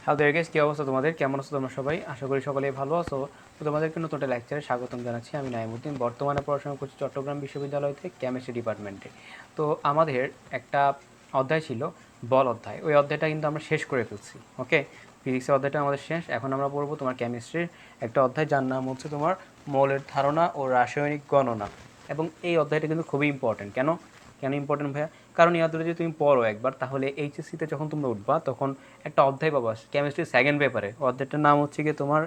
Hello দেয়ার guys, কী অবস্থা তোমাদের? কেমন আছো তোমরা সবাই? আশা করি সকলেই ভালো আছো। তো তোমাদেরকে নতুন একটা লেকচারে স্বাগতম জানাচ্ছি। আমি নাইমুদ্দিন, বর্তমানে পড়াশোনা করছি চট্টগ্রাম বিশ্ববিদ্যালয় থেকে কেমিস্ট্রি ডিপার্টমেন্টে। তো আমাদের একটা অধ্যায় ছিল বল অধ্যায়। ওই অধ্যায়টা কিন্তু আমরা শেষ করে ফেলছি। ওকে, ফিজিক্সের অধ্যায়টা আমাদের শেষ। এখন আমরা পড়বো তোমার কেমিস্ট্রির একটা অধ্যায়, যার নাম হচ্ছে তোমার মৌলের ধারণা ও রাসায়নিক গণনা। এবং এই অধ্যায়টা কিন্তু খুবই ইম্পর্টেন্ট। কেন কেন ইম্পর্টেন্ট ভাইয়া? কারণ এই অধ্যায়টা যদি তুমি পড়ো একবার, তাহলে এইচএসসিতে যখন তোমরা উঠবা তখন একটা অধ্যায় পাবা কেমিস্ট্রি সেকেন্ড পেপারে। অধ্যায়টার নাম হচ্ছে গিয়ে তোমার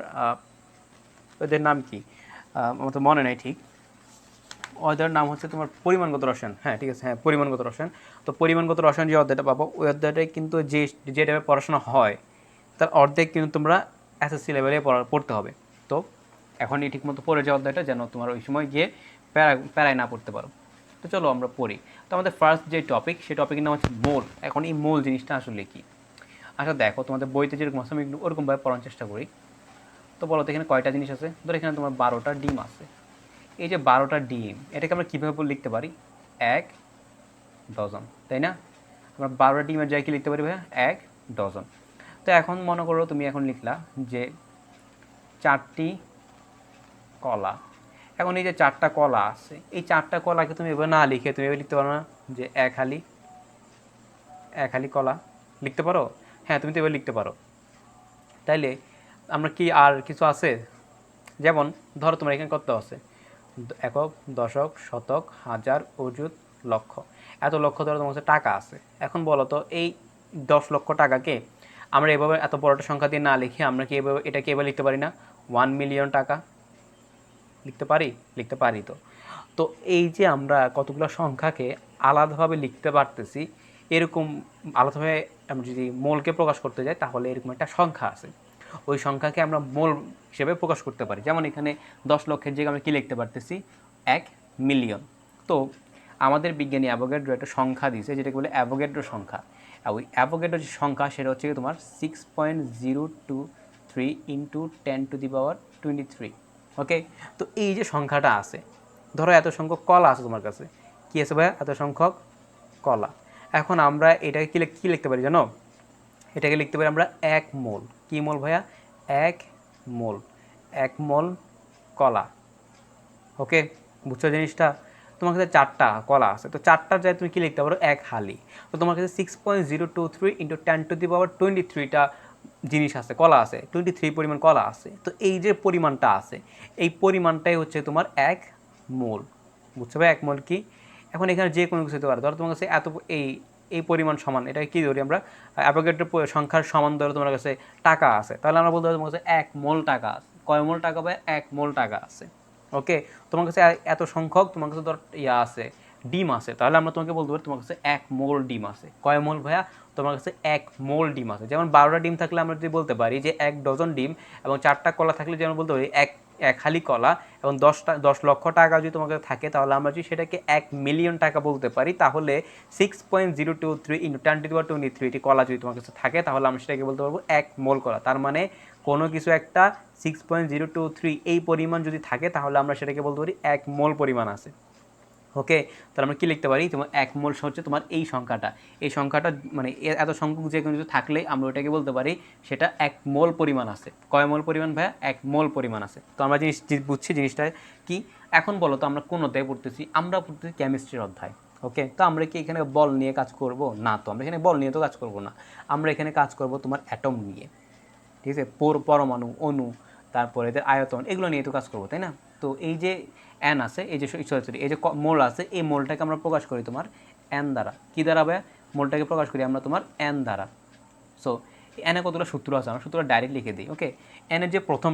ওদের নাম কি আমার তো মনে নেই ঠিক। অধ্যায়ের নাম হচ্ছে তোমার পরিমাণগত রসায়ন। হ্যাঁ ঠিক আছে, হ্যাঁ পরিমাণগত রসায়ন। তো পরিমাণগত রসায়ন যে অধ্যায়টা পাবো, ওই অধ্যায়টায় কিন্তু যে টাইপের পড়াশোনা হয় তার অর্ধেক কিন্তু তোমরা এসএসসি লেভেলে পড়তে হবে। তো এখনই ঠিকমতো পড়ে যাওয়া অধ্যায়টা, যেন তোমার ওই সময় গিয়ে প্যারায় না পড়তে পারো। তো চলো আমরা পড়ি। তো আমাদের ফার্স্ট যে টপিক, সেই টপিকের নাম হচ্ছে মোল। এখন এই মোল জিনিসটা আসলে কি? আচ্ছা দেখো, তোমাদের বইতে যেরকম আছে আমি একটু ওরকমভাবে পড়ার চেষ্টা করি। তো বলো তো এখানে কয়টা জিনিস আছে? ধরো এখানে তোমার 12টা ডিম আছে। এই যে 12টা ডিম, এটাকে আমরা কীভাবে লিখতে পারি? 1 ডজন, তাই না? আমরা 12টা ডিমের জায়গায় কি লিখতে পারি ভাইয়া? 1 ডজন। তো এখন মনে করো তুমি এখন লিখলা যে 4টি কলা। এখন এই যে 4টা কলা আছে, এই 4টা কলাকে তুমি এভাবে না লিখে তুমি এভাবে লিখতে পারো না যে এক হালি কলা? লিখতে পারো? হ্যাঁ, তুমি তো এভাবে লিখতে পারো। তাইলে আমরা কি আর কিছু আছে? যেমন ধরো তোমার এখানে কত আছে? একক, দশক, শতক, হাজার, অযুত, লক্ষ। এত লক্ষ ধরো তোমার কাছে টাকা আছে। এখন বলো তো এই 10 লক্ষ টাকাকে আমরা এভাবে এত বড় একটা সংখ্যা দিয়ে না লিখে আমরা কি এভাবে এটাকে এভাবে লিখতে পারি না? 1 মিলিয়ন টাকা লিখতে পারি? লিখতে পারি। তো তো এই যে আমরা কতগুলো সংখ্যাকে আলাদাভাবে লিখতে পারতেছি, এরকম আলাদাভাবে আমরা যদি মোলকে প্রকাশ করতে যাই, তাহলে এরকম একটা সংখ্যা আছে। ওই সংখ্যাকে আমরা মোল হিসেবে প্রকাশ করতে পারি। যেমন এখানে 10 লক্ষের জায়গায় আমরা কী লিখতে পারতেছি? 1 মিলিয়ন। তো আমাদের বিজ্ঞানী অ্যাভোগাড্রো একটা সংখ্যা দিয়েছে, যেটাকে বলে অ্যাভোগাড্রো সংখ্যা। আর ওই অ্যাভোগাড্রো যে সংখ্যা, সেটা হচ্ছে তোমার 6.023 ইন্টু 10⁻23। ওকে, তো এই যে সংখ্যাটা আছে, ধরো এত সংখ্যক কলা আছে তোমার কাছে। কী আছে ভাইয়া? এত সংখ্যক কলা। এখন আমরা এটাকে কী লিখতে পারি জানো? এটাকে লিখতে পারি আমরা 1 মোল। কী মোল ভাইয়া? 1 মোল। 1 মোল কলা। ওকে, বুঝছো জিনিসটা? তোমার কাছে 4টা কলা আছে, তো 4টার জায়গায় তুমি কী লিখতে পারো? 1 হালি। তো তোমার কাছে 6.023 ইন্টু 10⁻23টা জিনিস আছে, কলা আছে, 23 পরিমাণ কলা আছে। তো এই যে পরিমাণটা আছে, এই পরিমাণটাই হচ্ছে তোমার 1 মোল। বুঝছো ভাই 1 মোল কি? এখন এখানে যে কোনো কিছু হতে পারে। ধরো তোমার কাছে এত এই এই পরিমাণ সমান, এটা কি ধরি আমরা? অ্যাভোগাড্রো সংখ্যার সমান ধরো তোমার কাছে টাকা আছে, তাহলে আমরা বলতে পারি তোমার কাছে 1 মোল টাকা আছে। কয় মোল টাকা ভাই? 1 মোল টাকা আছে। ওকে, তোমার কাছে এত সংখ্যক তোমার কাছে ধর আছে ডিম আছে, তাহলে আমরা তোমাকে বলতে পারি তোমার কাছে 1 মোল ডিম আছে। কয় মোল ভাইয়া? তোমার কাছে 1 মোল ডিম আছে। যেমন 12টা ডিম থাকলে আমরা যদি বলতে পারি যে 1 ডজন ডিম, এবং 4টা কলা থাকলে যেমন বলতে পারি এক হালি কলা, এবং 10 লক্ষ টাকা যদি তোমার কাছে থাকে, তাহলে আমরা যদি সেটাকে 1 মিলিয়ন টাকা বলতে পারি, তাহলে 6.023 ইন্টু 10⁻23টি কলা যদি তোমার কাছে থাকে, তাহলে আমরা সেটাকে বলতে পারবো 1 মোল কলা। তার মানে কোনো কিছু একটা 6.023 এই পরিমাণ যদি থাকে, তাহলে আমরা সেটাকে বলতে পারি 1 মোল পরিমাণ আছে। ওকে, তাহলে আমরা কী লিখতে পারি? তোমার 1 মোল হচ্ছে তোমার এই সংখ্যাটা। এই সংখ্যাটা মানে এত সংখ্যক যে কোনো কিছু থাকলে আমরা ওটাকে বলতে পারি সেটা 1 মোল পরিমাণ আছে। কয় মোল পরিমাণ ভাইয়া? 1 মোল পরিমাণ আছে। তো আমরা বুঝছি জিনিসটা কি। এখন বলো তো আমরা কোন অধ্যায় পড়তেছি? আমরা পড়তেছি কেমিস্ট্রির অধ্যায়। ওকে, তো আমরা কি এখানে বল নিয়ে কাজ করব? না, তো আমরা এখানে বল নিয়ে তো কাজ করব না। আমরা এখানে কাজ করব তোমার অ্যাটম নিয়ে। ঠিক আছে, পরমাণু, অণু, তারপরে এদের আয়তন, এগুলো নিয়ে তো কাজ করবো, তাই না? তো এই যে অ্যান আছে, এই যে সরি এই যে মোল আছে, এই মোলটাকে আমরা প্রকাশ করি তোমার অ্যান দ্বারা। কী দ্বারা ভাইয়া? মোলটাকে প্রকাশ করি আমরা তোমার অ্যান দ্বারা। সো অ্যানে কতগুলো সূত্র আছে, আমরা সূত্রটা ডাইরেক্ট লিখে দিই। ওকে, অ্যানের যে প্রথম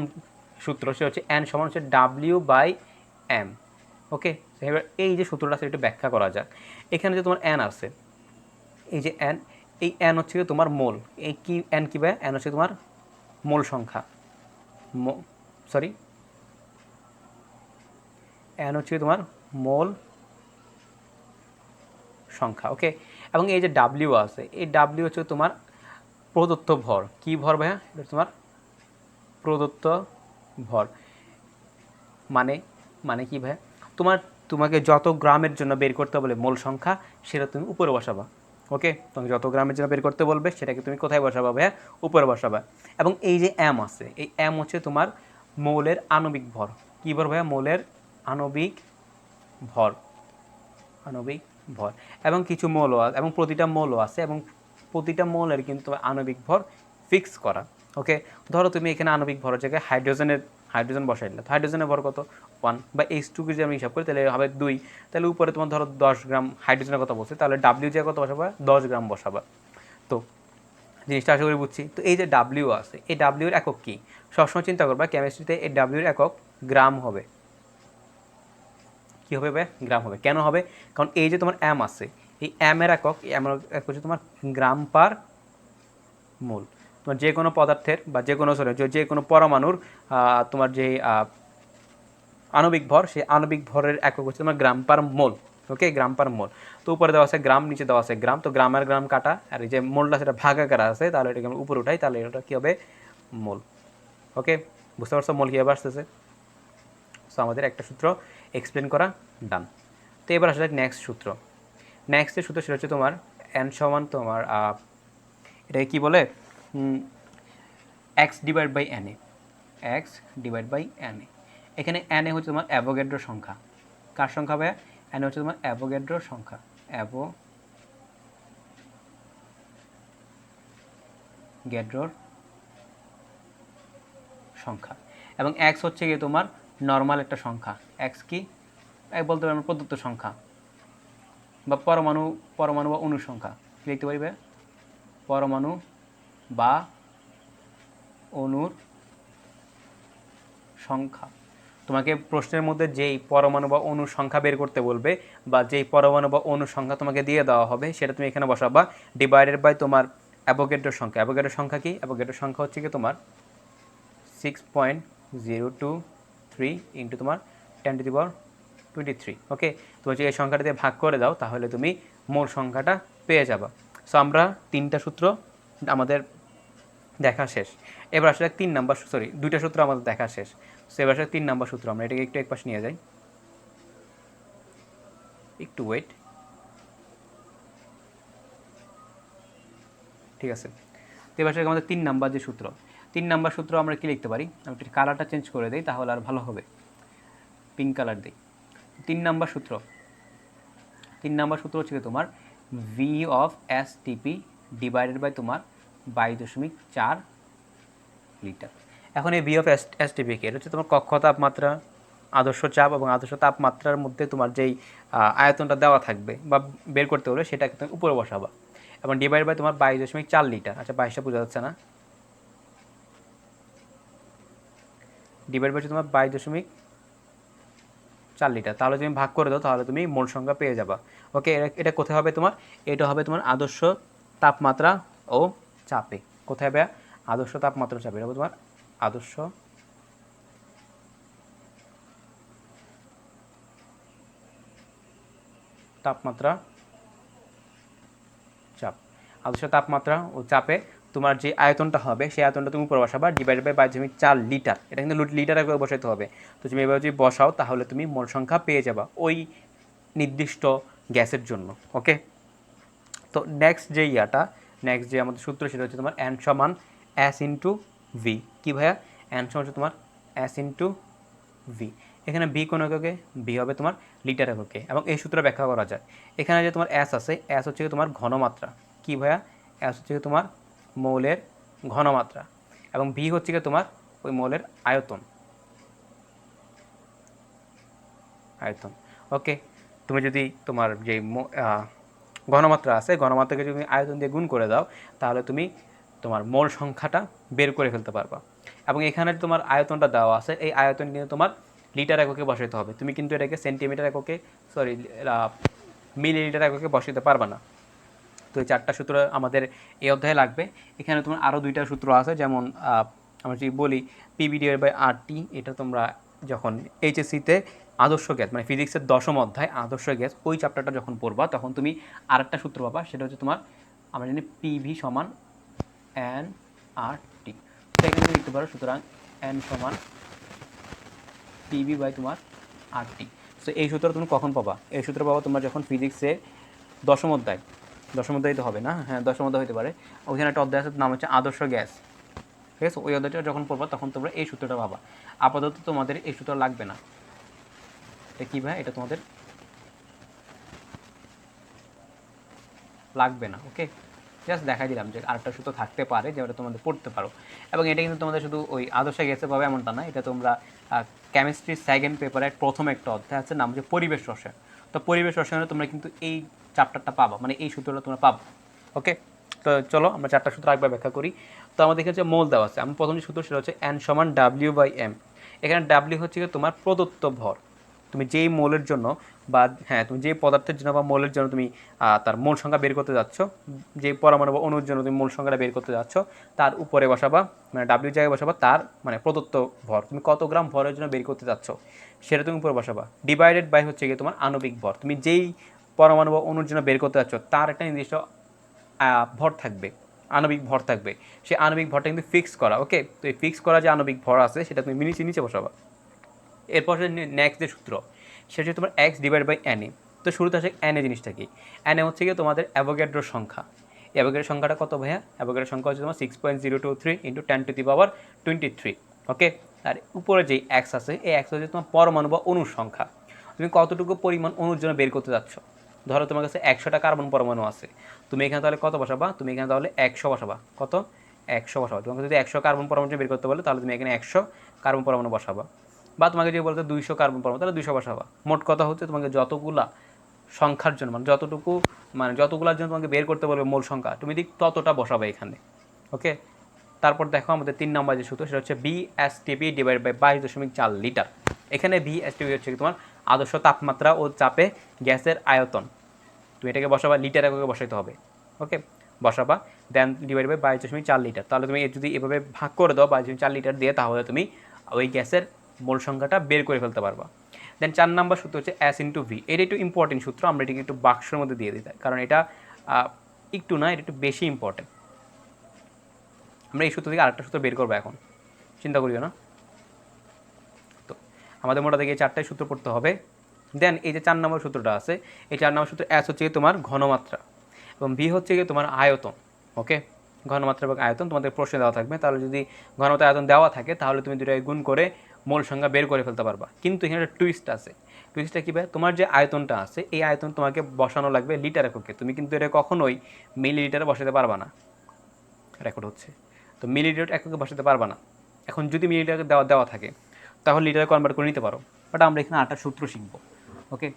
সূত্র সে হচ্ছে অ্যান সমান হচ্ছে W/m। ওকে, এবার এই যে সূত্রটা আছে একটু ব্যাখ্যা করা যাক। এখানে যে তোমার অ্যান আছে, এই যে অ্যান, এই অ্যান হচ্ছে তোমার মোল। এই কি অ্যান কী ভাইয়া? অ্যান হচ্ছে তোমার মোল সংখ্যা। সরি, এন হচ্ছে তোমার মোল সংখ্যা। ওকে, এবং এই যে ডাব্লিউ আছে, এই ডাব্লিউ হচ্ছে তোমার প্রদত্ত ভর। কি ভর ভাইয়া? এটা তোমার প্রদত্ত ভর। মানে মানে কি ভাইয়া? তোমাকে যত গ্রামের জন্য বের করতে বলে মোল সংখ্যা, সেটা তুমি উপরে বসাবা। ওকে, তোমাকে যত গ্রামের জন্য বের করতে বলবে সেটাকে তুমি কোথায় বসাবা ভাইয়া? উপরে বসাবা। এবং এই যে এম আছে, এই এম হচ্ছে তোমার মৌলের আণবিক ভর। কী ভর ভাইয়া? মৌলের আণবিক ভর, আণবিক ভর। এবং কিছু মৌল এবং প্রতিটা মৌল আছে, এবং প্রতিটা মৌলের কিন্তু আণবিক ভর ফিক্স করা। ওকে, ধরো তুমি এখানে আণবিক ভরের জায়গায় হাইড্রোজেন বসাইলে, তো হাইড্রোজেনের ভর কত? 1, বা H2 যদি আমি হিসাব করি তাহলে হবে 2। তাহলে উপরে তোমার ধরো 10 গ্রাম হাইড্রোজেনের কথা বলছে, তাহলে ডাব্লিউ যে কত বসাবা? 10 গ্রাম বসাবা। তো জিনিসটা আশা করি বুঝছি। তো এই যে ডাব্লিউ আছে, এই ডাব্লিউর একক কী? সবসময় চিন্তা করবা কেমিস্ট্রিতে এই ডাব্লিউর একক গ্রাম হবে। কী হবে ভাই? গ্রাম হবে। কেন হবে? কারণ এই যে তোমার এম আছে, এই এম এর একক, এম এর একক হচ্ছে তোমার গ্রাম পার মোল। তোমার যে কোনো পদার্থের বা যে কোনো যে কোনো পরমাণুর তোমার যে আণবিক ভর, সেই আণবিক ভরের একক হচ্ছে তোমার গ্রাম পার মোল। ওকে, গ্রাম পার মোল। তো উপরে দেওয়া আছে গ্রাম, নিচে দেওয়া আছে গ্রাম। তো গ্রাম আর গ্রাম কাটা, আর এই যে মোলটা সেটা ভাগাকার আছে, তাহলে এটাকে আমরা উপরে উঠাই, তাহলে এটা কী হবে? মোল। ওকে, বুঝতে পারছো মোল কীভাবে আসতেছে? সো আমাদের একটা সূত্র এক্সপ্লেন করা ডান। তো এবার আসলে নেক্সট সূত্র। নেক্সটের সূত্র সেটা হচ্ছে তোমার এন সমান তোমার এটাকে কী বলে? X divide by N A, x divide by N A. এখানে এন এ হচ্ছে তোমার অ্যাভোগাড্রোর সংখ্যা। কার সংখ্যা ভাইয়া? এন হচ্ছে তোমার অ্যাভোগাড্রোর সংখ্যা, অ্যাভোগাড্রোর সংখ্যা। এবং এক্স হচ্ছে গিয়ে তোমার নর্মাল একটা সংখ্যা। এক্স কি? এক বলতে পারি আমরা প্রদত্ত সংখ্যা বা পরমাণু বা অণুর সংখ্যা। কী লিখতে পারি ভাইয়া? পরমাণু বা অণুর সংখ্যা। তোমাকে প্রশ্নের মধ্যে যেই পরমাণু বা অণুর সংখ্যা বের করতে বলবে, বা যেই পরমাণু বা অণুর সংখ্যা তোমাকে দিয়ে দেওয়া হবে, সেটা তুমি এখানে বসাবা ডিভাইডেড বাই তোমার অ্যাভোগাড্রোর সংখ্যা। অ্যাভোগাড্রোর সংখ্যা কি? অ্যাভোগাড্রোর সংখ্যা হচ্ছে কি তোমার 6.023 ইন্টু তোমার 10⁻23। ওকে, তুমি যদি এই সংখ্যাটা দিয়ে ভাগ করে দাও তাহলে তুমি মোল সংখ্যাটা পেয়ে যাবা। সো আমরা তিনটা সূত্র আমাদের দেখা শেষ। এবার আসলে 3 নাম্বার, সরি 2টা সূত্র আমাদের দেখা শেষ। সো এবার আসলে 3 নাম্বার সূত্র। আমরা এটাকে একটু একপাশে নিয়ে যাই, একটু ওয়েট। ঠিক আছে, তো এবার আসলে আমাদের 3 নাম্বার যে সূত্র, 3 নাম্বার সূত্র আমরা কি লিখতে পারি? আমি একটু কালারটা চেঞ্জ করে দিই, তাহলে আর ভালো হবে। পিঙ্ক কালার দিই। 3 নাম্বার সূত্র, 3 নাম্বার সূত্র হচ্ছে তোমার V of S TP divided by তোমার 22.4 লিটার। এখন এই ভি অফ এস টিপি কে? এটা হচ্ছে তোমার কক্ষ তাপমাত্রা, আদর্শ চাপ এবং আদর্শ তাপমাত্রার মধ্যে তোমার যেই আয়তনটা দেওয়া থাকবে বা বের করতে হলে সেটাকে তুমি উপরে বসাবা, এবং ডিভাইড বাই তোমার 22.4 লিটার। আচ্ছা 22টা বোঝা যাচ্ছে না? ডিভাইড বাই তোমার 22.4 লিটার। তাহলে তুমি ভাগ করে দাও, তাহলে তুমি মোল সংখ্যা পেয়ে যাবা। ওকে, এটা কোথায় হবে তোমার? এটা হবে তোমার আদর্শ তাপমাত্রা ও চাপে। কোথায় হবে? আদর্শ তাপমাত্রা চাপে। এটা হবে তোমার আদর্শ তাপমাত্রা চাপ। আদর্শ তাপমাত্রা ও চাপে তোমার যে আয়তনটা হবে সেই আয়তনটা তুমি উপরে বসাবা ডিভাইড বাই 22.4 লিটার। এটা কিন্তু লিটারে করে বসাইতে হবে। তো তুমি এভাবে যদি বসাও তাহলে তুমি মোল সংখ্যা পেয়ে যাবা ওই নির্দিষ্ট গ্যাসের জন্য। ওকে, তো নেক্সট যে আমাদের সূত্র সেটা হচ্ছে তোমার এন সমান এস ইন্টু ভি। কী ভাইয়া? এন সমান হচ্ছে তোমার এস ইন্টু ভি। এখানে ভি কোন এককে? ভি হবে তোমার লিটার এককে। এবং এই সূত্র ব্যাখ্যা করা যায়। এখানে যে তোমার এস আছে, এস হচ্ছে তোমার ঘনমাত্রা। কী ভাইয়া? এস হচ্ছে তোমার মৌলের ঘনমাত্রা, এবং ভি হচ্ছে তোমার ওই মৌলের আয়তন। ওকে, তুমি যদি তোমার যে ঘনমাত্রা আছে, ঘনমাত্রাকে যদি তুমি আয়তন দিয়ে গুণ করে দাও, তাহলে তুমি তোমার মোল সংখ্যাটা বের করে ফেলতে পারবা। এবং এখানে তোমার আয়তনটা দেওয়া আছে, এই আয়তন কিন্তু তোমার লিটার এককে বসাইতে হবে। তুমি কিন্তু এটাকে সেন্টিমিটার এককে, সরি মিলিলিটার এককে বসাইতে পারবা না। তো এই 4টা সূত্র আমাদের এই অধ্যায়ে লাগবে। এখানে তোমার আরও 2টা সূত্র আছে, যেমন আমরা যদি বলি পিভি ডিভাইড বাই আরটি। এটা তোমরা যখন এইচএসসিতে আদর্শ গ্যাস মানে ফিজিক্সের 10ম অধ্যায় আদর্শ গ্যাস ওই চ্যাপ্টারটা যখন পড়বা তখন তুমি আরেকটা সূত্র পাবা, সেটা হচ্ছে তোমার আমরা জানি পিভি সমান এন আর টি। তো এখানে তুমি লিখতে পারো সুতরাং এন সমান পিভি বাই তোমার আর টি। সো এই সূত্র তুমি কখন পাবা? এই সূত্র পাবা তোমরা যখন ফিজিক্সের 10ম অধ্যায় 10-এর মধ্যেই তো হবে না, হ্যাঁ 10-এর মধ্যে হতে পারে। ওইখানে একটা অধ্যায় আছে, নাম হচ্ছে আদর্শ গ্যাস, ঠিক আছে? ওই অধ্যায়টা যখন পড়বা তখন তোমরা এই সূত্রটা পাবা। আপাতত তোমাদের এই সূত্র লাগবে না। এটা কী ভাই, এটা তোমাদের লাগবে না, ওকে? জাস্ট দেখাই দিলাম যে আরেকটা সূত্র থাকতে পারে যেটা তোমাদের পড়তে পারো। এবং এটা কিন্তু তোমাদের শুধু ওই আদর্শ গ্যাসে পাবে এমনটা না, এটা তোমরা কেমিস্ট্রির সেকেন্ড পেপারের প্রথম একটা অধ্যায় আছে, নাম হচ্ছে পরিবেশ রসায়ন। তো পরিবেশ রসায়নে তোমরা কিন্তু এই চ্যাপ্টারটা পাবা, মানে এই সূত্রটা তোমরা পাবা, ওকে? তো চলো আমরা 4টা সূত্র একবার ব্যাখ্যা করি। তো আমাদের এখানে যে মোল দেওয়া আছে, আমি প্রথম যে সূত্র সেটা হচ্ছে N সমান W/m। এখানে W হচ্ছে কি তোমার প্রদত্ত ভর। তুমি যেই মোলের জন্য বা হ্যাঁ তুমি যে পদার্থের জন্য বা মোলের জন্য তুমি তার মোল সংখ্যা বের করতে যাচ্ছ, যে পরমাণু বা অণুর জন্য তুমি মোল সংখ্যাটা বের করতে যাচ্ছ, তার উপরে বসাবা, মানে ডাব্লিউ জায়গায় বসাবা তার মানে প্রদত্ত ভর, তুমি কত গ্রাম ভরের জন্য বের করতে যাচ্ছ সেটা তুমি উপরে বসাবা, ডিভাইডেড বাই হচ্ছে গিয়ে তোমার আণবিক ভর, তুমি যেই পরমাণু বা অণুর জন্য বের করতে যাচ্ছ তার একটা নির্দিষ্ট ভর থাকবে, আণবিক ভর থাকবে, সেই আণবিক ভরটা কিন্তু ফিক্স করা, ওকে? তো এই ফিক্স করা যে আণবিক ভর আছে সেটা তুমি নিচে নিচে বসাবা। এরপর নেক্সট যে সূত্র সেটা হচ্ছে তোমার x divide by N A. তো শুরুতে আসে এন এ জিনিসটা কি, এন এ হচ্ছে গিয়ে তোমাদের অ্যাভোগাড্রোর সংখ্যা। অ্যাভোগাড্রোর সংখ্যাটা কত ভাইয়া? অ্যাভোগাড্রোর সংখ্যা হচ্ছে তোমার 6.023 × 10⁻23। ওকে? আর উপরে যে এক্স আছে এই এক্স হচ্ছে তোমার পরমাণু বা অণুর সংখ্যা, তুমি কতটুকু পরিমাণ অণুর জন্য বের করতে যাচ্ছ। ধরো তোমার কাছে 100টা কার্বন পরমাণু আছে, তুমি এখানে তাহলে কত বসাবা? তুমি এখানে তাহলে 100 বসাবা। কত? 100 বসাবা। তোমাকে যদি 100 কার্বন পরমাণু বের করতে বলে তাহলে তুমি এখানে 100 কার্বন পরমাণু বসাবা। বা তোমাকে যদি বলতে 200 কার্বন পরমাণু তাহলে 200 বসাবা। মোট কথা হচ্ছে তোমাকে যতগুলা সংখ্যার জন্য মানে যতগুলার জন্য তোমাকে বের করতে বলবে মোল সংখ্যা, তুমি ঠিক ততটা বসাবে এখানে, ওকে? তারপর দেখো আমাদের 3 নম্বর যে সূত্র সেটা হচ্ছে BSTP ডিভাইড বাই 22.4 লিটার। এখানে BSTP হচ্ছে তোমার আদর্শ তাপমাত্রা ও চাপে গ্যাসের আয়তন, তুমি এটাকে বসাবা লিটার এককে বসাইতে হবে, ওকে? বসাবা, দেন ডিভাইড বাই 22.4 লিটার। তাহলে তুমি যদি এভাবে ভাগ করে দাও 22.4 লিটার দিয়ে, তাহলে তুমি ওই গ্যাসের মোল সংখ্যাটা বের করে ফেলতে পারবা। দেন 4 নম্বর সূত্র হচ্ছে S/V। এটা একটু ইম্পর্টেন্ট সূত্র, আমরা এটাকে একটু বাক্সের মধ্যে দিয়ে দিই, কারণ এটা একটু না, এটা একটু বেশি ইম্পর্টেন্ট। আমরা এই সূত্র থেকে আরেকটা সূত্র বের করবো এখন, চিন্তা করিও না। তো আমাদের মোটা থেকে এই 4টাই সূত্র পড়তে হবে। দেন এই যে 4 নম্বর সূত্রটা আছে, এই 4 নম্বর সূত্র S হচ্ছে তোমার ঘনমাত্রা এবং V হচ্ছে গিয়ে তোমার আয়তন, ওকে? ঘনমাত্রা এবং আয়তন তোমাদের প্রশ্নে দেওয়া থাকবে, তাহলে যদি ঘনমাত্রা আয়তন দেওয়া থাকে তাহলে তুমি দুটোই গুণ করে মোল সংখ্যা বের করে ফেলতে পারবা। কিন্তু এখানে একটা টুইস্ট আছে। টুইস্টটা কী ভাই? তোমার যে আয়তনটা আছে এই আয়তন তোমাকে বসানো লাগবে লিটার এককে, তুমি কিন্তু এটা কখনোই মিলিলিটারে বসাতে পারবা না। রেকর্ড হচ্ছে, তো মিলিলিটার এককে বসাতে পারবা না। এখন যদি মিলিলিটারে দেওয়া থাকে তাহলে লিটারে কনভার্ট করে নিতে পারো, বাট আমরা এখানে 8টা সূত্র শিখবো, ওকে?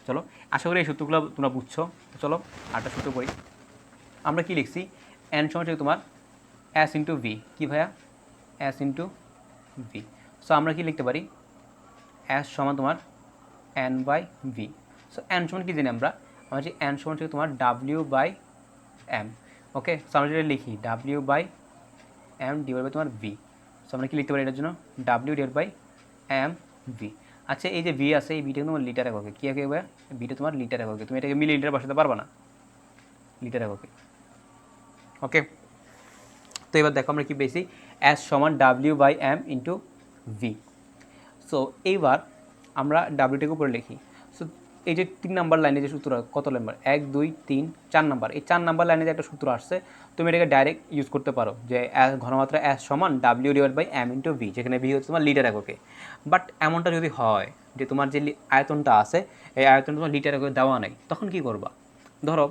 চলো, আশা করি এই সূত্রগুলো তোমরা বুঝছো। চলো 8টা সূত্র পড়ি। আমরা কি লিখছি? এন সমান হচ্ছে তোমার S/V। কি ভাইয়া? S/V। সো আমরা কি লিখতে পারি? S সমান তোমার N/V। সো N সমান কি জানি আমরা যে N সমান হচ্ছে তোমার W/m, ওকে? সো আমরা যেটা লিখি W/m ডিভাইড বাই তোমার V। সো আমরা কি লিখতে পারি এটার জন্য? W divide by mv। আচ্ছা, এই যে V আছে এই ভিটা তোমার লিটার এককে, কী একে ভাইয়া? ভিটা তোমার লিটার এককে, তুমি এটাকে মিলি লিটার বসাতে পারবা না, লিটার এককে, ওকে? তো এবার দেখো আমরা কি পেয়েছি? S সমান W/m × V। সো এইবার আমরা ডাব্লিউটাকে উপরে লিখি। সো এই যে 3 নাম্বার লাইনে যে সূত্র, কত নাম্বার? 1 2 3 4 নাম্বার, এই 4 নাম্বার লাইনে যে একটা সূত্র আসছে, তুমি এটাকে ডাইরেক্ট ইউজ করতে পারো যে ঘনমাত্রা S সমান W/m × V, যেখানে V হচ্ছে তোমার লিটার এককে। বাট এমনটা যদি হয় যে তোমার যে আয়তনটা আছে এই আয়তনটা তোমার লিটার এককে দেওয়া নেই, তখন কি করবা? ধরো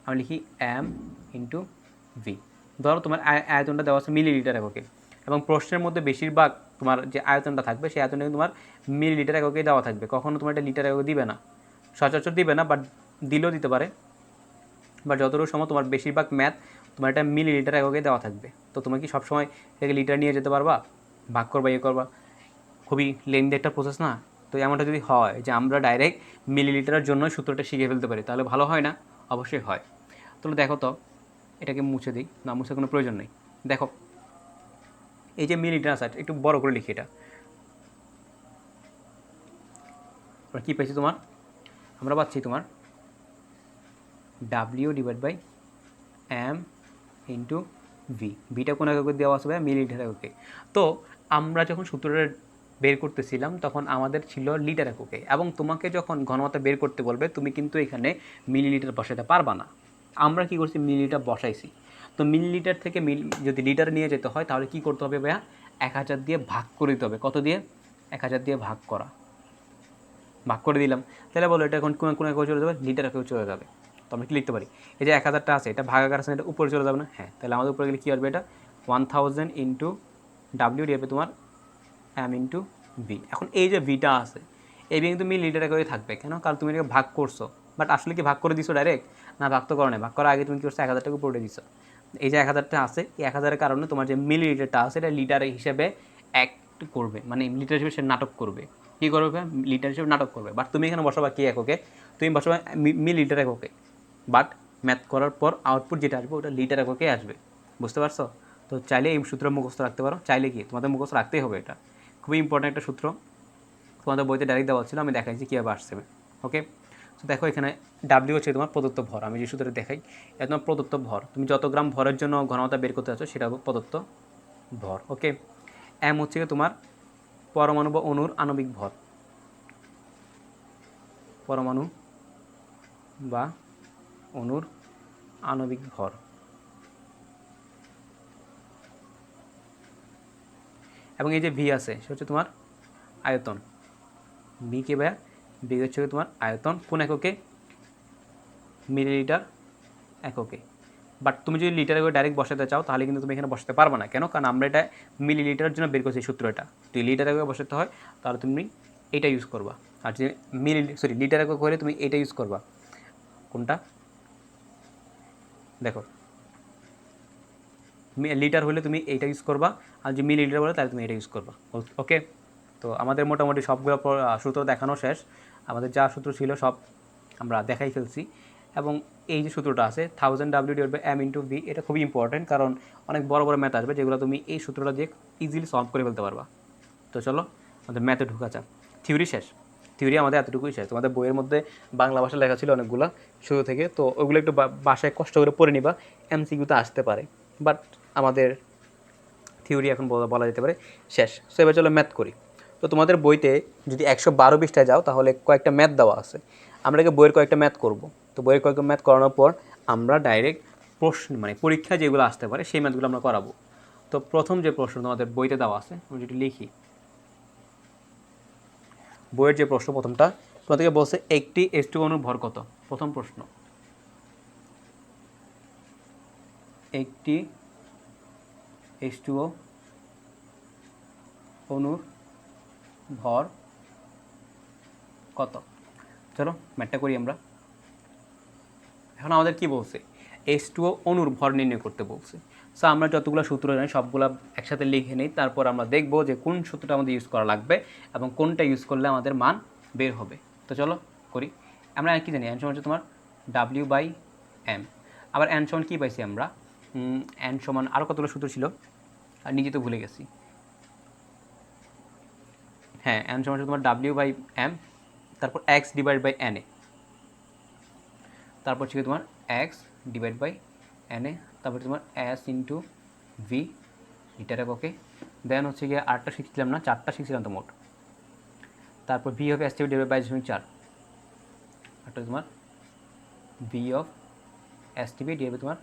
আমি লিখি m × V। ধরো তোমার আয়তনটা দেওয়া আছে মিলিলিটার এককে, এবং প্রশ্নের মধ্যে বেশিরভাগ তোমার যে আয়তনটা থাকবে সেই আয়তনটা তোমার মিলিলিটার এককে দেওয়া থাকবে, কখনো তোমার এটা লিটার একক দিবে না, সচরাচর দিবে না, বাট দিলেও দিতে পারে। বাট যতটুকু সময় তোমার বেশিরভাগ ম্যাথ তোমার এটা মিলিলিটার এককে দেওয়া থাকবে, তো তুমি কি সবসময় এটাকে লিটার নিয়ে যেতে পারবা? ভাগ করবা, ইয়ে করবা, খুবই লেন্দি একটা প্রসেস না? তো এমনটা যদি হয় যে আমরা ডাইরেক্ট মিলিলিটারের জন্য সূত্রটা শিখে ফেলতে পারি, তাহলে ভালো হয় না? অবশ্যই হয়। তাহলে দেখো তো, এটাকে মুছে দিই, না মুছে কোনো প্রয়োজন নেই। দেখো এই যে মিলিলিটার আছে, একটু বড় করে লিখি এটা, কী পেয়েছি তোমার? আমরা পাচ্ছি তোমার W/m × V। ভিটা কোন এককে দেওয়া আসবে? মিলিলিটার এককে। তো আমরা যখন সূত্রটা বের করতেছিলাম তখন আমাদের ছিল লিটার এককে, এবং তোমাকে যখন ঘনমাত্রা বের করতে বলবে তুমি কিন্তু এখানে মিলিলিটার বসাতে পারবা না। আমরা কি করছি মিলিলিটার বসাইছি, তো মিলিলিটার থেকে যদি লিটার নিয়ে যেতে হয় তাহলে কি করতে হবে ভাইয়া 1000 দিয়ে ভাগ করে দিতে হবে। কত দিয়ে? 1000 দিয়ে ভাগ করে দিলাম। তাহলে বলো এটা এখন কোন কেউ চলে যাবে? লিটারে কেউ চলে যাবে। তো আমরা কি লিখতে পারি, এই যে 1000টা আছে এটা ভাগাকার আছে, এটা উপরে চলে যাবে না? হ্যাঁ, তাহলে আমাদের উপরে গেলে কী আসবে, এটা 1000 ইন্টু ডাব্লিউ দিয়ে তোমার এম ইন্টু ভি। এখন এই যে ভিটা আছে এই ভি কিন্তু মিলিলিটারে করে থাকবে, কেন? কারণ তুমি এটাকে ভাগ করছো, বাট আসলে কি ভাগ করে দিছো ডাইরেক্ট? না, ভাগ তো করো না। ভাগ করার আগে তুমি কি করছো, 1000টাকে উপরে দিছো। এই যে 1000টা আছে, এই 1000-এর কারণে তোমার যে মিলিলিটারটা আছে এটা লিটার হিসেবে অ্যাক্ট করবে, মানে লিটার হিসেবে সে নাটক করবে। কী করবে? লিটার হিসেবে নাটক করবে। বাট তুমি এখানে বসাবা কি এককে? তুমি বসাবা মিলিলিটার এককে, বাট ম্যাথ করার পর আউটপুট যেটা আসবে ওটা লিটার এককে আসবে। বুঝতে পারছো? তো চাইলে এই সূত্র মুখস্থ রাখতে পারো, চাইলে কি তোমাদের মুখস্থ রাখতেই হবে। এটা খুবই ইম্পর্ট্যান্ট একটা সূত্র, তোমাদের বইতে ডাইরেক্ট দেওয়া ছিল, আমি দেখাইছি কীভাবে আসছে। ওকে, তো দেখো এখানে ডাব্লিউ হচ্ছে তোমার প্রদত্ত ভর, আমি যে সূত্রে দেখাই এটা তোমার প্রদত্ত ভর। তুমি যত গ্রাম ভরের জন্য ঘনমাত্রা বের করতে চাচ্ছ সেটা প্রদত্ত ভর। ওকে, এম হচ্ছে তোমার পরমাণু বা অণুর আণবিক ভর, পরমাণু বা অণুর আণবিক ভর। এবং এই যে ভি আছে সে হচ্ছে তোমার আয়তন। ভি কে ভাইয়া? ভি হচ্ছে তোমার আয়তন, কোন এককে? মিলিলিটার এককে। বাট তুমি যদি লিটারে করে ডাইরেক্ট বসাতে চাও তাহলে কিন্তু তুমি এখানে বসাতে পারবে না, কেন? কারণ আমরা এটা মিলিলিটারের জন্য বের করছি সূত্র। এটা যদি লিটারে করে বসাতে হয় তাহলে তুমি এটা ইউজ করবা, আর যে লিটারে করে হলে তুমি এটা ইউজ করবা। কোনটা? দেখো, লিটার হলে তুমি এইটা ইউজ করবা, আর যে মিলিলিটার বলে তাহলে তুমি এটা ইউজ করবা। ওকে, তো আমাদের মোটামুটি সবগুলো সূত্র দেখানো শেষ। আমাদের যা সূত্র ছিল সব আমরা দেখাই ফেলছি। এবং এই যে সূত্রটা আছে 1000 W divide by M into V, এটা খুবই ইম্পর্টেন্ট, কারণ অনেক বড় বড় ম্যাথ আসবে যেগুলো তুমি এই সূত্রটা দিয়ে ইজিলি সলভ করে ফেলতে পারবা। তো চলো আমাদের ম্যাথে ঢুকা যাক। থিওরি শেষ, থিওরি আমাদের এতটুকুই শেষ। তোমাদের বইয়ের মধ্যে বাংলা ভাষা লেখা ছিল অনেকগুলো শুরু থেকে, তো ওইগুলো একটু বাসায় কষ্ট করে পড়ে নিবা, এমসিকিউতে আসতে পারে। বাট আমাদের থিওরি এখন বলা যেতে পারে শেষ। সো এবার চলো ম্যাথ করি। তো তোমাদের বইতে যদি 112 পৃষ্ঠায় যাও তাহলে কয়েকটা ম্যাথ দেওয়া আছে, আমরা বইয়ের কয়েকটা ম্যাথ করব। তো বইয়ের কয়েকটা ম্যাথ করানোর পর আমরা ডাইরেক্ট প্রশ্ন, মানে পরীক্ষা যেগুলো আসতে পারে সেই ম্যাথগুলো আমরা করাবো। তো প্রথম যে প্রশ্ন তোমাদের বইতে দেওয়া আছে আমি যেটি লিখি, বইয়ের যে প্রশ্ন প্রথমটা তোমাদেরকে বলছে একটি H2 অণুর ভর কত। প্রথম প্রশ্ন, একটি H2O অণুর ভর কত। চলো ম্যাথটা করি আমরা। এখন আমাদের কি বলছে, H2O অণুর ভর নির্ণয় করতে বলছে। সো আমরা যতগুলো সূত্র জানি সবগুলো একসাথে লিখে নিই, তারপর আমরা দেখব যে কোন সূত্রটা আমাদের ইউজ করা লাগবে এবং কোনটা ইউজ করলে আমাদের মান বের হবে। তো চলো করি। আমরা কি জানি, এন সমান হচ্ছে তোমার ডাব্লিউ বাই এম। আবার এন সমান কী পাইছি আমরা, এন সমান আরও কতগুলো সূত্র ছিল আর নিজে তো ভুলে গেছি। হ্যাঁ, এন সমান হচ্ছে তোমার ডাব্লিউ বাই এম, তারপর x divide by N A, তারপর ছিল তোমার x divide by N A, তারপর তোমার এস ইন্টু ভি লিটার এককে। দেন হচ্ছে গিয়ে 8টা শিখছিলাম না, 4টা শিখছিলাম তো মোট। তারপর V of S T divide by 22.4, একটা তোমার V of S TV divide তোমার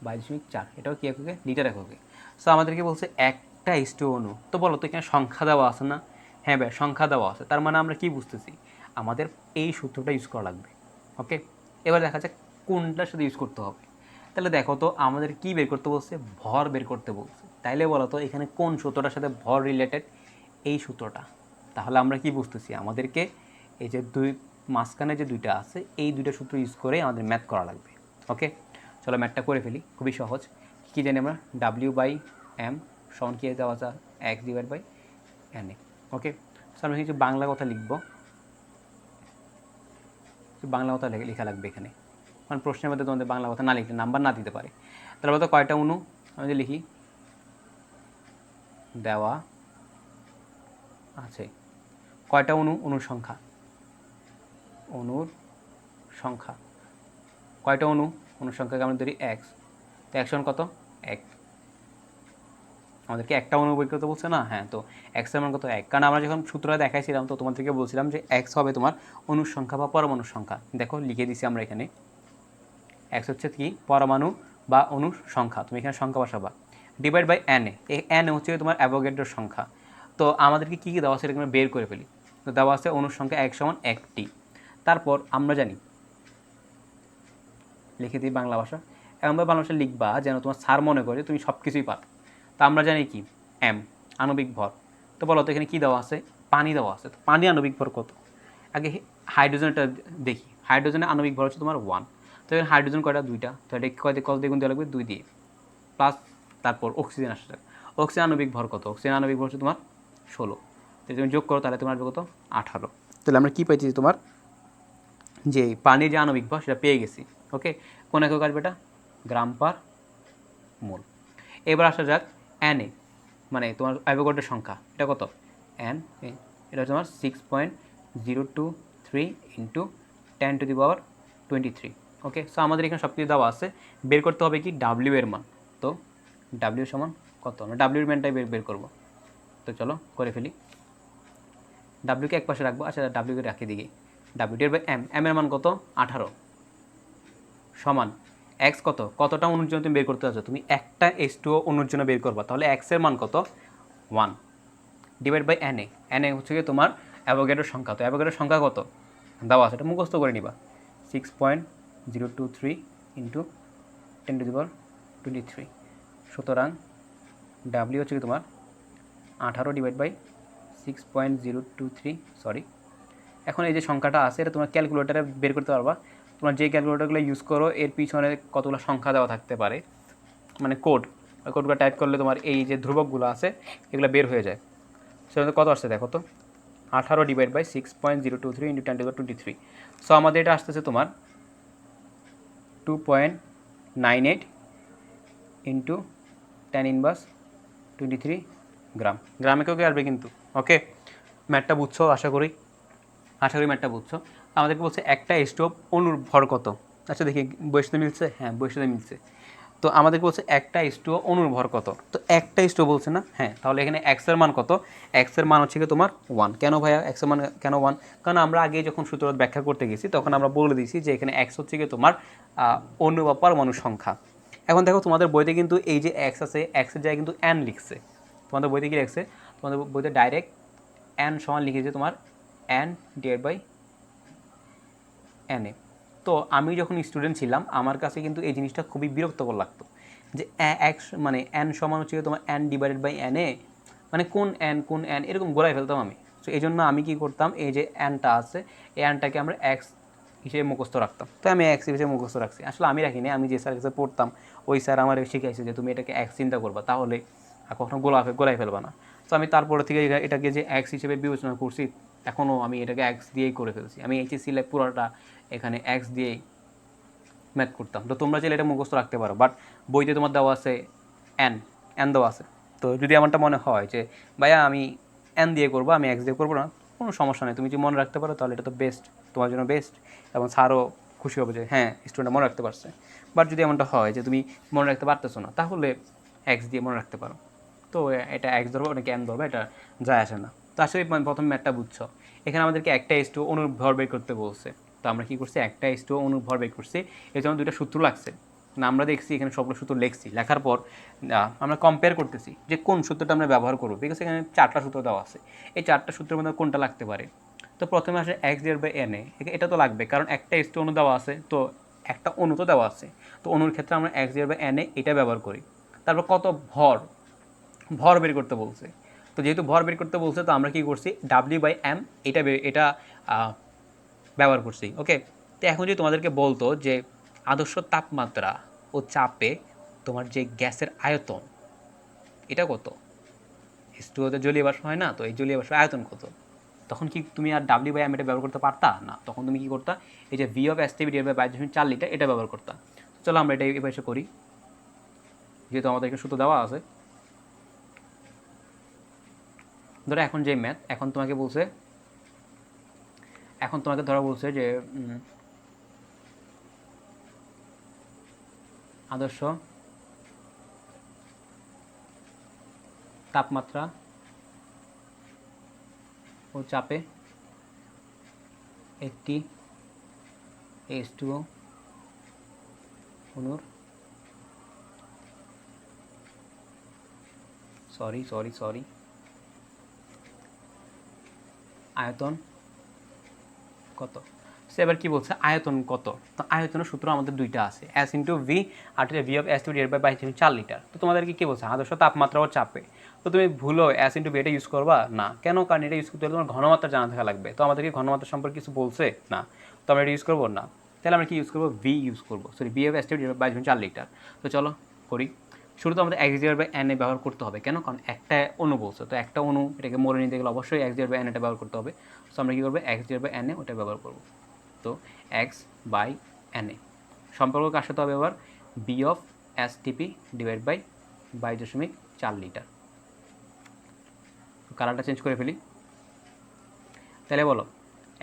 22.4, এটাও কি এককে? লিটার এককে। সো আমাদেরকে বলছে একটা H2O অণু। তো বলো তো এখানে সংখ্যা দেওয়া আছে না? হ্যাঁ ভাই, সংখ্যা দেওয়া আছে। তার মানে আমরা কি বুঝতেছি, আমাদের এই সূত্রটা ইউজ করা লাগবে। ওকে, এবার দেখা যাক কোনটার সাথে ইউজ করতে হবে। তাহলে দেখো তো আমাদের কি বের করতে বলছে, ভর বের করতে বলছে। তাইলে বলো তো এখানে কোন সূত্রটার সাথে ভর রিলেটেড? এই সূত্রটা। তাহলে আমরা কি বুঝতেছি, আমাদেরকে এই যে মাঝখানে যে দুইটা আছে এই দুইটা সূত্র ইউজ করে আমাদের ম্যাথ করা লাগবে। ওকে, চলো ম্যাথটা করে ফেলি, খুবই সহজ। কী জানি আমরা, ডাব্লিউ বাই এম সমান কী দেওয়া যায়, x divide by N A. Okay, so আমরা কিছু বাংলা কথা লিখবো, বাংলা কথা লেখা লাগবে এখানে, কারণ প্রশ্নের মধ্যে তোমাদের বাংলা কথা না লিখলে নাম্বার না দিতে পারে। তাহলে বলতো কয়টা অণু, আমি যে লিখি দেওয়া আছে, কয়টা অণু, অণুর সংখ্যা, অণুর সংখ্যা কয়টা অণু, অণুর সংখ্যাকে আমরা ধরি এক্স। তো এক্স সমান কত, এক। আমাদেরকে একটা অণু বের করতে বলছে না? হ্যাঁ, তো এক্স এর মান কত, এক। কারণ আমরা যখন সূত্রটা দেখাইছিলাম তো তোমাদেরকে বলছিলাম যে এক্স হবে তোমার অণুর সংখ্যা বা পরমাণুর সংখ্যা। দেখো লিখে দিছি আমরা এখানে এক্স হচ্ছে কি পরমাণু বা অণুর সংখ্যা, তুমি এখানে সংখ্যা বসাবা, ডিভাইড বাই এন এ, এই এন হচ্ছে তোমার অ্যাভোগাড্রোর সংখ্যা। তো আমাদেরকে কী কী দেওয়া আছে এটা আমরা বের করে ফেলি। তো দেওয়া আছে অণুর সংখ্যা এক সমান একটি। তারপর আমরা জানি, লিখে দিই বাংলা ভাষা, এমনভাবে বাংলা ভাষা লিখবা যেন তোমার স্যার মনে করে তুমি সব কিছুই পারো। তো আমরা জানি কি এম আণবিক ভর। তো বলো তো এখানে কী দেওয়া আছে, পানি দেওয়া আছে। তো পানি আণবিক ভর কত, আগে হাইড্রোজেনটা দেখি, হাইড্রোজেনের আণবিক ভর হচ্ছে তোমার 1। তো এখানে হাইড্রোজেন কয়টা, দুইটা, তো এটা কত দিয়ে গুণ দেওয়া লাগবে, 2 দিয়ে, প্লাস তারপর অক্সিজেন আসে যাক, অক্সিজেন আণবিক ভর কত, অক্সিজেন আণবিক ভর হচ্ছে তোমার 16। তো তুমি যোগ করো তাহলে তোমার কত 18। তাহলে আমরা কী পাইছি, তোমার যে পানির যে আণবিক ভর সেটা পেয়ে গেছি। ওকে, কোন একক আসবে এটা, গ্রাম পার মোল। এবার আসা যাক এন এ, মানে তোমার অ্যাভোগাড্রোর সংখ্যা, এটা কত এন, এটা হচ্ছে তোমার 6.023 ইন্টু 10⁻23। ওকে, সো আমাদের এখানে সব কিছু দেওয়া আছে, বের করতে হবে কি ডাব্লিউ এর মান। তো ডাব্লিউ সমান কত, আমরা ডাব্লিউর মানটাই বের করবো। তো চলো করে ফেলি, ডাব্লিউকে এক পাশে রাখবো, আচ্ছা ডাব্লিউকে রাখি দিকে, ডাব্লিউ বাই এম, এম এর মান কত 18, সমান এক্স কত, কতটা অণুর জন্য তুমি বের করতে চাচ্ছ, তুমি একটা H2O অণুর জন্য বের করবা, তাহলে এক্সের মান কত 1, divide by N A, N A হচ্ছে কি তোমার অ্যাভোগাড্রোর সংখ্যা। তো অ্যাভোগাড্রোর সংখ্যা কত দেওয়া আছে, এটা মুখস্থ করে নিবা, 6.023 ইন্টু 10⁻23। সুতরাং ডাব্লিউ হচ্ছে কি তোমার 18 ডিভাইড বাই 6.023, সরি। এখন এই যে সংখ্যাটা আছে এটা তোমার ক্যালকুলেটারে বের করতে পারবা, তোমার যে ক্যালকুলেটারগুলো ইউজ করো এর পিছনে কতগুলো সংখ্যা দেওয়া থাকতে পারে, মানে কোডগুলো টাইপ করলে তোমার এই যে ধ্রুবকগুলো আছে এগুলো বের হয়ে যায়। সেটা কত আসছে দেখো তো, 18 ডিভাইড বাই 6.023 ইন্টু 10⁻23। সো আমাদের এটা আসতেছে তোমার 2.98 ইন্টু 10⁻23 গ্রাম, গ্রামে কেউ আসবে কিন্তু। ওকে, ম্যাথটা বুঝছো আশা করি ম্যাথটা বুঝছো। আমাদেরকে বলছে একটা স্টোভ অণুর ভর কত, আচ্ছা দেখি বইয়ের সাথে মিলছে, হ্যাঁ বইয়ের সাথে মিলছে। তো আমাদেরকে বলছে একটা স্টোভ অণুর ভর কত, তো একটা স্টোভ বলছে না, হ্যাঁ তাহলে এখানে এক্সের মান কত, এক্সের মান হচ্ছে কি তোমার 1। কেন ভাইয়া এক্সের মান কেন 1, কারণ আমরা আগে যখন সূত্র ব্যাখ্যা করতে গেছি তখন আমরা বলে দিয়েছি যে এখানে এক্স হচ্ছে কি তোমার অণু বা পরমাণুর সংখ্যা। এখন দেখো তোমাদের বইতে কিন্তু এই যে এক্স আছে, এক্সের জায়গায় কিন্তু এন লিখছে, তোমাদের বইতে কি লিখছে, তোমাদের বইতে ডাইরেক্ট এন সমান লিখেছে তোমার N divide by N A. তো আমি যখন স্টুডেন্ট ছিলাম আমার কাছে কিন্তু এই জিনিসটা খুবই বিরক্তকর লাগতো, যে এক্স মানে এন সমান হচ্ছে তোমার N divided by N A, মানে কোন এন এরকম গোলাই ফেলতাম আমি। তো এই জন্য আমি কী করতাম, এই যে এনটা আছে এই এনটাকে আমরা এক্স হিসেবে মুখস্থ রাখতাম। তো আমি এক্স হিসেবে মুখস্থ রাখছি, আসলে আমি রাখিনি, আমি যে স্যারের কাছে পড়তাম ওই স্যার আমার শিখাইছে যে তুমি এটাকে এক্স চিন্তা করবা, তাহলে কখনো গোলাই ফেলবা না। তো আমি তারপরে থেকে এটাকে যে এক্স হিসেবে বিবেচনা করছি, এখনও আমি এটাকে এক্স দিয়েই করে ফেলছি। আমি এইচএসসি লাইফ পুরোটা এখানে এক্স দিয়েই ম্যাথ করতাম। তো তোমরা চাইলে এটা মুখস্থ রাখতে পারো, বাট বইতে তোমার দেওয়া আছে এন দেওয়া আছে। তো যদি এমনটা মনে হয় যে ভাইয়া আমি এন দিয়ে করবো, আমি এক্স দিয়ে করবো না, কোনো সমস্যা নেই, তুমি যদি মনে রাখতে পারো তাহলে এটা তো বেস্ট, তোমার জন্য বেস্ট, এবং স্যারও খুশি হবে যে হ্যাঁ স্টুডেন্ট মনে রাখতে পারছে। বাট যদি এমনটা হয় যে তুমি মনে রাখতে পারতেছো না, তাহলে এক্স দিয়ে মনে রাখতে পারো। তো এটা এক্স ধরবো নাকি এন ধরবো এটা যায় আসে না। তো আসলে প্রথম ম্যাথটা বুঝছো, এখানে আমাদেরকে একটা H2O অণুর ভর বের করতে বলছে। তো আমরা কী করছি, একটা H2O অণুর ভর বের করছি, এর জন্য দুইটা সূত্র লাগছে না, আমরা দেখছি এখানে সবগুলো সূত্র লিখছি, লেখার পর আমরা কম্পেয়ার করতেছি যে কোন সূত্রটা আমরা ব্যবহার করবো, বিকজ এখানে 4টা সূত্র দেওয়া আছে, এই 4টা সূত্রের মধ্যে কোনটা লাগতে পারে। তো প্রথমে আসে x divide by N A, এটা তো লাগবে কারণ একটা H2O অণু দেওয়া আছে, তো একটা অণু তো দেওয়া আছে, তো অণুর ক্ষেত্রে আমরা x divide by N A এটা ব্যবহার করি। তারপর কত ভর বের করতে বলছে, তো যেহেতু ভর বের করতে বলছে তো আমরা কী করছি ডাব্লিউ বাই এম এটা ব্যবহার করছি। ওকে, তো এখন যদি তোমাদেরকে বলতো যে আদর্শ তাপমাত্রা ও চাপে তোমার যে গ্যাসের আয়তন এটা কত, H2O জলীয় বাষ্প হয় না, তো এই জলীয় বাষ্পের আয়তন কত, তখন কি তুমি আর ডাব্লিউ বাই এম এটা ব্যবহার করতে পারতা না, তখন তুমি কী করতা, এই যে V of STV divide by 22.4 litre এটা ব্যবহার করতা। চলো আমরা এটা এবার এসে করি, যেহেতু আমাদের এখানে সূত্র দেওয়া আছে। ধরো এখন যে ম্যাথ এখন তোমাকে ধরা বলছে যে আদর্শ তাপমাত্রা ও চাপে একটি H2O অণুর সরি আয়তন কত। এবার কি বলছে আয়তন কত, তো আয়তনের সূত্র আমাদের দুইটা আছে, S ইন্টু ভি আর V of S two divide by 4 litre. তো তোমাদেরকে কি বলছে আদর্শ তাপমাত্রা ও চাপে, তো তুমি ভুলো S ইন্টু ভি এটা ইউজ করবা না, কেন, কারণ এটা ইউজ করতে হলে তোমার ঘনমাত্রা জানা থাকা লাগবে। তো আমাদেরকে ঘনমাত্রা সম্পর্কে কিছু বলছে না, তো আমরা এটা ইউজ করবো না, তাহলে আমরা কি ইউজ করবো, ভি ইউজ করবো, sorry V of S two divide by 4 litre. তো চলো করি। শুরুতে আমাদের x divide by n A ব্যবহার করতে হবে, কেন, কারণ একটা অণু বলছে, তো একটা অণু এটাকে মরে নিতে গেলে অবশ্যই x ডিভাইড বাই n এটা ব্যবহার করতে হবে। সো আমরা কী করবো, x ডিভাইড বাই n এ ওটা ব্যবহার করবো। তো এক্স বাই এন এ সম্পর্ক কার সাথে হবে এবার, বি অফ এস টিপি ডিভাইড বাই 22.4 লিটার। কালারটা চেঞ্জ করে ফেলি, তাহলে বলো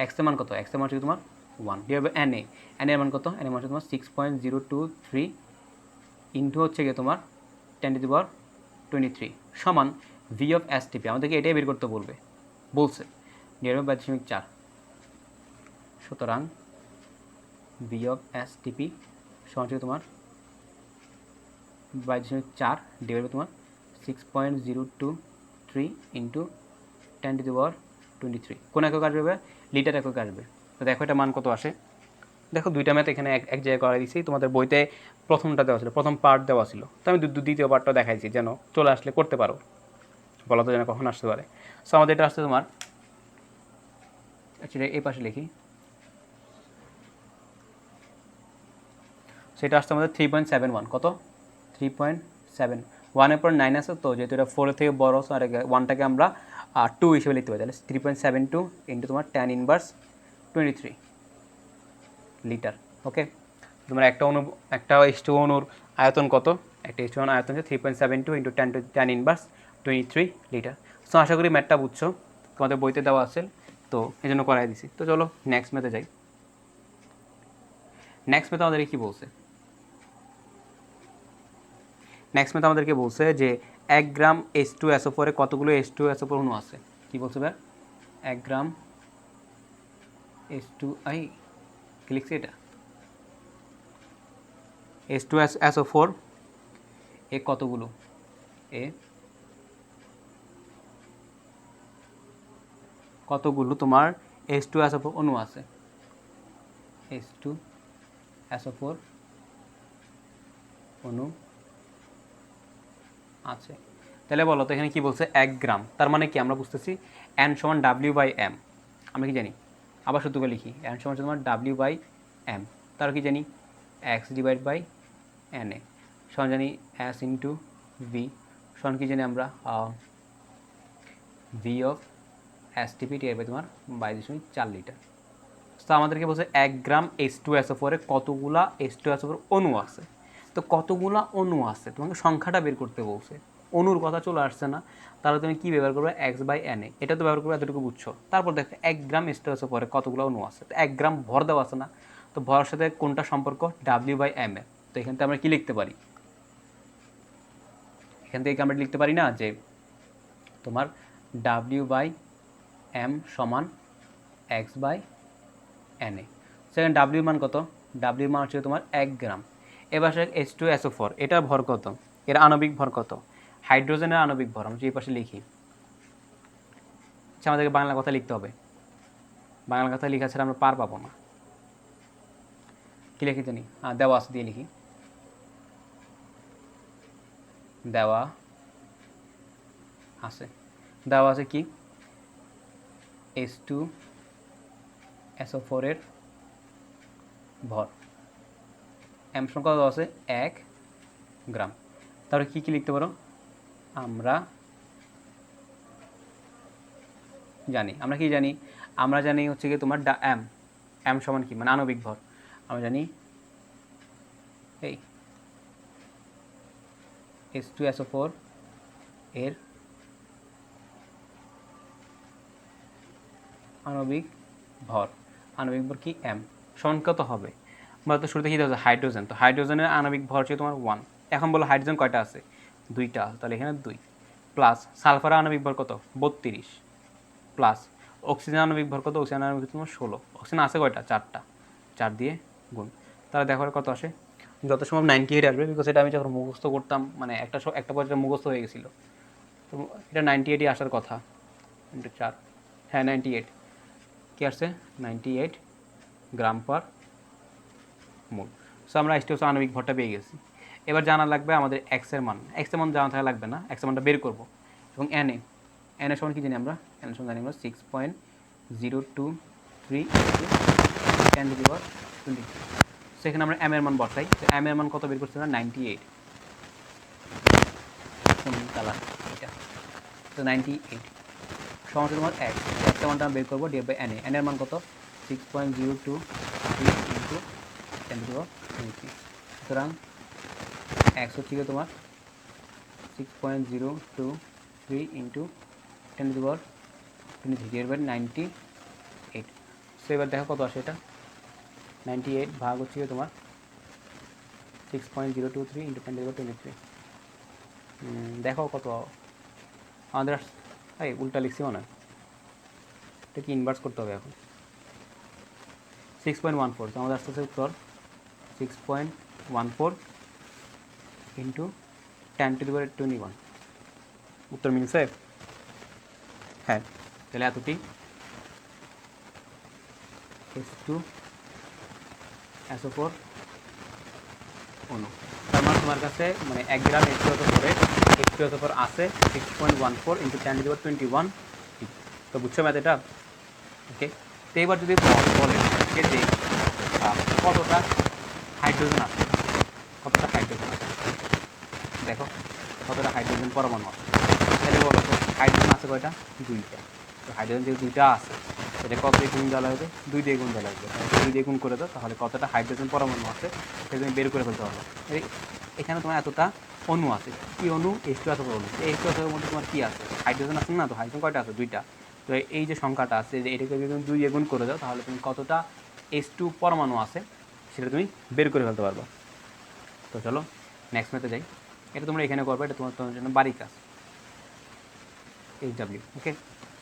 এক্স এর মান কত, এক্স এর মান হচ্ছে তোমার 1 ডিভাইড বাই এন এর মান কত, এন এর মান হচ্ছে তোমার 6.023 ইন্টু হচ্ছে গিয়ে তোমার 10⁻23 সমান ভি অফ এস টিপি, আমাদেরকে এটাই বের করতে বলছে ডিভাইড বাই 22.4। সুতরাং ভি অফ এস টিপি সমান হচ্ছে তোমার 22.4 ডিভাইড বাই তোমার 6.023 ইন্টু 10⁻23 কোন একক আসবে, লিটার একক আসবে। তো দেখো এটা মান কত আসে, দেখো দুইটা ম্যাথ এখানে এক জায়গায় করা দিয়েছি, তোমাদের বইতে প্রথমটা দেওয়া ছিল, প্রথম পার্ট দেওয়া ছিল, তো আমি দ্বিতীয় পার্টটা দেখাইছি যেন চলে আসলে করতে পারো, বলা তো যেন কখন আসতে পারে। সো আমাদের এটা আসছে তোমার, অ্যাকচুয়ালি এই পাশে লিখি, সেটা আসছে আমাদের 3.71, কত 3.7, 1-এর পর 9 আছে, তো যেহেতু এটা 4-এর থেকে বড়, আর 1টাকে আমরা 2 হিসেবে লিখতে পারি, তাহলে 3.72 ইন্টু তোমার 10⁻23 লিটার। ওকে, তোমার একটা H2O অণুর আয়তন কত, একটা H2O আয়তন হচ্ছে 3.72 ইন্টু 10⁻23 লিটার। সো আশা করি ম্যাথটা বুঝছো, তোমাদের বইতে দেওয়া আছে, তো এই জন্য করাই দিছি। তো চলো নেক্সট ম্যাথে যাই। নেক্সট ম্যাথে আমাদের কি বলছে, নেক্সট ম্যাথ আমাদেরকে বলছে যে 1 গ্রাম H2SO4 এ কতগুলো H2SO4 অণু আছে, কি বলছে ভাই, 1 গ্রাম H2 কি লিখছি এটা, H2SO4 এ কতগুলো, কতগুলো তোমার H2SO4 অণু আছে, H2SO4 অণু আছে। তাহলে বলো তো এখানে কি বলছে 1 গ্রাম, তার মানে কি আমরা বুঝতেছি n সমান W/m, আমরা কি জানি, আবার সূত্রকে লিখি, n সমান তোমার W/m, তার কি জানি x ডিভাইড বাই na সমান জানি s ইন্টু ভি সমান কি জানি আমরা ভি অফ এস টিপি ডিভাইড বাই তোমার 22.4 লিটার। তো আমাদেরকে বলছে 1 গ্রাম H2SO4 এ কতগুলা H2SO4 অণু আছে, তো কতগুলা অণু আছে তোমাকে সংখ্যাটা বের করতে বলছে, অণুর কথা চলে আসছে না, তাহলে তুমি কি ব্যবহার করবে, x/na, এটা তো ব্যবহার করবে, এতটুকু বুঝছো। তারপর দেখো 1 গ্রাম H2SO4 এ কতগুলো অণু আছে, তো 1 গ্রাম ভর দেওয়া আছে না, তো ভরের সাথে কোনটা সম্পর্ক, W/m এ, তো এখান থেকে আমরা কি লিখতে পারি, এখান থেকে আমরা লিখতে পারি না যে তোমার W/m সমান x/na। সেখানে W মান কত, W মান হচ্ছে তোমার 1 গ্রাম। এবার H2SO4 এটার ভর কত, এর আণবিক ভর কত, হাইড্রোজেনের আণবিক ভর আমরা এই পাশে লিখি। আচ্ছা আমাদেরকে বাংলা কথা লিখতে হবে, বাংলা কথা লেখা ছাড়া আমরা পার পাবো না, কি লিখি জানি, দেওয়া আছে দিয়ে লিখি, দেওয়া আছে কি H2SO4 এর ভর m সংখ্যা দেওয়া আছে 1 গ্রাম। তাহলে কি কি লিখতে পারো, আমরা কি জানি, আমরা জানি হচ্ছে কি তোমার m সমান কি, মানে আণবিক ভর, আমরা জানি এই H2SO4 এর আণবিক ভর কি m সমান কত হবে, মূলত শুরুতে কি দেওয়া আছে হাইড্রোজেন, তো হাইড্রোজেনের আণবিক ভর হচ্ছে তোমার 1, এখন বলো হাইড্রোজেন কয়টা আছে, 2টা, তাহলে এখানে 2 প্লাস সালফারের আণবিক ভর কত 32 প্লাস অক্সিজেন আণবিক ভর কত, অক্সিজেন আণবিক তোমার 16, অক্সিজেন আছে কয়টা 4টা, 4 দিয়ে গুণ, তাহলে দেখো কত আসে যত সম্ভব 98 আসবে, বিকজ এটা আমি যখন মুখস্থ করতাম মানে একটা পর্যায়ে মুখস্থ হয়ে গেছিলো, তো এটা 98ই আসার কথা, ইন্টু 4, হ্যাঁ 98 কী আসছে 98 গ্রাম পার মোল। সো আমরা H2SO আণবিক ভরটা পেয়ে গেছি। এবার জানা লাগবে আমাদের এক্সের মান জানা থাকা লাগবে না, এক্সের মানটা বের করবো। এবং এন এর সমান কী জানি আমরা, এন সমান জানি আমরা 6.023 10^20। সেখানে আমরা এম এর মান বসাই, তো এম এর মান কত বের করছি আমরা 98, কালার এটা, তো 98 সমান তোমার একটা মানটা বের করবো ডিভাইড বাই এন এর মান কত 6.023 ইন্টু 10^23। সুতরাং এক্স হচ্ছে কি তোমার 6.023 ইন্টু 10^23 ডিভাইড বাই 98। সো এবার দেখো কত আসে, এটা 98 ভাগ হচ্ছে কি তোমার 6.023 ইন্টু 10^23। দেখো কত আমাদের উল্টা লিখছি মনে হয়, এটা কি ইনভার্স করতে হবে এখন। 6.14, তো আমাদের আসতে উত্তর 6.14 ইন্টু 10^21। উত্তর মিলছে? হ্যাঁ, তাহলে এতটি H2SO4 অণু। তার মানে তোমার কাছে মানে 1 গ্রাম H2SO4 আছে 6.14 ইন্টু 10^21। তো বুঝছো ম্যাথ এটা? ওকে, তো এবার যদি বলে যে কতটা হাইড্রোজেন আছে, দেখো কতটা হাইড্রোজেন পরমাণু আছে, তাহলে বলো তো হাইড্রোজেন আছে কয়টা, 2টা। তো হাইড্রোজেন যে 2টা আছে সেটা কত দিয়ে গুণ দেওয়া লাগবে, 2 দিয়ে গুণ দেওয়া লাগবে। 2 দিয়ে গুণ করে দাও, তাহলে কতটা হাইড্রোজেন পরমাণু আছে সেটা তুমি বের করে ফেলতে পারবো। এখানে তোমার এতটা অণু আছে, কি অণু, H2SO4 অণু। এই H2SO4 এর মধ্যে তোমার কি আছে, হাইড্রোজেন আছে না, তো হাইড্রোজেন কয়টা আছে, 2টা। তো এই যে সংখ্যাটা আছে, যে এটাকে যদি তুমি 2 দিয়ে গুণ করে দাও, তাহলে তুমি কতটা H2 পরমাণু আছে সেটা তুমি বের করে ফেলতে পারবা। তো চলো নেক্সট ম্যাথে যাই। এটা তোমরা এখানে করবে, এটা তোমার জন্য বাড়ি কাজ। HW, ওকে,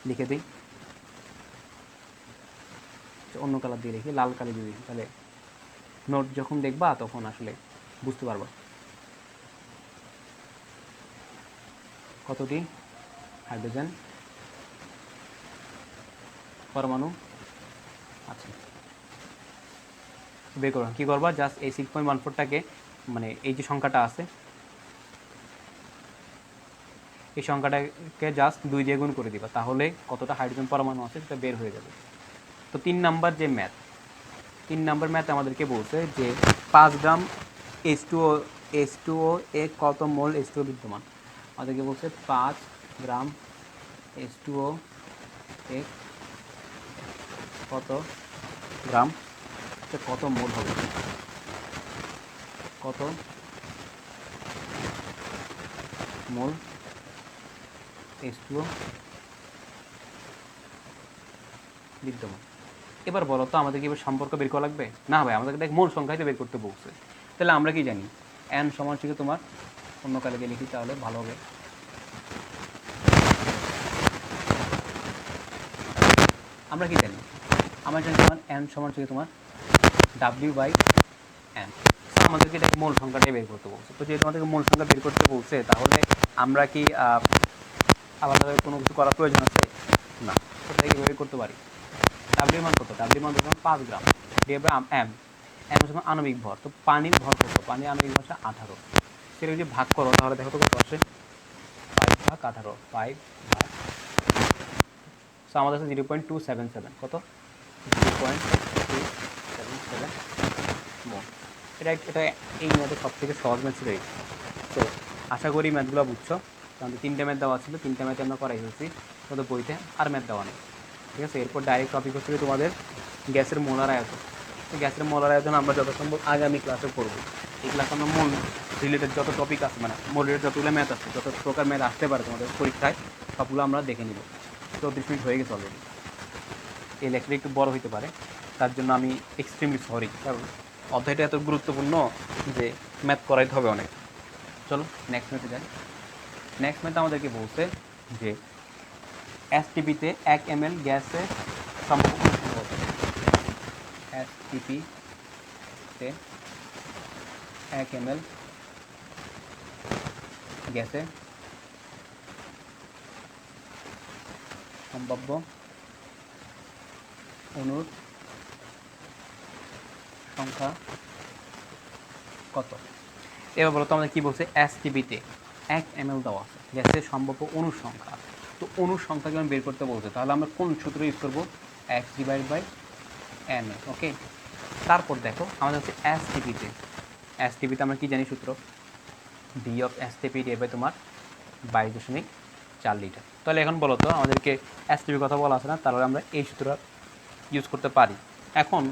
লিখে দিই, অন্য কালার দিয়ে লিখি, লাল কালি দিয়ে লিখি, তাহলে নোট যখন দেখবা তখন আসলে বুঝতে পারবা। কতটি হাইড্রোজেন পরমাণু আছে বের করবা। কী করবা, জাস্ট এই 6.14টাকে মানে এই যে সংখ্যাটা আছে এই সংখ্যাটাকে জাস্ট 2 দিয়ে গুণ করে দিবা, তাহলে কতটা হাইড্রোজেন পরমাণু আছে সেটা বের হয়ে যাবে। তো 3 নাম্বার ম্যাথ আমাদেরকে বলছে যে 5 গ্রাম H2O এ কত মোল H2O বিদ্যমান। আমাদেরকে বলছে 5 গ্রাম H2O এ কত গ্রাম, কত মোল হবে, কত মোল H2O বিদ্যমান। এবার বলো তো আমাদেরকে এবার সম্পর্ক বের করা লাগবে না ভাই, আমাদেরকে দেখ মোল সংখ্যাই তো বের করতে বলছে। তাহলে আমরা কি জানি, n সমান হচ্ছে তোমার, অন্য কালে দিয়ে লিখি তাহলে ভালো হবে। আমরা কি জানি, আমরা জানি তোমার n সমান হচ্ছে তোমার W/n। আমাদেরকে এটা মোল সংখ্যাটাই বের করতে বলছে। তো যেহেতু আমাদেরকে মোল সংখ্যা বের করতে বলছে, তাহলে আমরা কি আলাদাভাবে কোনো কিছু করার প্রয়োজন আছে না, সেটা এইভাবে করতে পারি। ডাব্লিউ মান কত, ডাব্লিউ মান ধরুন 5 গ্রাম, ডিভাইড বাই এম হচ্ছে আণবিক ভর। তো পানির ভর কত, পানির আণবিক ভর 18। সেটা যদি ভাগ করো তাহলে দেখো তো কত আসে, 5/18, 5 ভাগ, সো আমাদের আছে 0.277, কত 0.277 মোল। এটা এই ম্যাথের সব থেকে সহজ ম্যাথ ছিল। তো আশা করি ম্যাথগুলো বুঝছো। কারণ 3টে ম্যাথ দেওয়া ছিল, 3টে ম্যাথে আমরা করাই ফেলছি, তোমাদের বইতে আর ম্যাথ দেওয়া নেই, ঠিক আছে। এরপর ডাইরেক্ট টপিক হচ্ছে তোমাদের গ্যাসের মোলার আয়তন। গ্যাসের মোলার আয়তন আমরা যত সম্ভব আগামী ক্লাসে পড়বো। এই ক্লাসে আমরা মোল রিলেটেড যত টপিক আছে, মানে মোল রিলেটেড যতগুলো ম্যাথ আছে, যত প্রকার ম্যাথ আসতে পারে তোমাদের পরীক্ষায়, সবগুলো আমরা দেখে নিব। 34 মিনিট হয়ে গেছে অলরেডি। এই লেকচারটা একটু বড় হতে পারে, তার জন্য আমি এক্সট্রিমলি সরি, কারণ অধ্যায়টা এত গুরুত্বপূর্ণ যে ম্যাথ করাইতে হবে অনেক। চলো নেক্সট ম্যাথে যাই। নেক্সট ম্যাথে আমাদেরকে বলছে যে এসটিপিতে 1 ml গ্যাসে সম্ভাব্য এসটিপিতে 1 ml গ্যাসে সম্ভাব্য অণুর সংখ্যা কত? এবার বলো তো আমাদের কী বলছে, এসটিপিতে 1 ml দেওয়া আছে, গ্যাসের সম্ভাব্য অণুর সংখ্যা। তো অণুর সংখ্যা যখন বের করতে বলছে তাহলে আমরা কোন সূত্র ইউজ করবো, x/na। ওকে, তারপর দেখো আমাদের হচ্ছে এসটিপিতে আমরা কি জানি সূত্র, V of STP divide by তোমার 22.4 লিটার। তাহলে এখন বলো তো আমাদেরকে এসটিপির কথা বলা আছে না, তাহলে আমরা এই সূত্রটা ইউজ করতে পারি। এখন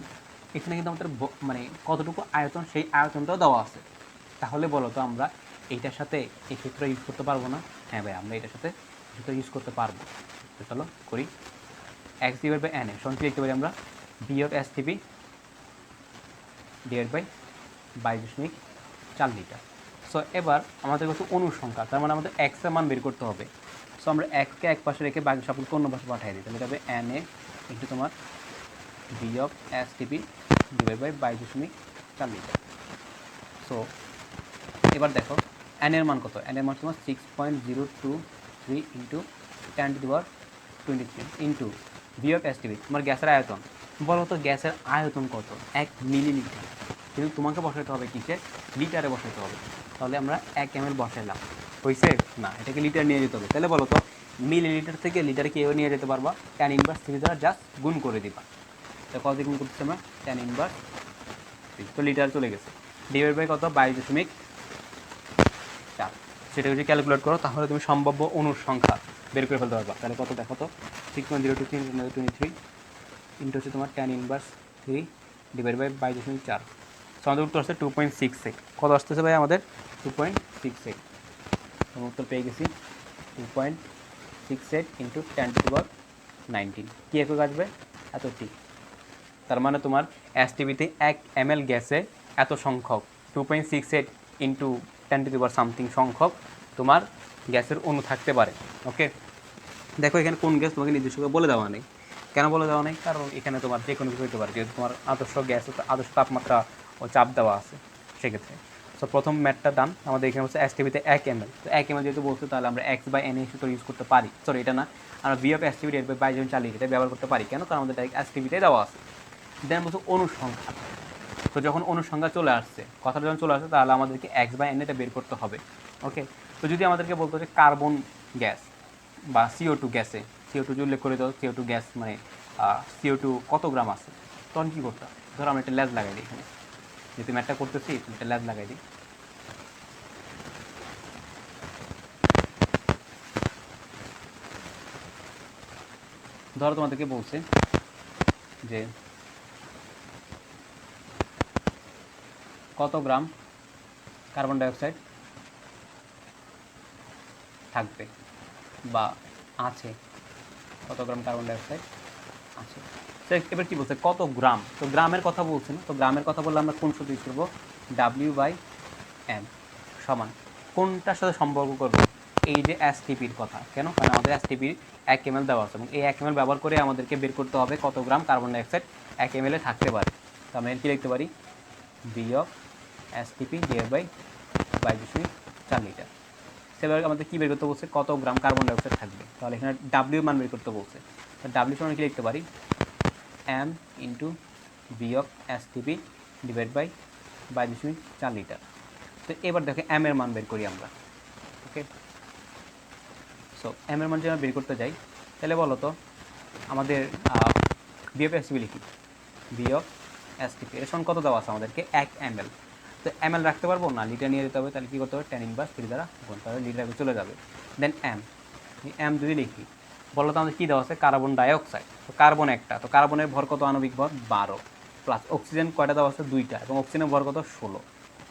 এখানে কিন্তু আমাদের মানে কতটুকু আয়তন সেই আয়তনটাও দেওয়া আছে, তাহলে বলো তো আমরা এইটার সাথে এই সূত্র ইউজ করতে পারবো না? হ্যাঁ ভাই, আমরা এটার সাথে সূত্র ইউজ করতে পারবো। তো চলো করি, x divide by N A সমান কি লিখতে পারি আমরা, V of STP divide by 22.4 litre. So এবার আমাদের কাছে অণুর সংখ্যা, তার মানে আমাদের এক্স এর মান বের করতে হবে। সো আমরা এক্সকে এক পাশে রেখে বাকি সবগুলোকে অন্য পাশে পাঠিয়ে দিই, তাহলে এটা হবে এন এ ইন্টু তোমার V of STP divide by 22.4 litre. So এবার দেখো এন এর মান কত, এন এর মান তোমার 6.023 into 10⁻23 into V of STP তোমার গ্যাসের আয়তন। বলো তো গ্যাসের আয়তন কত, 1 মিলিলিটার, কিন্তু তোমাকে বসাতে হবে কিসে, লিটারে বসাতে হবে। তাহলে আমরা 1 ml বসাইলাম, হয়েছে না, এটাকে লিটার নিয়ে যেতে হবে। তাহলে বলো তো মিলিলিটার থেকে লিটারে কেউ নিয়ে যেতে পারবা, tan ইনভার্স 3 দ্বারা জাস্ট গুণ করে দিবা। তো কত গুণ করতেছি আমরা, tan ইনভার্স 3, তো লিটার চলে গেছে, ডিভাইড বাই কত 22.4। সেটা যদি ক্যালকুলেট করো তাহলে তুমি সম্ভাব্য অণুর সংখ্যা বের করে ফেলতে পারবা। তাহলে কত দেখো তো, 6.023 ইন্টু হচ্ছে তোমার tan inverse 3 divide by 22.4। So আমাদের উত্তর আসছে 2.66। কত আসতেছে ভাই আমাদের, 2.68। আমি উত্তর পেয়ে গেছি 2.68 ইন্টু 10⁻19। কী একক আসবে, এত টি। তার মানে তোমার এসটিভিতে 1 ml গ্যাসে এত সংখ্যক 2.68 ইন্টু 10 সামথিং সংখ্যক তোমার গ্যাসের অণু থাকতে পারে। ওকে, দেখো এখানে কোন গ্যাস তোমাকে নির্দিষ্ট করে বলে দেওয়া নেই। কেন বলে দেওয়া নেই, কারণ এখানে তোমার যে কোনো কিছু হতে পারে, যেহেতু তোমার আদর্শ গ্যাস, আদর্শ তাপমাত্রা ও চাপ দেওয়া আছে সেক্ষেত্রে। সো প্রথম ম্যাথটা ডান, আমাদের এখানে হচ্ছে এসটিভিতে 1 ml, তো 1 ml যেহেতু বলছে তাহলে আমরা x/n সূত্র ইউজ করতে পারি। সরি, এটা না, আমরা V of STV divide by 22.4 litre ব্যবহার করতে পারি। কেন, কারণ আমাদের ডাইরেক্ট এসটিভিতে দেওয়া আছে। দেন বলছে অণুর সংখ্যা। তো যখন অণুর সংখ্যা চলে আসছে, কথাটা যখন চলে আসছে, তাহলে আমাদেরকে x/n এটা বের করতে হবে। ওকে, তো যদি আমাদেরকে বলতো যে কার্বন গ্যাস বা CO2 গ্যাসে, CO2 উল্লেখ করে দাও, CO2 গ্যাস মানে CO2 কত গ্রাম আছে, তখন কী করতাম, ধরো আমরা একটা ল্যাজ লাগাই দিই এখানে, যেহেতু ম্যাথটা করতেছি একটা ল্যাজ লাগাই দিই। ধরো তোমাদেরকে বলছে যে কত গ্রাম কার্বন ডাইঅক্সাইড থাকবে বা আছে, কত গ্রাম কার্বন ডাইঅক্সাইড আছে। এবার কী বলছে, কত গ্রাম, তো গ্রামের কথা বলছে না, তো গ্রামের কথা বললে আমরা কোন সূত্র ইউজ করবো, W/m সমান কোনটার সাথে সম্পর্ক করবো, এই যে এসটিপির কথা। কেন, কারণ আমাদের এসটিপির 1 ml দেওয়া আছে এবং এই 1 ml ব্যবহার করে আমাদেরকে বের করতে হবে কত গ্রাম কার্বন ডাইঅক্সাইড 1 ml এ থাকতে পারে। তো আমরা কি লিখতে পারি, V of STP divide by 22.4 litre. সেবার আমাদের কী বের করতে বলছে, কত গ্রাম কার্বন ডাইঅক্সাইড থাকবে, তাহলে এখানে ডাব্লিউ মান বের করতে বলছে। তো ডাব্লিউ সমান কি লিখতে পারি, m into V of STP divide by 22.4 litre. তো এবার দেখো এম এর মান বের করি আমরা। ওকে, সো এম এর মান যদি আমরা বের করতে যাই, তাহলে বলো তো আমাদের বি অফ এসটিপি লিখি, বি অফ এসটিপি এর সমান কত দেওয়া আছে আমাদেরকে, 1 ml। তো ml রাখতে পারবো না, লিটার নিয়ে যেতে হবে, তাহলে কী করতে হবে, tan ইনভার্স 3 দ্বারা গুণ, তাহলে লিটারে চলে যাবে। দেন m যদি লিখি, বলো তো আমাদের কী দেওয়া আছে, কার্বন ডাইঅক্সাইড, তো কার্বন একটা, তো কার্বনের ভর কত, আণবিক ভর 12, প্লাস অক্সিজেন কয়টা দেওয়া আছে, 2টা, এবং অক্সিজেনের ভর কত 16,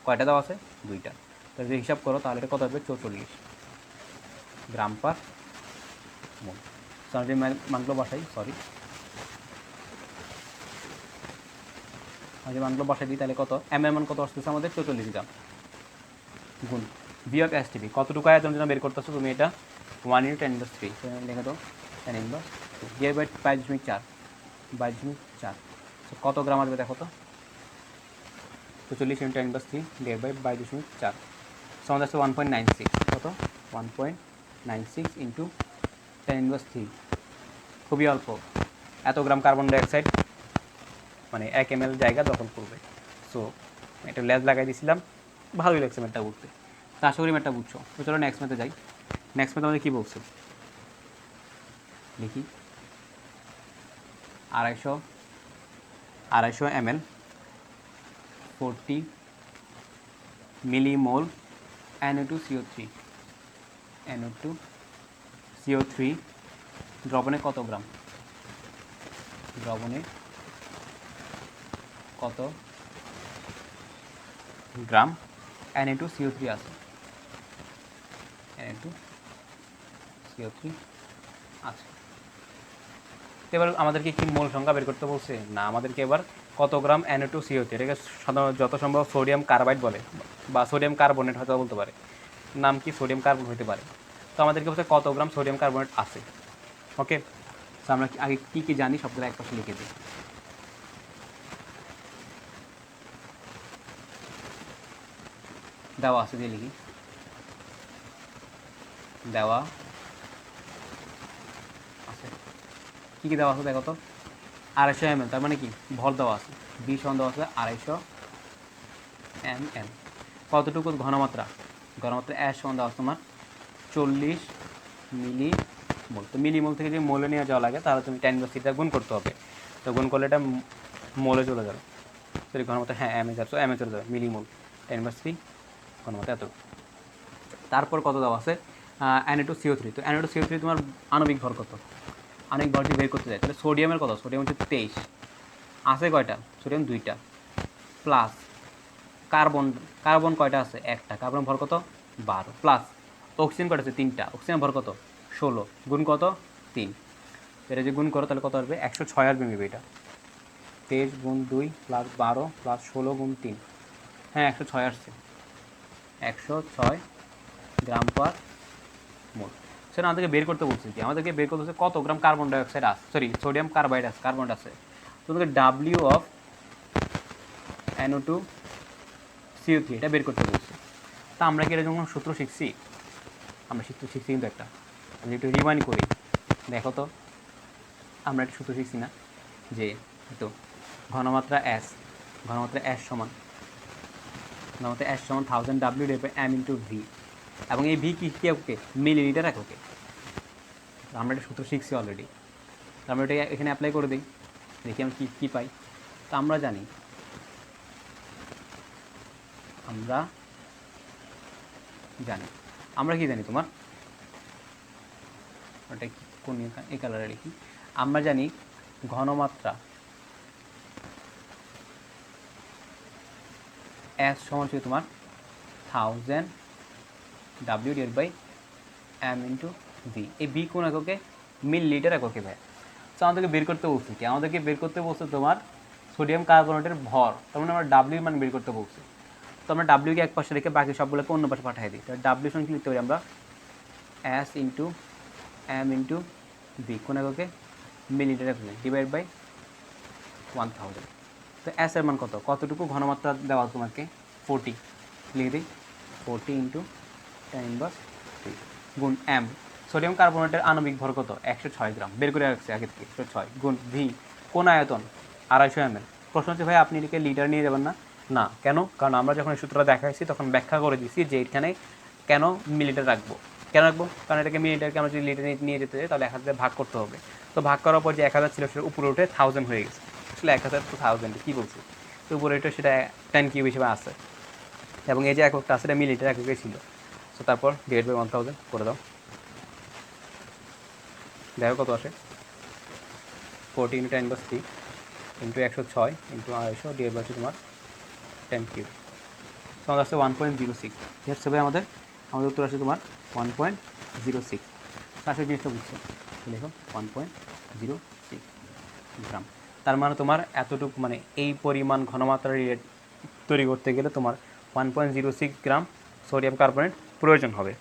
কয়টা দেওয়া আছে, 2টা। তো যদি হিসাব করো তাহলে এটা কত হবে, 44 গ্রাম পার মোল। যে মানগুলো বসাই, যে মানগুলো বসাই দিই, তাহলে কত, এম এর মান কত আসতেছে আমাদের, 44 গ্রাম, গুণ বি অফ এসটিপি কতটুকু আয়তন জন্য বের করতেছো তুমি, এটা 1 × 10⁻³ লিখে দাও, tan ইনভার্স ডিভাইড বাই 22.4, 22.4। কত গ্রাম আসবে দেখো তো, তো 40 × 10⁻³ ডিভাইড বাই 22.4, সো আমাদের আছে 1.96, কত 1.96 ইন্টু 10⁻³, খুবই অল্প, এত গ্রাম কার্বন ডাইঅক্সাইড মানে 1 ml জায়গা দখল করবে। সো এটা লেজ লাগাই দিয়েছিলাম, ভালোই লাগছে ম্যাথটা বুঝতে। তো আশা করি ম্যাথটা বুঝছো। তো চলো নেক্সট ম্যাথে যাই। নেক্সট ম্যাথে আমাদের কী বলছে দেখি, 250 ml 40 মিলিমোল NO2CO3 দ্রবণে কত গ্রাম, দ্রবণে কত গ্রাম Na2CO3 আছে, Na2CO3 আছে। এবার আমাদেরকে কি মোল সংখ্যা বের করতে বলছে না, আমাদেরকে এবার কত গ্রাম Na2CO3, এটাকে সাধারণত যত সম্ভব সোডিয়াম কার্বাইড বলে বা সোডিয়াম কার্বনেট হয়তো বলতে পারে, নাম কি সোডিয়াম কার্বন হতে পারে। তো আমাদেরকে বলছে কত গ্রাম সোডিয়াম কার্বনেট আছে। ওকে, তো আমরা আগে কী কী জানি সবগুলো এক পাশে লিখে দিই। দেওয়া আছে দিয়ে লিখি, দেওয়া আছে, কী কী দেওয়া আছে দেখো তো। 250 ml, তার মানে কি ভর দেওয়া আছে, বিষ দেওয়া আছে 250 ml। কতটুকু ঘনমাত্রা, ঘনমাত্রা অ্যাশ দেওয়া আছে তোমার 40 মিলিমোল। তো মিলিমোল থেকে যদি মোলে নিয়ে যাওয়া লাগে তাহলে তুমি 10⁻³ গুণ করতে হবে। তো গুণ করলে এটা মোলে চলে যাবে, সরি ঘনমাত্রা, হ্যাঁ এমএ যাবে, এমএ চলে যাবে, মিলিমোল 10⁻³ ঘনমাত্রা এত। তারপর কত দেওয়া আছে Na2CO3। তো Na2CO3 তোমার আণবিক ভর কত, আণবিক ভর যদি বের করতে যায় তাহলে সোডিয়ামের কত, সোডিয়াম হচ্ছে 23, আছে কয়টা, সোডিয়াম 2টা, প্লাস কার্বন কয়টা আছে, একটা, কার্বন ভর কত 12, প্লাস অক্সিজেন কয়টা আছে 3টা, অক্সিজেন ভর কত 16, গুণ কত 3, এটা যে গুণ করো তাহলে কত আসবে 106 আসবে মেবি। এটা 23 গুণ 2 প্লাস 12 প্লাস 16 গুণ 3, হ্যাঁ 106 আসছে, 106 গ্রাম পার মোল। সেটা আমাদেরকে বের করতে বলছে কি, আমাদেরকে বের করতে হচ্ছে কত গ্রাম কার্বন ডাইঅক্সাইড আছে, সরি সোডিয়াম কার্বাইড আছে, কার্বন আছে। তোমাদেরকে ডাব্লিউ অফ NO2CO3 এটা বের করতে বলছে। তা আমরা কি এটা যখন সূত্র শিখছি, আমরা সূত্র শিখছি কিন্তু একটা, আমি একটু রিমাইন্ড করি, দেখো তো আমরা একটা সূত্র শিখছি না, যে তো ঘনমাত্রা অ্যাশ সমান 1000 W/m × V, এবং এই ভি কি ওকে মিলিলিটার এককে। আমরা একটা সূত্র শিখছি অলরেডি, আমরা এটা এখানে অ্যাপ্লাই করে দিই, দেখি আমি কী পাই। তো আমরা জানি কি জানি তোমার ওটা কোন এই কালারে লিখি, আমরা জানি ঘনমাত্রা S সমান ছিল তোমার 1000 W/m × V, এই V কোন এককে মিলিলিটার এককে ভাই। তো আমাদেরকে বের করতে বলছে কি, আমাদেরকে বের করতে বলছে তোমার সোডিয়াম কার্বনেটের ভর, তার মানে আমরা ডাব্লিউ মান বের করতে বলছি। তো আমরা ডাব্লিউকে এক পাশে রেখে বাকি সবগুলোকে অন্য পাশে পাঠিয়ে দিই। তাহলে ডাব্লিউ সমান কি লিখতে পারি আমরা, S × m × V কোন এককে মিলিলিটার এককে ডিভাইড বাই 1000। তো S এর মান কতটুকু ঘনমাত্রা দেওয়া তোমাকে 40, লিখে দিই 40 × 10⁻³ গুণ m, সোডিয়াম কার্বনেটের আণবিক ভর কত 106 গ্রাম, বের করে রাখছে আগে থেকে 106, গুণ V কোন আয়তন 250 ml। প্রশ্ন হচ্ছে ভাই আপনি এটাকে লিটার নিয়ে যাবেন না, না কেন, কারণ আমরা যখন এই সূত্রটা দেখাইছি তখন ব্যাখ্যা করে দিয়েছি যে এখানে কেন মিলিটার রাখবো, কারণ এটাকে মিলিটারকে আমরা যদি লিটার নিয়ে যেতে চাই তাহলে 1000 ভাগ করতে হবে। তো ভাগ করার পর যে 1000 ছিল সেটা উপরে উঠে 1000 হয়ে গেছে, আসলে 1000 তো 1000 কী বলছি, তো উপরে এটা সেটা 10 কিউব হিসেবে আছে, এবং এই যে এককটা আছে এটা মিলিটার এককে ছিল। তো তারপর ডিভাইড বাই 1000 করে দাও, দেখো কত আসে, 40 × 10⁻³ ইন্টু 106 ইন্টু 250 ডিভাইড বাই তোমার 10 কিউব, তোমার আসছে 1.06। ঠিক আছে ভাই, আমাদের উত্তর আসছে তোমার 1.06। আসলে জিনিসটা বুঝছো, দেখো 1.06 গ্রাম, তার মানে তোমার এতটুকু মানে এই পরিমাণ ঘনমাত্রা তৈরি করতে গেলে তোমার 1.06 গ্রাম সোডিয়াম কার্বনেট প্রয়োজন হবে।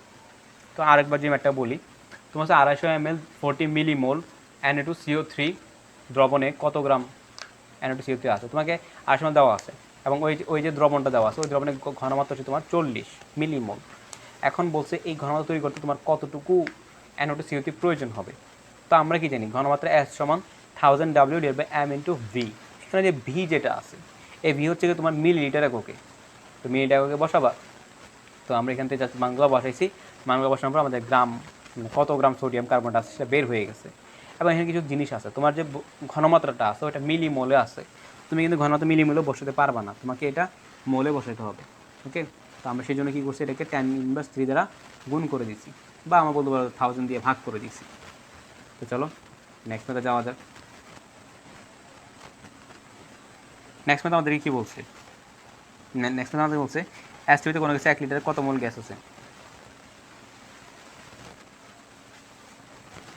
তো আরেকবার যে ম্যাটটা বলি, তোমার হচ্ছে 250 ml 40 মিলিমোল Na2CO3 দ্রবণে কত গ্রাম Na2CO3 আছে, তোমাকে 250 দেওয়া আছে, এবং ওই যে দ্রবণটা দেওয়া আছে ওই দ্রবণের ঘনমাত্রা হচ্ছে তোমার 40 মিলিমোল। এখন বলছে এই ঘনমাত্রা তৈরি করতে তোমার কতটুকু NO2CO3 প্রয়োজন হবে। তো আমরা কি জানি ঘনমাত্রা S সমান 1000 W/m × V। এখানে যে V যেটা আছে এই V হচ্ছে কি তোমার মিলিলিটার এককে। তো মিলিলিটার এককে বসাবা। তো আমরা এখান থেকে জাস্ট মানগুলো বসাইছি, মানগুলো বসানোর পর আমাদের গ্রাম কত গ্রাম সোডিয়াম কার্বনেট আছে সেটা বের হয়ে গেছে। এবং এখানে কিছু জিনিস আছে, তোমার যে ঘনমাত্রাটা আছে ওটা মিলিমোলে আছে, তুমি কিন্তু ঘনমাত্রা মিলিমোলে বসাতে পারবা না, তোমাকে এটা মোলে বসাতে হবে। ওকে, তো আমরা সেই জন্য কী করছি, এটাকে 10⁻³ দ্বারা গুণ করে দিচ্ছি, বা আমরা বলতে পারবো 1000 দিয়ে ভাগ করে দিচ্ছি। তো চলো নেক্সট মেথে যাওয়া যাক। নেক্সট মেথ আমাদের কী বলছে, নেক্সট মেথ আমাদের বলছে অ্যাসিডে কোনো কিছু 1 লিটারে কত মোল গ্যাস আছে।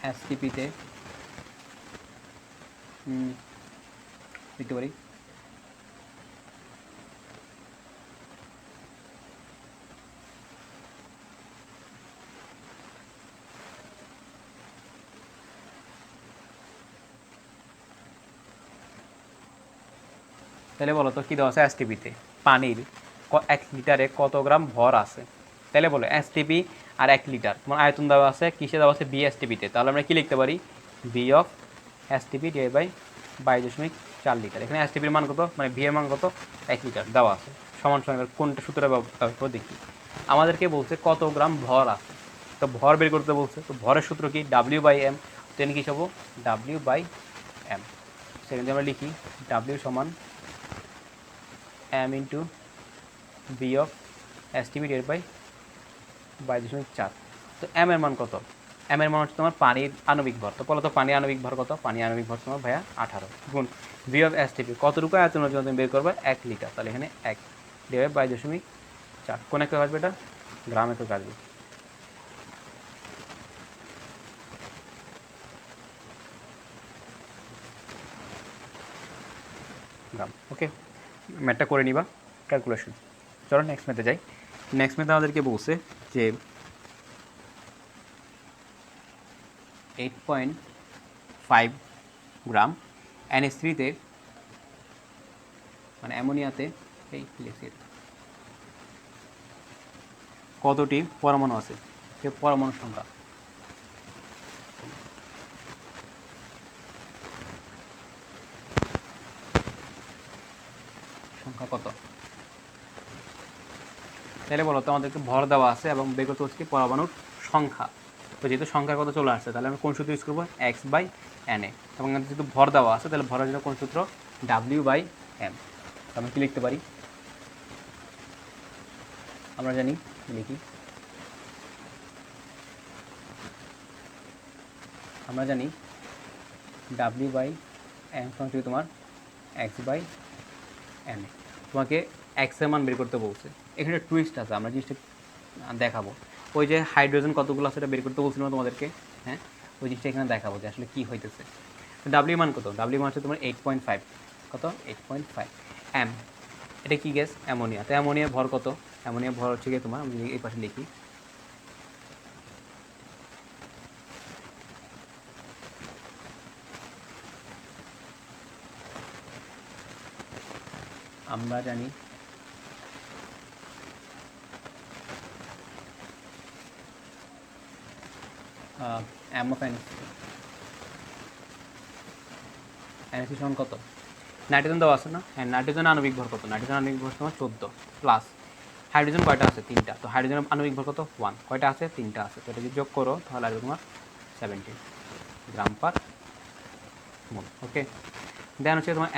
এসটিপিতে লিখতে পারি তাহলে বলো তো কী দেওয়া আছে এসটিপিতে, পানির 1 লিটারে কত গ্রাম ভর আছে। তাহলে বলো এসটিপি আর 1 লিটার তোমার আয়তন দেওয়া আছে, কিসে দেওয়া আছে, বি এসটিপিতে। তাহলে আমরা কী লিখতে পারি, V of STP divide by 22.4 litre. এখানে এসটিপির মান কত, মানে বি এর মান কত, 1 লিটার দেওয়া আছে। সমান সমান কোনটা সূত্রটা ব্যবহার করে দেখি। আমাদেরকে বলছে কত গ্রাম ভর আছে, তো ভর বের করতে বলছে। তো ভরের সূত্র কি, W/m। তো এখানে কী হবো, W/m। সেখানে আমরা লিখি W সমান m × V of STP divide by 22.4। তো m এর মান কত, m এর মান হচ্ছে তোমার পানির আণবিক ভর। তো বলো তো পানির আণবিক ভর কত, পানির আণবিক ভর তোমার ভাইয়া 18 গুণ V অফ এসটিপি কতটুকু আয়তনের জন্য তুমি বের করবে, 1 লিটার। তাহলে এখানে 1 ডিভাইড বাই 22.4, কোন একটা আসবে, এটা গ্রাম একটু আসবে, গ্রাম। ওকে, ম্যাথটা করে নিবা ক্যালকুলেশন। চলো নেক্সট ম্যাথে যাই। নেক্সট ম্যাথে আমাদেরকে বলছে যে 8.5 গ্রাম NH3-তে, মানে অ্যামোনিয়াতে, এই কতটি পরমাণু আছে, সে পরমাণু সংখ্যা। সংখ্যা কত, তাহলে বলো তো আমাদেরকে ভর দেওয়া আছে এবং বের করতে হচ্ছে কি পরমাণুর সংখ্যা। তো যেহেতু সংখ্যার কথা চলে আসছে তাহলে আমরা কোন সূত্র ইউজ করবো, x/na। এবং যেহেতু ভর দেওয়া আছে তাহলে ভরের জন্য কোন সূত্র, W/m। আমি কি লিখতে পারি, আমরা জানি, লিখি, আমরা জানি W/m সমান তোমার x/na। তোমাকে x এর মান বের করতে বলছে। এখানে টুইস্ট আছে, আমরা জিনিসটা দেখাবো। ওই যে হাইড্রোজেন কতগুলো আছে এটা বের করতে বলছিলাম তোমাদেরকে, হ্যাঁ, ওই জিনিসটা এখানে দেখাবো যে আসলে কী হইতেছে। ডাব্লিউ মান কত, ডাব্লিউ মান হচ্ছে তোমার 8.5, কত, 8.5 m। এটা কি গ্যাস, অ্যামোনিয়া। তো অ্যামোনিয়ার ভর কত, অ্যামোনিয়ার ভর হচ্ছে গিয়ে তোমার, আমি এই পাশে লিখি, আমরা জানি m of NH3 সমান কত, নাইট্রোজেন দেওয়া আছে না, হ্যাঁ, নাইট্রোজেন আণবিক ভর কত, নাইট্রোজেন আণবিক ভর তোমার 14 প্লাস হাইড্রোজেন কয়টা আছে, 3টা। তো হাইড্রোজেন আণবিক ভর কত, 1, কয়টা আছে, 3টা আছে। তো এটা যদি যোগ করো তাহলে আসবে তোমার 17 গ্রাম পার মোল। ওকে, দেন হচ্ছে তোমার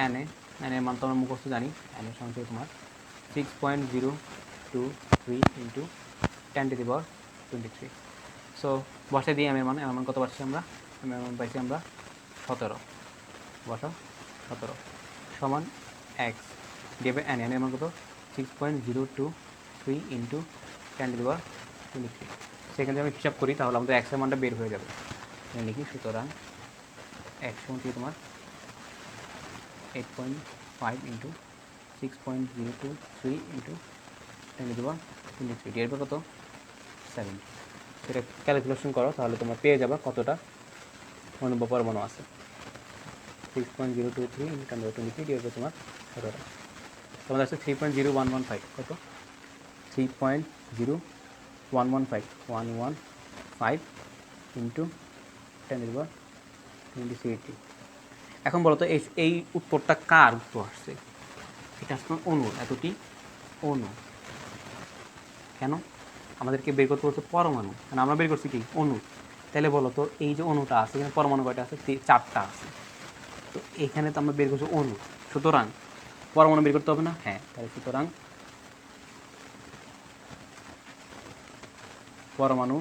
Na, Na এর মান তো আমরা মুখস্থ জানি, Na এর সমান হচ্ছে তোমার 6.023 × 10⁻23। সো বসে দিই এর মান কত পাচ্ছি আমরা, এর মান পাইছি আমরা 17, বসাও 17 সমান x ডিভাইড Na, এর মান কত, 6.023 × 10⁻23। সেখানে যদি আমি হিসাব করি তাহলে আমাদের x এর মানটা বের হয়ে যাবে। লিখি, সুতরাং x সমান তোমার 8.5 × 6.023 × 10⁻23, এর কত, 7। সেটা ক্যালকুলেশন করো তাহলে তোমরা পেয়ে যাবে কতটা অনুভব পরমাণু আছে। 6.023 × 10⁻23 এর তোমার 17টা। তোমাদের আছে 3.0115 কত 3.0115 ইন্টু 10^23 এখন বলো তো এই উত্তরটা কার উত্তর আসছে? এটা আসলে অণুর, এতটি অণু। কেন আমাদেরকে বের করতে বলছে পরমাণু, মানে আমরা বের করছি কি অণু। তাহলে বলো তো এই যে অণুটা আছে এখানে পরমাণু কয়টা আছে? 4টা আছে। তো এখানে তো আমরা বের করছি অণু, সুতরাং পরমাণু বের করতে হবে না? হ্যাঁ, তাহলে সুতরাং পরমাণু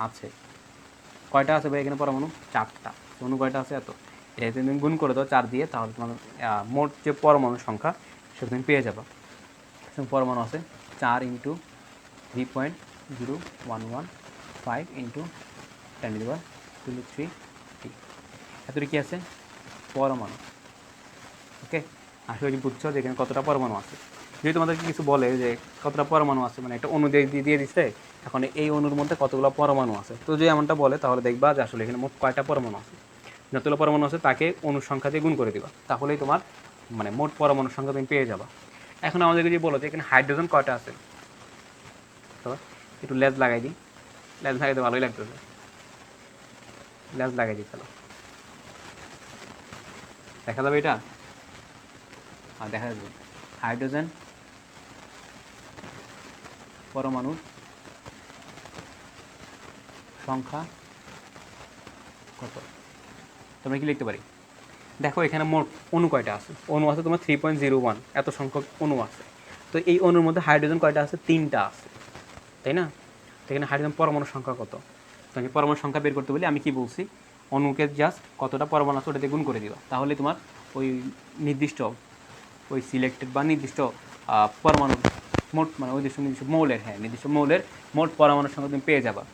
আছে। কয়টা আছে ভাই এখানে পরমাণু? 4টা। অণু কয়টা আছে? এত। এটা তুমি গুণ করে দাও 4 দিয়ে, তাহলে তোমার মোট যে পরমাণুর সংখ্যা সেটা তুমি পেয়ে যাবে। পরমাণু আছে 4 ইন্টু 3.0115 ইন্টু 10^23 এতটি কী আছে? পরমাণু। ওকে, আসলে কি বুঝছো যে এখানে কতটা পরমাণু আছে? যদি তোমাদেরকে কিছু বলে যে কতটা পরমাণু আছে, মানে একটা অণু দিয়ে দিচ্ছে, এখন এই অণুর মধ্যে কতগুলো পরমাণু আছে, তো যদি এমনটা বলে তাহলে দেখবা যে আসলে এখানে মোট কয়টা পরমাণু আছে। যতগুলো পরমাণু আছে তাকে অণুর সংখ্যা দিয়ে গুণ করে দিবা, তাহলেই তোমার মানে মোট পরমাণুর সংখ্যা তুমি পেয়ে যাবা। এখন আমাদেরকে যদি বলো যে এখানে হাইড্রোজেন কয়টা আছে, তো একটু লেজ লাগাই দিই। লেজ লাগাইতে ভালোই লাগতেছে, লেজ লাগাই দিই। চলো দেখা যাবে এটা, আর দেখা যাবে হাইড্রোজেন পরমাণুর সংখ্যা কত? তোমরা কি লিখতে পারি? দেখো এখানে মোট অণু কয়টা আছে? অণু আছে তোমার 3.01, এত সংখ্যক অণু আছে। তো এই অণুর মধ্যে হাইড্রোজেন কয়টা আছে? 3টা আছে, তাই না? তো এখানে হাইড্রোজেন পরমাণুর সংখ্যা কত? তো আমি পরমাণুর সংখ্যা বের করতে বলি আমি কি বলছি, অণুকে জাস্ট কতটা পরমাণু আছে ওটাতে গুণ করে দিবা, তাহলে তোমার ওই নির্দিষ্ট ওই সিলেক্টেড বা নির্দিষ্ট পরমাণুর মোট, মানে ওই নির্দিষ্ট মৌলের, হ্যাঁ নির্দিষ্ট মৌলের মোট পরমাণুর সংখ্যা তুমি পেয়ে যাবা।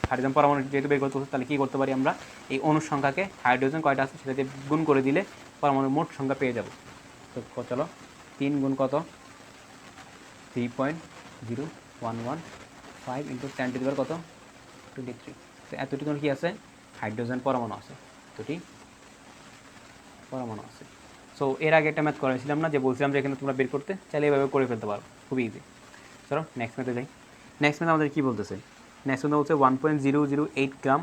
হাইড্রোজেন পরমাণু যেহেতু বের করতে হচ্ছে, তাহলে কী করতে পারি আমরা, এই অণুর সংখ্যাকে হাইড্রোজেন কয়টা আছে সেটাতে গুণ করে দিলে পরমাণুর মোট সংখ্যা পেয়ে যাব। তো চলো 3 গুণ কত? 3.0115 ইন্টু 10^23 কত? 23। তো এতটি তোমার কী আছে? হাইড্রোজেন পরমাণু আছে, এতটি পরমাণু আছে। সো এর আগে একটা ম্যাথ করেছিলাম না, যে বলছিলাম যে এখানে তোমরা বের করতে চাইলে এভাবে করে ফেলতে পারো, খুবই ইজি। চলো নেক্সট ম্যাথে যাই। নেক্সট ম্যাথ আমাদের কী বলতেছে? নেক্সট ম্যাথ বলছে 1.008 গ্রাম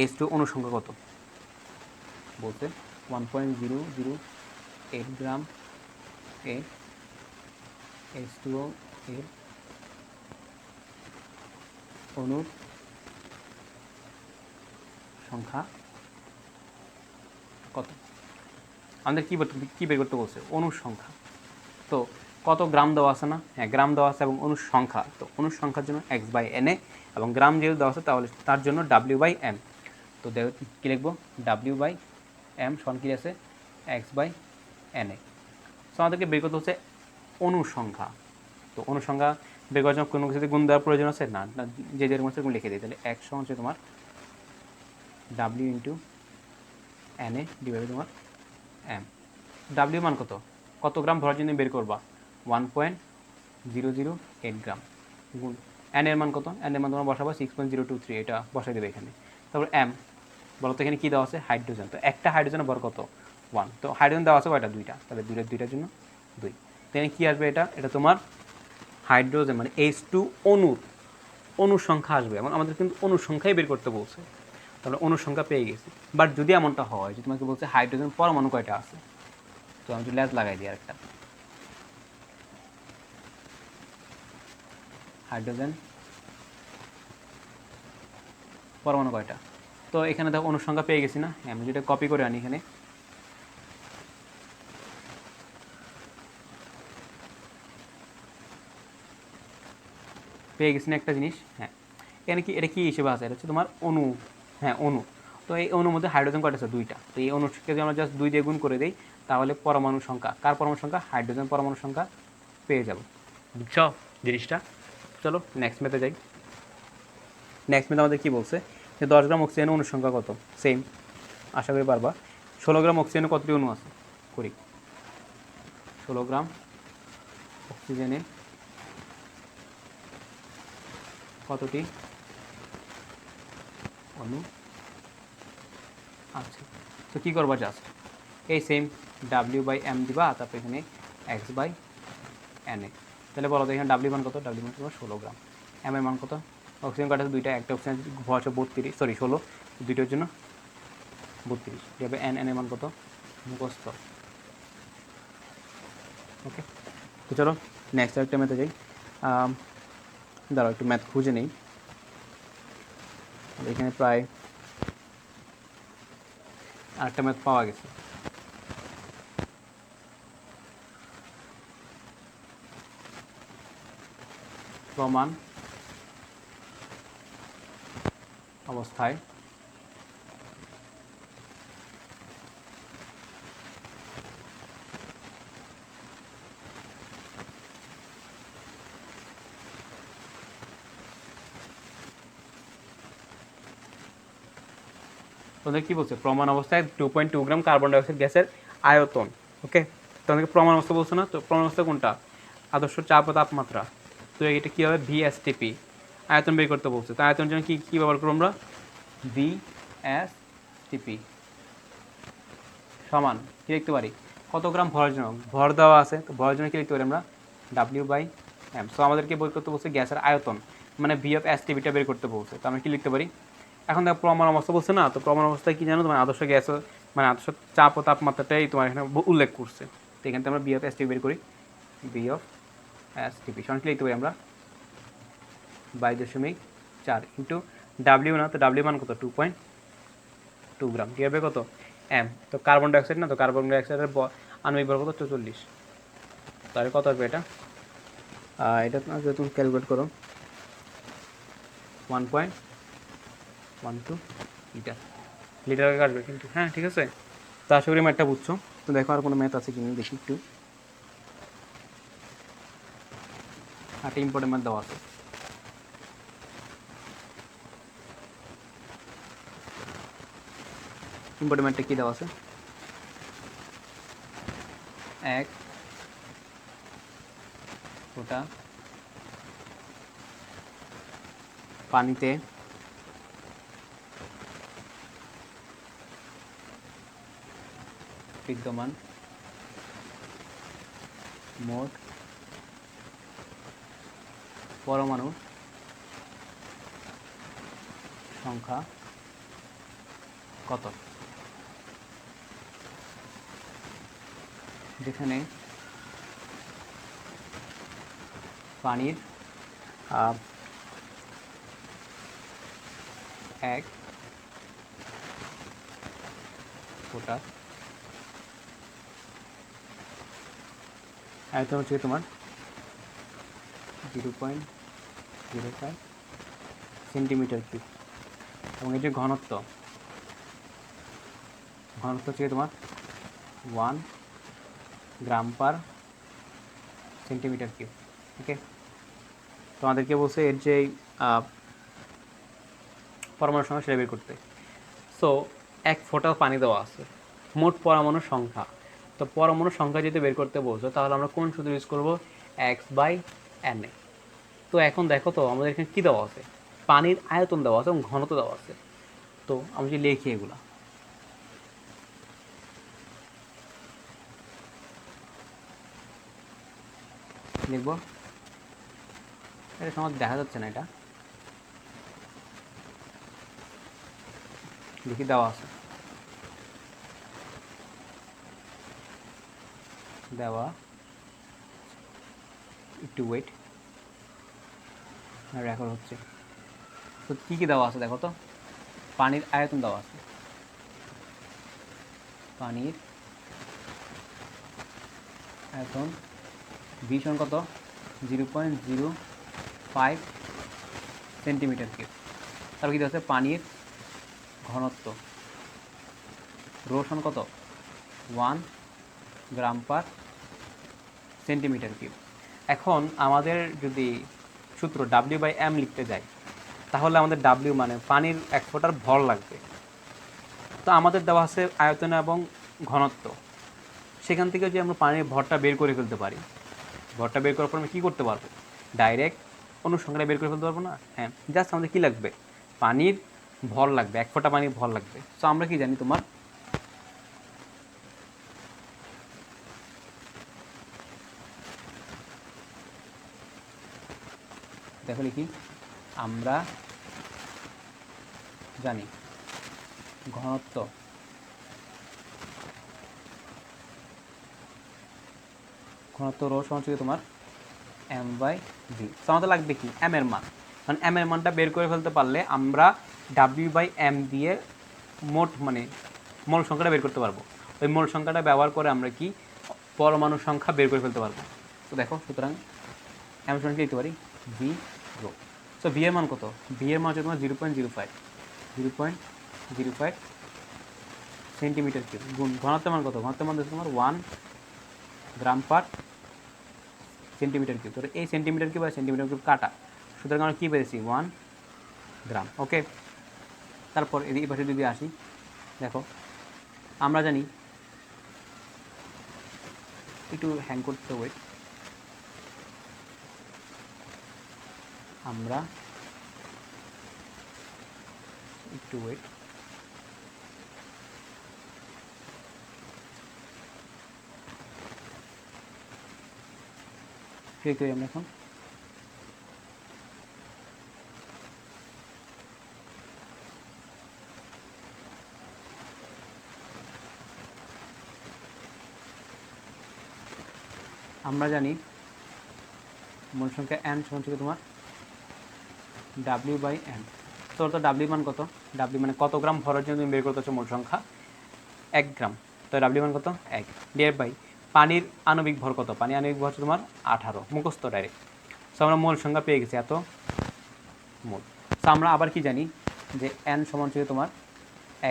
H2 অনুসংখ্যা কত? বলছে 1.008 গ্রাম H2O এর অণুর সংখ্যা কত? আমাদের কী বের করতে বলছে? অণুর সংখ্যা। তো কত গ্রাম দেওয়া আছে না? হ্যাঁ, গ্রাম দেওয়া আছে এবং অণুর সংখ্যা, তো অণুর সংখ্যার জন্য x/na এবং গ্রাম যেহেতু দেওয়া আছে তাহলে তার জন্য w/m। তো কী লিখবো? w/m সমান কী আছে? x/na। সো আমাদেরকে বের করতে হচ্ছে অণুর সংখ্যা। তো অণুর সংখ্যা বের করার জন্য কোনো কিছুতে গুণ দেওয়ার প্রয়োজন আছে না, যে যেরকম আছে লিখে দিই। তাহলে x সমান হচ্ছে তোমার w ইন্টু na ডিভাইড তোমার m। w মান কত? কত গ্রাম ভরার জন্য বের করবা? 1.008 গ্রাম গুণ n এর মান কত? n এর মান তোমার বসাবো 6.023, এটা বসাই দেবে এখানে। তারপর m বলো তো এখানে কী দেওয়া আছে? হাইড্রোজেন। তো একটা হাইড্রোজেনের ভর কত? 1। তো হাইড্রোজেন দেওয়া আছে কয়টা? 2টা, তাহলে দুইটার জন্য 2। তো এখানে কী আসবে? এটা তোমার হাইড্রোজেন মানে H2 অণুর সংখ্যা আসবে, এবং আমাদের কিন্তু অণুর সংখ্যাই বের করতে বলছে, তাহলে অণুর সংখ্যা পেয়ে গেছি। বাট যদি এমনটা হয় যে তোমাকে বলছে হাইড্রোজেন পরমাণু কয়টা আছে, তো আমি ল্যাজ লাগাই দিই আরেকটা। হাইড্রোজেন পরমাণু কয়টা? তো এখানে দেখো অণুর সংখ্যা পেয়ে গেছি না? আমি যেটা কপি করে আনি এখানে, পেয়ে গেছি না একটা জিনিস। হ্যাঁ, এখানে কি এটা কী হিসেবে আছে? এটা হচ্ছে তোমার অণু। হ্যাঁ, অণু। তো এই অণুর মধ্যে হাইড্রোজেন কয়টা আছে? 2টা। তো এই অণুকে যদি আমরা জাস্ট 2 দিয়ে গুণ করে দিই, তাহলে পরমাণু সংখ্যা, কার পরমাণু সংখ্যা? হাইড্রোজেন পরমাণু সংখ্যা পেয়ে যাব। বুঝছো জিনিসটা? চলো নেক্সট ম্যাথে যাই। নেক্সট ম্যাথ আমাদের কী বলছে যে 10 গ্রাম অক্সিজেনের অণুর সংখ্যা কত? সেম, আশা করি পারবা। 16 গ্রাম অক্সিজেনে কতটি অণু আছে? করি 16 গ্রাম অক্সিজেনে কতটি অণু আছে? তো কী করবা? জাস্ট এই সেম w/m দিবা, তারপর এখানে x/na এন এ। তাহলে বলো তো এখানে ডাব্লিউ মান কত? ডাব্লিউ মান তোমার 16 গ্রাম। এম এর মান কত? অক্সিজেন কাটা দুইটা, একটা অক্সিজেন ভর হচ্ছে 32, সরি 16, দুইটার জন্য 32। এভাবে এন এর মান কত? মুখস্থ। ওকে, তো চলো নেক্সট আরেকটা ম্যাথে যাই। দাঁড়াও একটু ম্যাথ খুঁজে নেই। এখানে প্রায় আরেকটা ম্যাথ পাওয়া গেছে। প্রমাণ অবস্থায় তোমাদের কি বলছে? প্রমাণ অবস্থায় 2.2 গ্রাম কার্বন ডাইঅক্সাইড গ্যাসের আয়তন। ওকে, তোমাদেরকে প্রমাণ অবস্থা বলছো না? তো প্রমাণ অবস্থা কোনটা? আদর্শ চাপ ও তাপমাত্রা। তো এটা কী হবে? VSTP, আয়তন বের করতে বলছে। তো আয়তনের জন্য কী ব্যবহার করবো আমরা? VSTP সমান কী লিখতে পারি? কত গ্রাম ভরের জন্য? ভর দেওয়া আছে, তো ভরের জন্য কী লিখতে পারি আমরা? W/m। সো আমাদেরকে বের করতে বলছে গ্যাসের আয়তন, মানে VSTPটা বের করতে বলছে। তো আমরা কী লিখতে পারি? এখন দেখো প্রমাণ অবস্থা বলছে না, তো প্রমাণ অবস্থায় কী জানো? তোমার আদর্শ গ্যাস, মানে আদর্শ চাপ ও তাপমাত্রাটাই তোমার এখানে উল্লেখ করছে। তো এখান থেকে আমরা VSTP বের করি। VSTP সমান কী লিখতে পারি আমরা? 22.4 ইন্টু ডাব্লিউ, না তো ডাব্লিউ মান কত? 2.2 গ্রাম। কী হবে কত? এম। তো কার্বন ডাইঅক্সাইড না, তো কার্বন ডাইঅক্সাইডের আণবিক ভর কত? 44। তাহলে কত আসবে এটা? এটা যদি তুমি ক্যালকুলেট করো 1.12 লিটার, লিটারে কাটবে কিন্তু। হ্যাঁ ঠিক আছে, তো আশা করি ম্যাথটা বুঝছো। তো দেখো আর কোনো ম্যাথ আছে কি না দেখি একটু। একটা ইম্পর্টেন্ট ম্যাথ দেওয়া আছে। ইম্পর্টেন্ট ম্যাথটা কী দেওয়া আছে? এক ফোঁটা পানিতে বিদ্যমান মোট পরমাণুর সংখ্যা কত? যেখানে পানির এক ফোঁটা আয়তন হচ্ছে তোমার 0.05 সেন্টিমিটার কিউব, এবং এই যে ঘনত্ব হচ্ছে তোমার 1 গ্রাম পার সেন্টিমিটার কিউব। ওকে, তোমাদেরকে বলছে এর যে পরমাণুর সংখ্যা সেটা বের করতে। সো এক ফোঁটা পানি দেওয়া আছে, মোট পরমাণুর সংখ্যা। তো পরমাণুর সংখ্যা যদি বের করতে বলছো, তাহলে আমরা কোন সূত্র ইউজ করবো? X/Na। তো এখন দেখো তো আমাদের এখানে কী দেওয়া আছে? পানির আয়তন দেওয়া আছে এবং ঘনত্ব দেওয়া আছে। তো আমি যদি লিখি এগুলা, লিখব, এটা সমাজ দেখা যাচ্ছে না, এটা লিখি দেওয়া আছে, দেওয়া, একটু ওয়েট, রেকর্ড হচ্ছে। তো কী কী দেওয়া আছে দেখো তো? পানির আয়তন দেওয়া আছে, পানির আয়তন ভীষণ কত? 0.05 সেন্টিমিটার কিউব। তারপর কী দেওয়া আছে? পানির ঘনত্ব রোশন কত? 1 গ্রাম পার সেন্টিমিটার কিউব। এখন আমাদের যদি সূত্র W/m লিখতে যাই, তাহলে আমাদের W মানে পানির এক ফোঁটার ভর লাগবে। তো আমাদের দেওয়া আছে আয়তন এবং ঘনত্ব, সেখান থেকে যে আমরা পানির ভরটা বের করে ফেলতে পারি। ভরটা বের করার পর আমরা কী করতে পারবো? ডাইরেক্ট অনুসংখ্যাটা বের করে ফেলতে পারবো না? হ্যাঁ, জাস্ট আমাদের কী লাগবে? পানির ভর লাগবে, এক ফোঁটা পানির ভর লাগবে। সো আমরা কি জানি? তোমার দেখো লিখি, আমরা জানি ঘনত্ব রো সমান হচ্ছে তোমার m/v। তো আমাদের লাগবে কি m এর মান, কারণ m এর মানটা বের করে ফেলতে পারলে আমরা w/m দিয়ে মোট মানে মোল সংখ্যাটা বের করতে পারবো। ওই মোল সংখ্যাটা ব্যবহার করে আমরা কি পরমাণু সংখ্যা বের করে ফেলতে পারবো। তো দেখো, সুতরাং m সমান কি লিখতে পারি, v রো। সো v এর মান কত, v এর মান হচ্ছে তোমার 0.05 সেন্টিমিটার কিউব গুণ ঘনত্বের মান কত, ঘনত্বের মান হচ্ছে তোমার 1 গ্রাম পার সেন্টিমিটার কিউব। তো এই সেন্টিমিটার কিউব আর সেন্টিমিটার কিউব কাটা, সুতরাং আমরা কী পেয়েছি 1 গ্রাম। ওকে, তারপর এই পাশে যদি আসি, দেখো আমরা জানি, একটু হ্যাং করতে ওয়েট, আমরা একটু ওয়েট, ক্লিক করি আমরা এখন। আমরা জানি মোল সংখ্যা n সমান ছিল তোমার w/m। তো w মান কত, w মানে কত গ্রাম ভরের জন্য তুমি বের করতে হচ্ছে মোল সংখ্যা 1 গ্রাম। তো w মান কত 1 ডিভাইড বাই পানির আণবিক ভর কত, পানির আণবিক ভর হচ্ছে তোমার 18, মুখস্থ ডাইরেক্ট। সো আমরা মোল সংখ্যা পেয়ে গেছি এত মোল। সো আমরা আবার কি জানি যে n সমান ছিল তোমার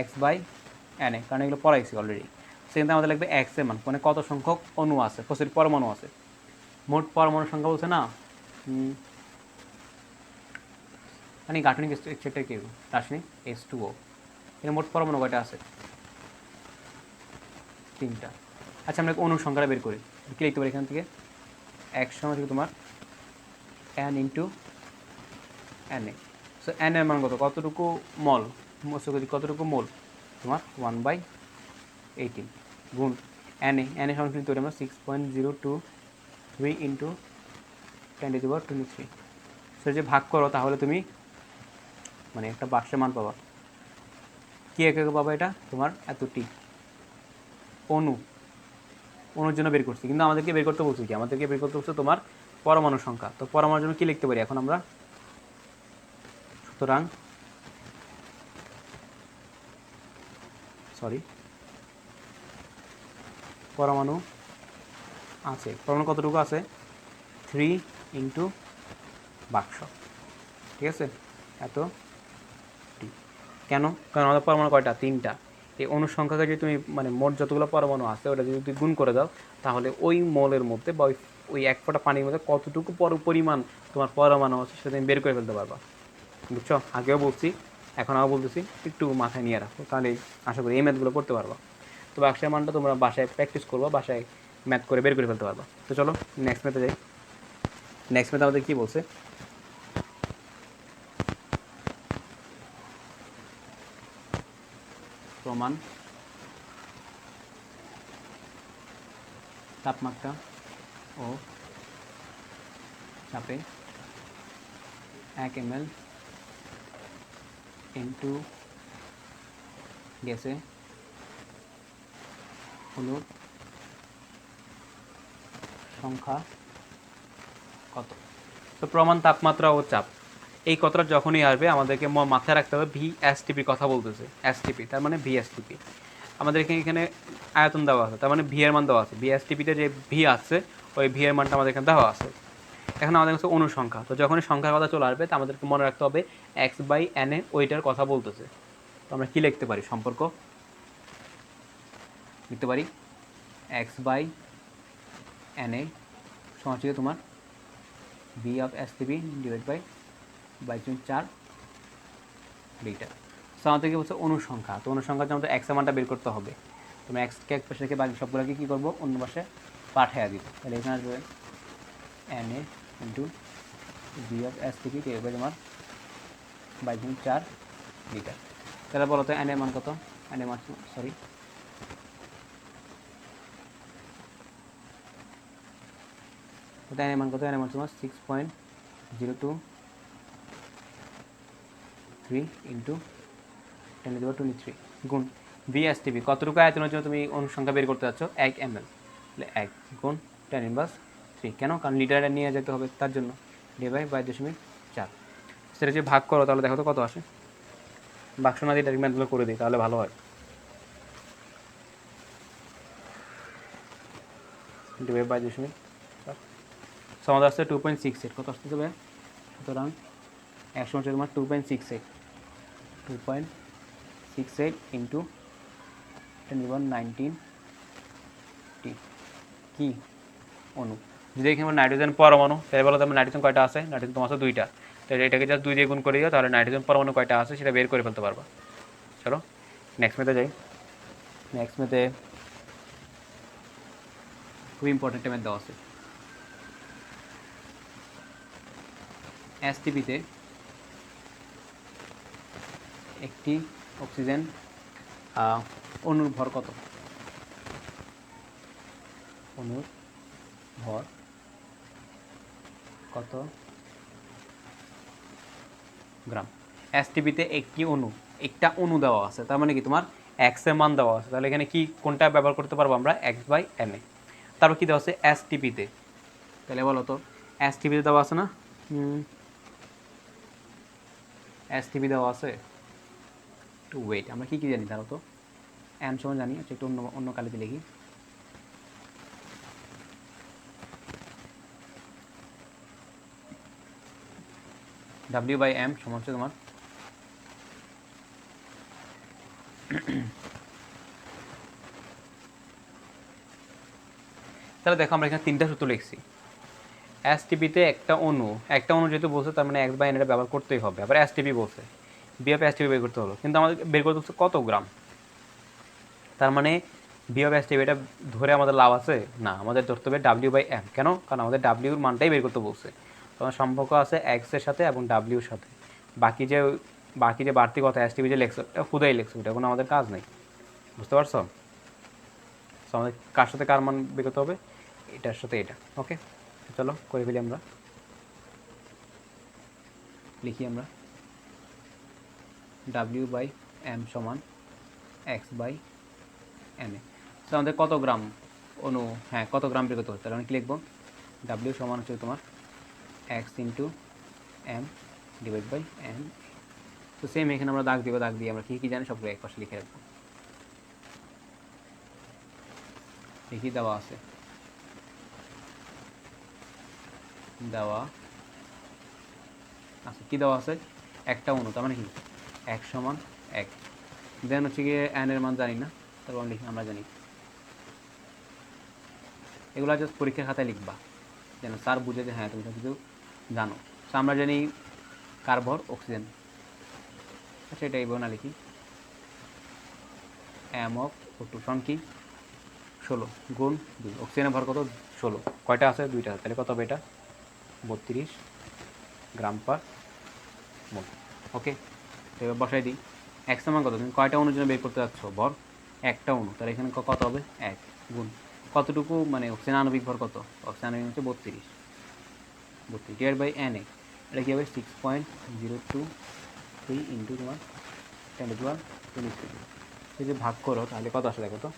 x/n, কারণ এগুলো পড়াইছি অলরেডি। সেখানে আমাদের লাগবে x এর মান, মানে কত সংখ্যক অণু আছে, প্রচুর পরমাণু আছে। মোট পরমাণু সংখ্যা বলছে না, মানে গাঠনিক স্ট্রাকচার কি রাসায়নিক H2O, এর মোট পরমাণু কয়টা আছে, 3টা। আচ্ছা, আমরা অণু সংখ্যাটা বের করি, কি লিখতে পারি এখান থেকে, x সমান হচ্ছে তোমার n into na। So n এর মান কত, কতটুকু মল, কতটুকু মোল তোমার 1/18 গুণ na সমান কিন্তু আমরা 6.023 ইন্টু 10⁻23। সো যে ভাগ করো তাহলে তুমি মানে একটা বাক্সের মান পাবা, কী একে পাবা, এটা তোমার এতটি অনুর জন্য বের করছি, কিন্তু আমাদেরকে বের করতে বলছি কি, আমাদেরকে বের করতে বলছে তোমার পরমাণু সংখ্যা। তো পরমাণুর জন্য কী লিখতে পারি এখন আমরা, সুতরাং পরমাণু আছে, পরমাণু কতটুকু আছে, 3 ইন্টু বাক্স, ঠিক আছে, এত টি। কেন, কারণ আমাদের পরমাণু কয়টা, 3টা। এই অনুসংখ্যাকে যদি তুমি মানে মোট যতগুলো পরমাণু আছে ওটা যদি তুমি গুণ করে দাও, তাহলে ওই মোলের মধ্যে বা ওই এক ফোঁটা পানির মধ্যে কতটুকু পরিমাণ তোমার পরমাণু আছে সেটা তুমি বের করে ফেলতে পারবা। বুঝছো, আগেও বলছি এখন বলতেছি, একটু মাথায় নিয়ে রাখো, তাহলে আশা করি এই ম্যাথগুলো করতে পারবা। তো বাক্সের মানটা তোমরা বাসায় প্র্যাকটিস করবা, বাসায় ম্যাথ করে বের করে ফেলতে পারবা। তো চলো নেক্সট ম্যাথে যাই। নেক্সট ম্যাথ আমাদের কী বলছে, প্রমাণ তাপমাত্রা ও চাপে 1 ml ইন্টু গ্যাসে অণুর সংখ্যা কত। তো প্রমাণ তাপমাত্রা ও চাপ, এই কথাটা যখনই আসবে আমাদেরকে মাথায় রাখতে হবে VSTP কথা বলতেছে, এসটিপি তার মানে VSTP। আমাদেরকে এখানে আয়তন দেওয়া আছে, তার মানে ভি এর মান দেওয়া আছে, VSTPতে যে ভি আছে ওই ভি এর মানটা আমাদের এখানে দেওয়া আছে। এখন আমাদের কাছে অনুসংখ্যা, তো যখনই সংখ্যার কথা চলে আসবে তা আমাদেরকে মনে রাখতে হবে x/na ওইটার কথা বলতেছে। তো আমরা কী লিখতে পারি, সম্পর্ক লিখতে পারি x/na সমান হচ্ছে তোমার V/STP divide by 4 litre. So আমাদেরকে বলছে অনুসংখ্যা, তো অনুসংখ্যার আমাদের x এর মানটা বের করতে হবে। তোমরা এক্সকে এক পাশে রেখে বাকি সবগুলোকে কী করবো, অন্য পাশে পাঠিয়ে দিব। তাহলে এখানে আসবে na into V/STP divide by তোমার 4 লিটার। তাহলে বলো তো na এর মান কত, na এর মান na এর মান কত, na এর মান তোমার 6.023 3 ইন্টু 10^23 গুণ VSTP কতটুকু আয়তনের জন্য তুমি অনুসংখ্যা বের করতে যাচ্ছ 1 ml, তাহলে 1 গুণ 10^3 কেন? কারণ লিটারে নিয়ে যেতে হবে তার জন্য, ডিভাইড বাই 2.4 সেটা যে ভাগ করো তাহলে দেখো তো কত আসে। বাক্স না দিয়ে ডাইরেক্ট ম্যাথগুলো করে দিই তাহলে ভালো হয়। ডিভাইড বাই 2.4 সমাধান আসছে 2.68, কত আসতেছে ভাই? সুতরাং 100 হচ্ছে তোমার 2.68 ইন্টু 10^19 কি অণু। যদি এখানে নাইট্রোজেন পরমাণু, তাই বলো তোমার নাইট্রোজেন কয়টা আছে? নাইট্রোজেন তোমার আছে 2টা, তাহলে এটাকে জাস্ট 2 দিয়ে গুণ করে দিও, তাহলে নাইট্রোজেন পরমাণু কয়টা আছে সেটা বের করে ফেলতে পারবা। চলো নেক্সট মেথে যাই। নেক্সট মেথে খুব ইম্পর্টেন্ট ম্যাথ দেওয়া আছে। এসটিপিতে একটি অক্সিজেন অণুর ভর কত? অণুর ভর কত গ্রাম? এসটিপিতে একটি অণু, একটা অণু দেওয়া আছে, তার মানে কি তোমার এক্স এর মান দেওয়া আছে, তাহলে এখানে কি কোনটা ব্যবহার করতে পারবো আমরা? x/na। তারপর কি দেওয়া আছে এসটিপিতে, তাহলে বলো তো এসটিপিতে দেওয়া আছে না? এসটিপি দেওয়া আছে, একটু ওয়েট, আমরা কি কি জানি তাহলে তো এম সমান জানি, আচ্ছা একটু অন্য কালিতে লিখি। W/m সমান হচ্ছে তোমার তাহলে দেখো আমরা এখানে 3টা সূত্র লিখছি। এসটিপিতে একটা অণু যেহেতু বলছে তার মানে x/n এটা ব্যবহার করতেই হবে। আবার এসটিপি বলছে, BF/STP বের করতে হলো, কিন্তু আমাদের বের করতে হচ্ছে কত গ্রাম। তার মানে BF/STP এটা ধরে আমাদের লাভ আছে না, আমাদের ধরতে হবে W/m। কেন? কারণ আমাদের W এর মানটাই বের করতে বলছে, তখন সম্পর্ক আছে x এর সাথে এবং W এর সাথে। বাকি যে বাড়তি কথা এসটিপি যে লেখছো এটা খুদাই লেখছো, এটা কোনো আমাদের কাজ নেই, বুঝতে পারছো? সো আমাদের কার সাথে কার মান বের করতে হবে? এটার সাথে এটা। ওকে, চলো করে ফেলি আমরা, লিখি আমরা W/m সমান x/na। তো আমাদের কত গ্রাম অণু, হ্যাঁ কত গ্রাম বের করতে হবে, তাহলে আমি কি লিখবো? W সমান হচ্ছে তোমার x into m divide by n। তো সেম এখানে আমরা দাগ দিব, দাগ দিয়ে আমরা কী কী জানি সবগুলো এক পাশে লিখে রাখবো। লিখি দেওয়া আছে, দেওয়া আচ্ছা কী দেওয়া আছে? একটা অণু, তার মানে কি এক সমান 1, দেন হচ্ছে গিয়ে n এর মান জানি না, তারপর লিখি আমরা জানি। এগুলো জাস্ট পরীক্ষার খাতায় লিখবা যেন স্যার বুঝে যে হ্যাঁ তুমি সব কিছু জানো। তো আমরা জানি কার ভর? অক্সিজেন। আচ্ছা এটা এইভাবে না লিখি, m of O2 সমান কি 16 গুণ 2, অক্সিজেনের ভর কত? 16, কয়টা আছে? 2টা, তাহলে কত হবে এটা? 32 গ্রাম পার মোল। ওকে, তো এবার বসাই দিই। এক্স মান কত? তুমি কয়টা অণুর জন্য বের করতে যাচ্ছ ভর? একটা অণু, তাহলে এখানে কত হবে? 1 গুণ কতটুকু, মানে অক্সিজেন আণবিক ভর কত? অক্সিজেন আণবিক হচ্ছে 32 ডিভাইড বাই na, এটা কী হবে? 6.023 ইন্টু তোমার 10^23। যদি ভাগ করো তাহলে কত আসে দেখো তো?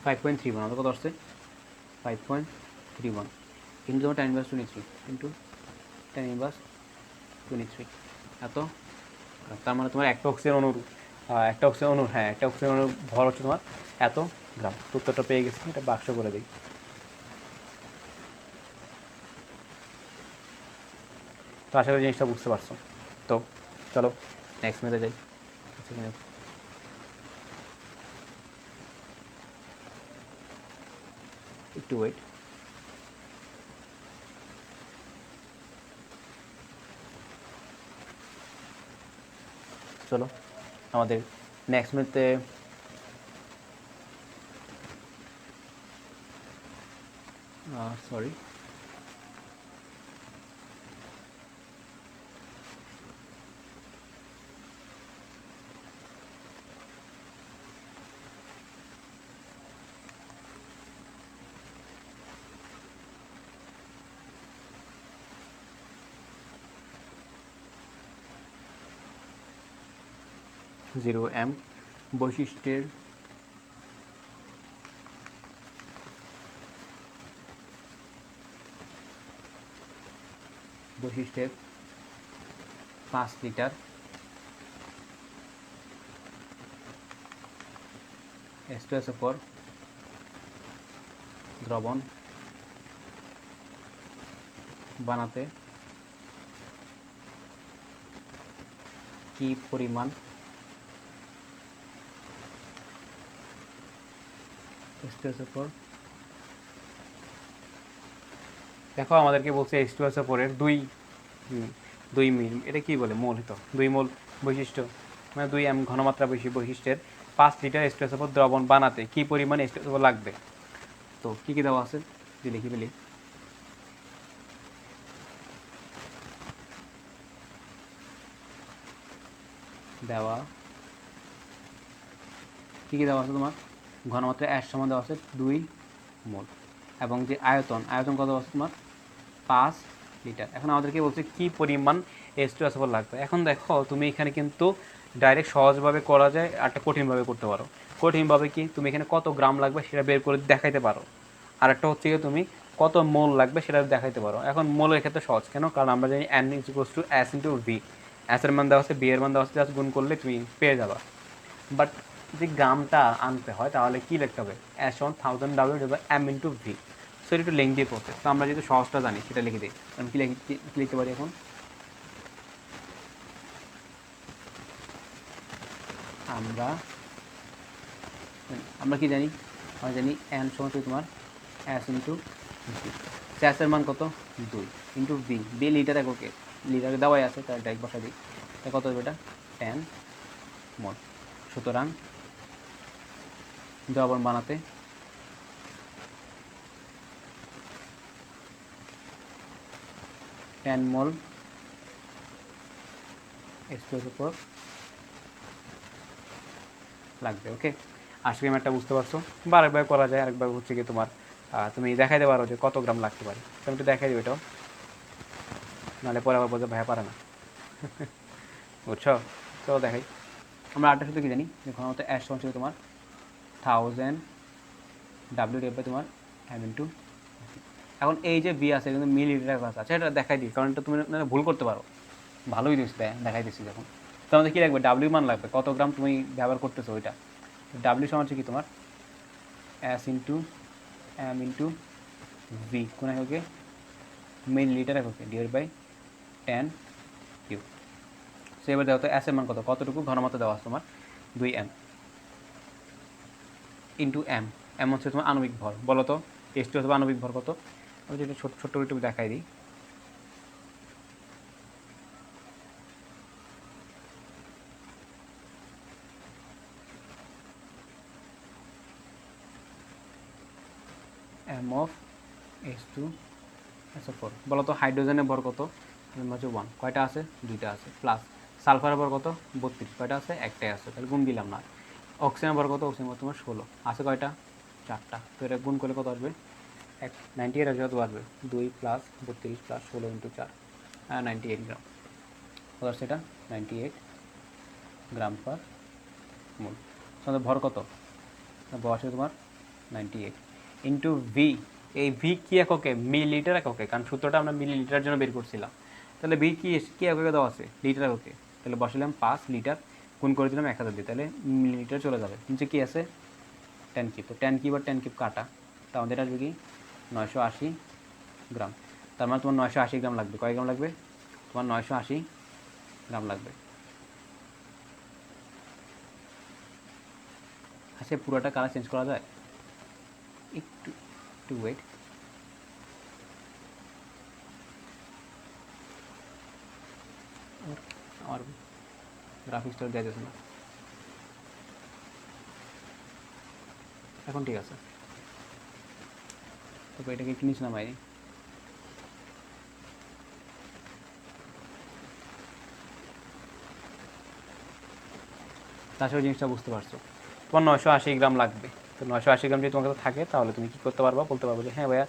5.31, আমাদের কত আসছে? 5.31 ইন্টু তোমার 10^23 ইন্টু 10^23 এত। তার মানে তোমার একটা অক্সিজেন অণুর একটা অক্সিজেন অণুর ভর হচ্ছে তোমার এত গ্রাম। উত্তরটা পেয়ে গেছি, এটা বাক্স করে দিই। তো আশা করি জিনিসটা বুঝতে পারছো। তো চলো নেক্সট মেথে যাই। একটু ওয়েট, চলো আমাদের নেক্সট মেথে সরি 0m বৈশিষ্ট্যের বৈশিষ্ট্যের 5 লিটার H2SO4 দ্রবণ বানাতে কি পরিমাণ H2SO4 দেখো আমাদেরকে বলছে H2SO4 এর 2 মিল, এটা কি বলে মোল, তো 2 মোল বৈশিষ্ট্য মানে 2m ঘনমাত্রা বৈশিষ্ট্যের 5 লিটার H2SO4 দ্রবণ বানাতে কি পরিমাণ H2SO4 লাগবে। তো কি কি দেওয়া আছে যদি লিখি ফেলি, দেওয়া কী কী দেওয়া আছে তোমার, ঘনমাত্রা এর সমান দেওয়া আছে 2 মোল এবং যে আয়তন কত আছে তোমার 5 লিটার। এখন আমাদেরকে বলছে কি পরিমাণ H2SO4 লাগবে। এখন দেখো তুমি এখানে কিন্তু ডাইরেক্ট সহজভাবে করা যায়, আর একটা কঠিনভাবে করতে পারো। কঠিনভাবে কি তুমি এখানে কত গ্রাম লাগবে সেটা বের করে দেখাইতে পারো, আর একটা হচ্ছে কি তুমি কত মোল লাগবে সেটা দেখাইতে পারো। এখন মোলের ক্ষেত্রে সহজ কেন, কারণ আমরা জানি N = S × V, S এর মান দেওয়া আছে, B এর মান দেওয়া আছে, জাস্ট গুণ করলে তুমি পেয়ে যাবা। বাট যদি গ্রামটা আনতে হয় তাহলে কি লিখতে হবে, S = 1000 M × V। সো এটা একটু লেংদি প্রসেস, তো আমরা যেহেতু সহজটা জানি সেটা লিখে দিই। আমি কি লিখতে পারি এখন, আমরা কি জানি, আমরা জানি N সমান তোমার S × V। S এর মান কত 2 × V, B লিটার এককে, লিটারে দেওয়াই আছে তার ডাইরেক্ট বসা দিই, কত হবে এটা 10 মোল। সুতরাং দ্রবণ বানাতে মোল H2SO4 লাগবে। ওকে, আশা করি একটা বুঝতে পারছো। বা আরেকবার করা যায়, আরেকবার হচ্ছে কি তোমার তুমি দেখাইতে পারো যে কত গ্রাম লাগতে পারে, তুমি একটু দেখাই দিও এটাও, নাহলে পরে আবার বোঝা ভাইয়া পারে না। বুঝছো, চলো দেখাই। আমরা আরেকটা শুধু কি জানি যে ঘনমাত্রা এর সমান ছিল তোমার 1000 W/, তোমার M × V। এখন এই যে বি আছে কিন্তু মিলিলিটার কাছে আছে, এটা দেখাই দিই কারণ এটা তুমি ভুল করতে পারো। ভালোই দিচ্ছি, দেখাই দিচ্ছি। যখন তো আমাদের কী লাগবে, ডাব্লিউ মান লাগবে, কত গ্রাম তুমি ব্যবহার করতেছো ওইটা। ডাব্লিউ সমান হচ্ছে কি তোমার S × M × V কোন এককে মিলিলিটার এককে /10 কিউ। সো এবার দেখো তো S এর মান কতটুকু ঘনমাত্রা দেওয়া আছে তোমার 2m × M হচ্ছে তোমার আণবিক ভর, বলো তো H2 অথবা আণবিক ভর কত। আমি যেটা ছোট্ট করে একটু দেখাই দিই, M of H2SO4। বলো তো হাইড্রোজেনের ভর কত, হচ্ছে 1, কয়টা আছে 2টা আছে, প্লাস সালফারের ভর কত 32, কয়টা আছে একটাই আছে, তাহলে গুণ দিলাম না। অক্সিজেনের ভর কত, অক্সিজেন ভর তোমার 16, আছে কয়টা 4টা, তো এটা গুণ করলে কত আসবে 98 আসবে, কত আসবে 2 + 32 + 16 × 4 98 গ্রাম, কত আসছে এটা 98 গ্রাম পার মোল। তোমাদের ভর কত, ভর আসবে তোমার 98 × V। এই ভি কি এককে, মিলিলিটার এককে, কারণ সূত্রটা আমরা মিলিলিটার জন্য বের করছিলাম। তাহলে ভি কি এককে দেওয়া আছে, লিটার এককে, তাহলে বসালাম 5 লিটার, গুণ করে দিলাম 1000 দিয়ে, তাহলে মিলিলিটার চলে যাবে। নিচে কি আছে 10 কিউব, তো 10 কিউব আর 10 কিউব কাটা, তা আমাদের আসবে কি 980 গ্রাম। তার মানে তোমার 980 গ্রাম লাগবে, কয় গ্রাম লাগবে তোমার 980 গ্রাম লাগবে। আচ্ছা পুরোটা কালার চেঞ্জ করা যায়, একটু ওয়েট, আমার গ্রাফিক্সটা দেওয়া যাচ্ছে না, এখন ঠিক আছে। তবে এটাকে একটু নিচে নামাই, তাছাড়া জিনিসটা বুঝতে পারছো। তোমার 980 গ্রাম লাগবে, তো 980 গ্রাম যদি তোমার কাছে থাকে তাহলে তুমি কী করতে পারবা, বলতে পারবো যে হ্যাঁ ভাইয়া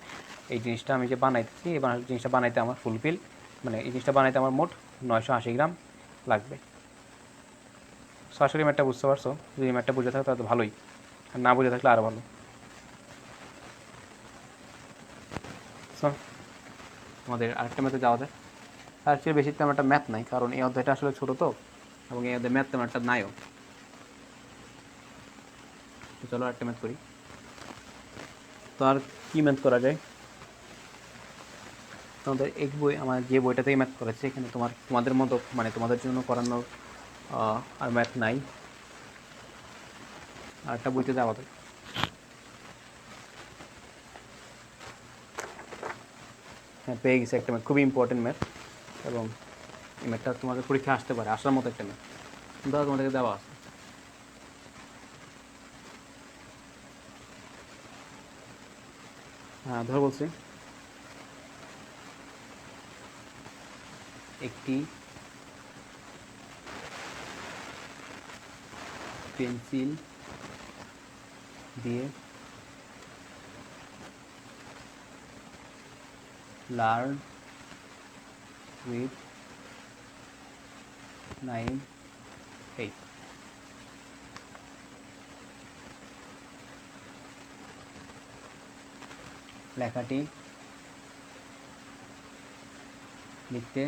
এই জিনিসটা আমি যে বানাইতেছি, এই জিনিসটা বানাইতে আমার ফুলফিল, মানে এই জিনিসটা বানাইতে আমার মোট 980 গ্রাম লাগবে। সরাসরি ম্যাথটা বুঝতে পারছো, যদি ম্যাথটা বুঝে থাকো তাহলে তো ভালোই, আর না বুঝে থাকলে আরও ভালো। সো আমাদের আরেকটা ম্যাথে যাওয়া যায়। তার চেয়ে বেশি তেমন একটা ম্যাথ নাই, কারণ এই অধ্যায়টা আসলে ছোটো তো, এবং এই অধ্যায় ম্যাথ তেমন একটা নাইও। তো চলো আরেকটা ম্যাথ করি। তো আর কী ম্যাথ করা যায়? তোমাদের এক বই, আমার যে বইটাতেই ম্যাথ করেছে, এখানে তোমাদের মতো মানে তোমাদের জন্য করানোর আর ম্যাথ নাই। আর একটা বইতে যাওয়া যায়। হ্যাঁ, পেয়ে গেছি একটা ম্যাথ, খুবই ইম্পর্টেন্ট ম্যাথ, এবং এই ম্যাথটা তোমাদের পরীক্ষা আসতে পারে, আসার মতো একটা ম্যাথ। ধরো তোমাদেরকে দেওয়া আছে, হ্যাঁ ধরো বলছি একটি পেন্সিল দিয়ে লার্ন উইথ 9 8 লেখাটি লিখতে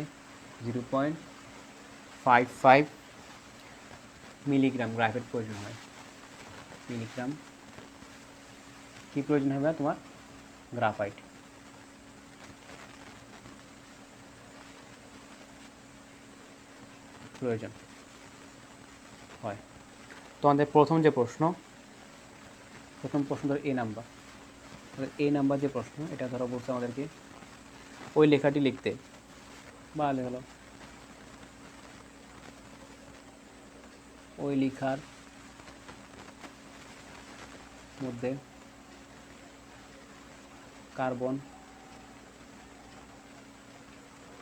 0.55 মিলিগ্রাম গ্রাফাইট প্রয়োজন হয়। মিলিগ্রাম কী প্রয়োজন হবে তোমার? গ্রাফাইট প্রয়োজন হয়। তোমাদের প্রথম প্রশ্ন ধরো এ নাম্বার, এই নাম্বার যে প্রশ্ন, এটা ধরো বলছে আমাদেরকে ওই লেখাটি লিখতে, বা হলো ওই লেখার মধ্যে কার্বন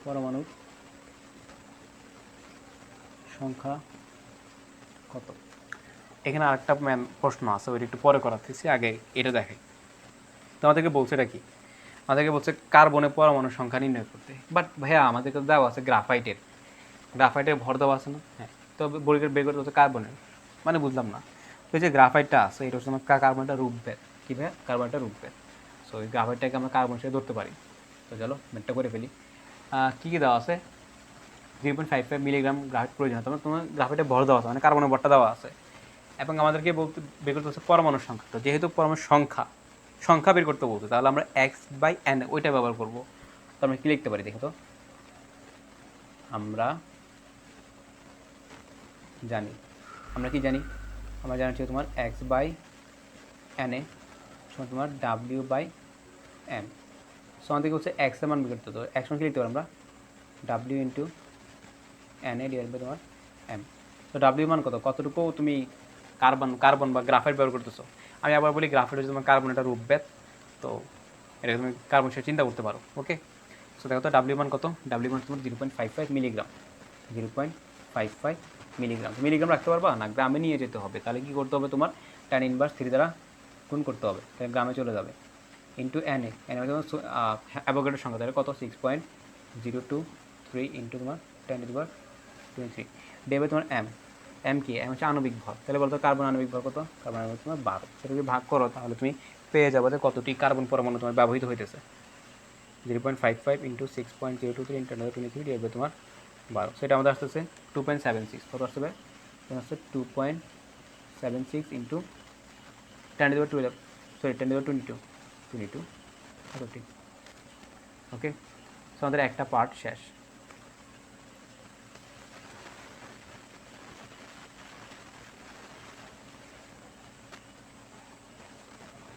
পরমাণুর সংখ্যা কত? এখানে আরেকটা প্রশ্ন আছে, ওইটা একটু পরে করাতেছি, আগে এটা দেখাই। তো আমাদেরকে বলছে এটা কি, আমাদেরকে বলছে কার্বনের পরমাণুর সংখ্যা নির্ণয় করতে। বাট ভাইয়া আমাদেরকে দেওয়া আছে গ্রাফাইটের ভর দেওয়া আছে না? হ্যাঁ, তো বের করতে হচ্ছে কার্বনের, মানে বুঝলাম না। তো যে গ্রাফাইটটা আছে, এটা হচ্ছে আমার কার্বনটা রূপভেদ। কী ভাইয়া? কার্বনটা রূপভেদ। সো এই গ্রাফাইটটাকে আমরা কার্বন হিসেবে ধরতে পারি। তো চলো ম্যাথটা করে ফেলি। কী কী দেওয়া আছে? 0.55 মিলিগ্রাম গ্রাফাইট প্রয়োজন হয়, তোমার গ্রাফাইটের ভর দেওয়া আছে, মানে কার্বনের ভরটা দেওয়া আছে, এবং আমাদেরকে বের করতে হচ্ছে পরমাণুর সংখ্যা। তো যেহেতু পরমাণুর সংখ্যা বের করতে বলতে, তাহলে আমরা x/n ওইটা ব্যবহার করবো। তো আমরা কী লিখতে পারি দেখো তো? আমরা কি জানি? আমরা জানি হচ্ছে তোমার x/n সমান তোমার w/m। সো আমাদেরকে হচ্ছে x এর মান বের করতে, তো x মান কি লিখতে পারি আমরা? w into n divide by তোমার m। তো w মান কতটুকু তুমি কার্বন বা গ্রাফাইট ব্যবহার করতেছো। আমি আবার বলি, গ্রাফাইট হচ্ছে তোমার কার্বন, এটা রূপভেদ, তো এটা তুমি কার্বন হিসেবে চিন্তা করতে পারো। ওকে, সো দেখো তো ডাব্লিউ মান কত? ডাব্লিউ মান তোমার 0.55 মিলিগ্রাম। 0.55 মিলিগ্রাম। মিলিগ্রাম রাখতে পারবা না, গ্রামে নিয়ে যেতে হবে। তাহলে কী করতে হবে তোমার? tan ইনভার্স 3 দ্বারা গুণ করতে হবে, তাহলে গ্রামে চলে যাবে। ইন্টু এন এ তোমার অ্যাভোগাড্রোর সংখ্যা, তাহলে কত? 6.023 ইন্টু তোমার 10⁻23 দেবে তোমার এম কি? এম হচ্ছে আণবিক ভর। তাহলে বলতো কার্বন আণবিক ভর কত? কার্বন আণবিক তোমার 12। সেটা যদি ভাগ করো তাহলে তুমি পেয়ে যাবে যে কতটি কার্বন পরমাণু তোমার ব্যবহৃত হইতেছে। 0.55 ইন্টু 6.023 ইন্টু 10⁻23 ডিভাইড তোমার 12। সেটা আমাদের আসতেছে 2.76। কত আসতে হবে? আসছে 2.76 ইন্টু 10⁻12, সরি 10⁻22 কতটি? ওকে, সো আমাদের একটা পার্ট শেষ।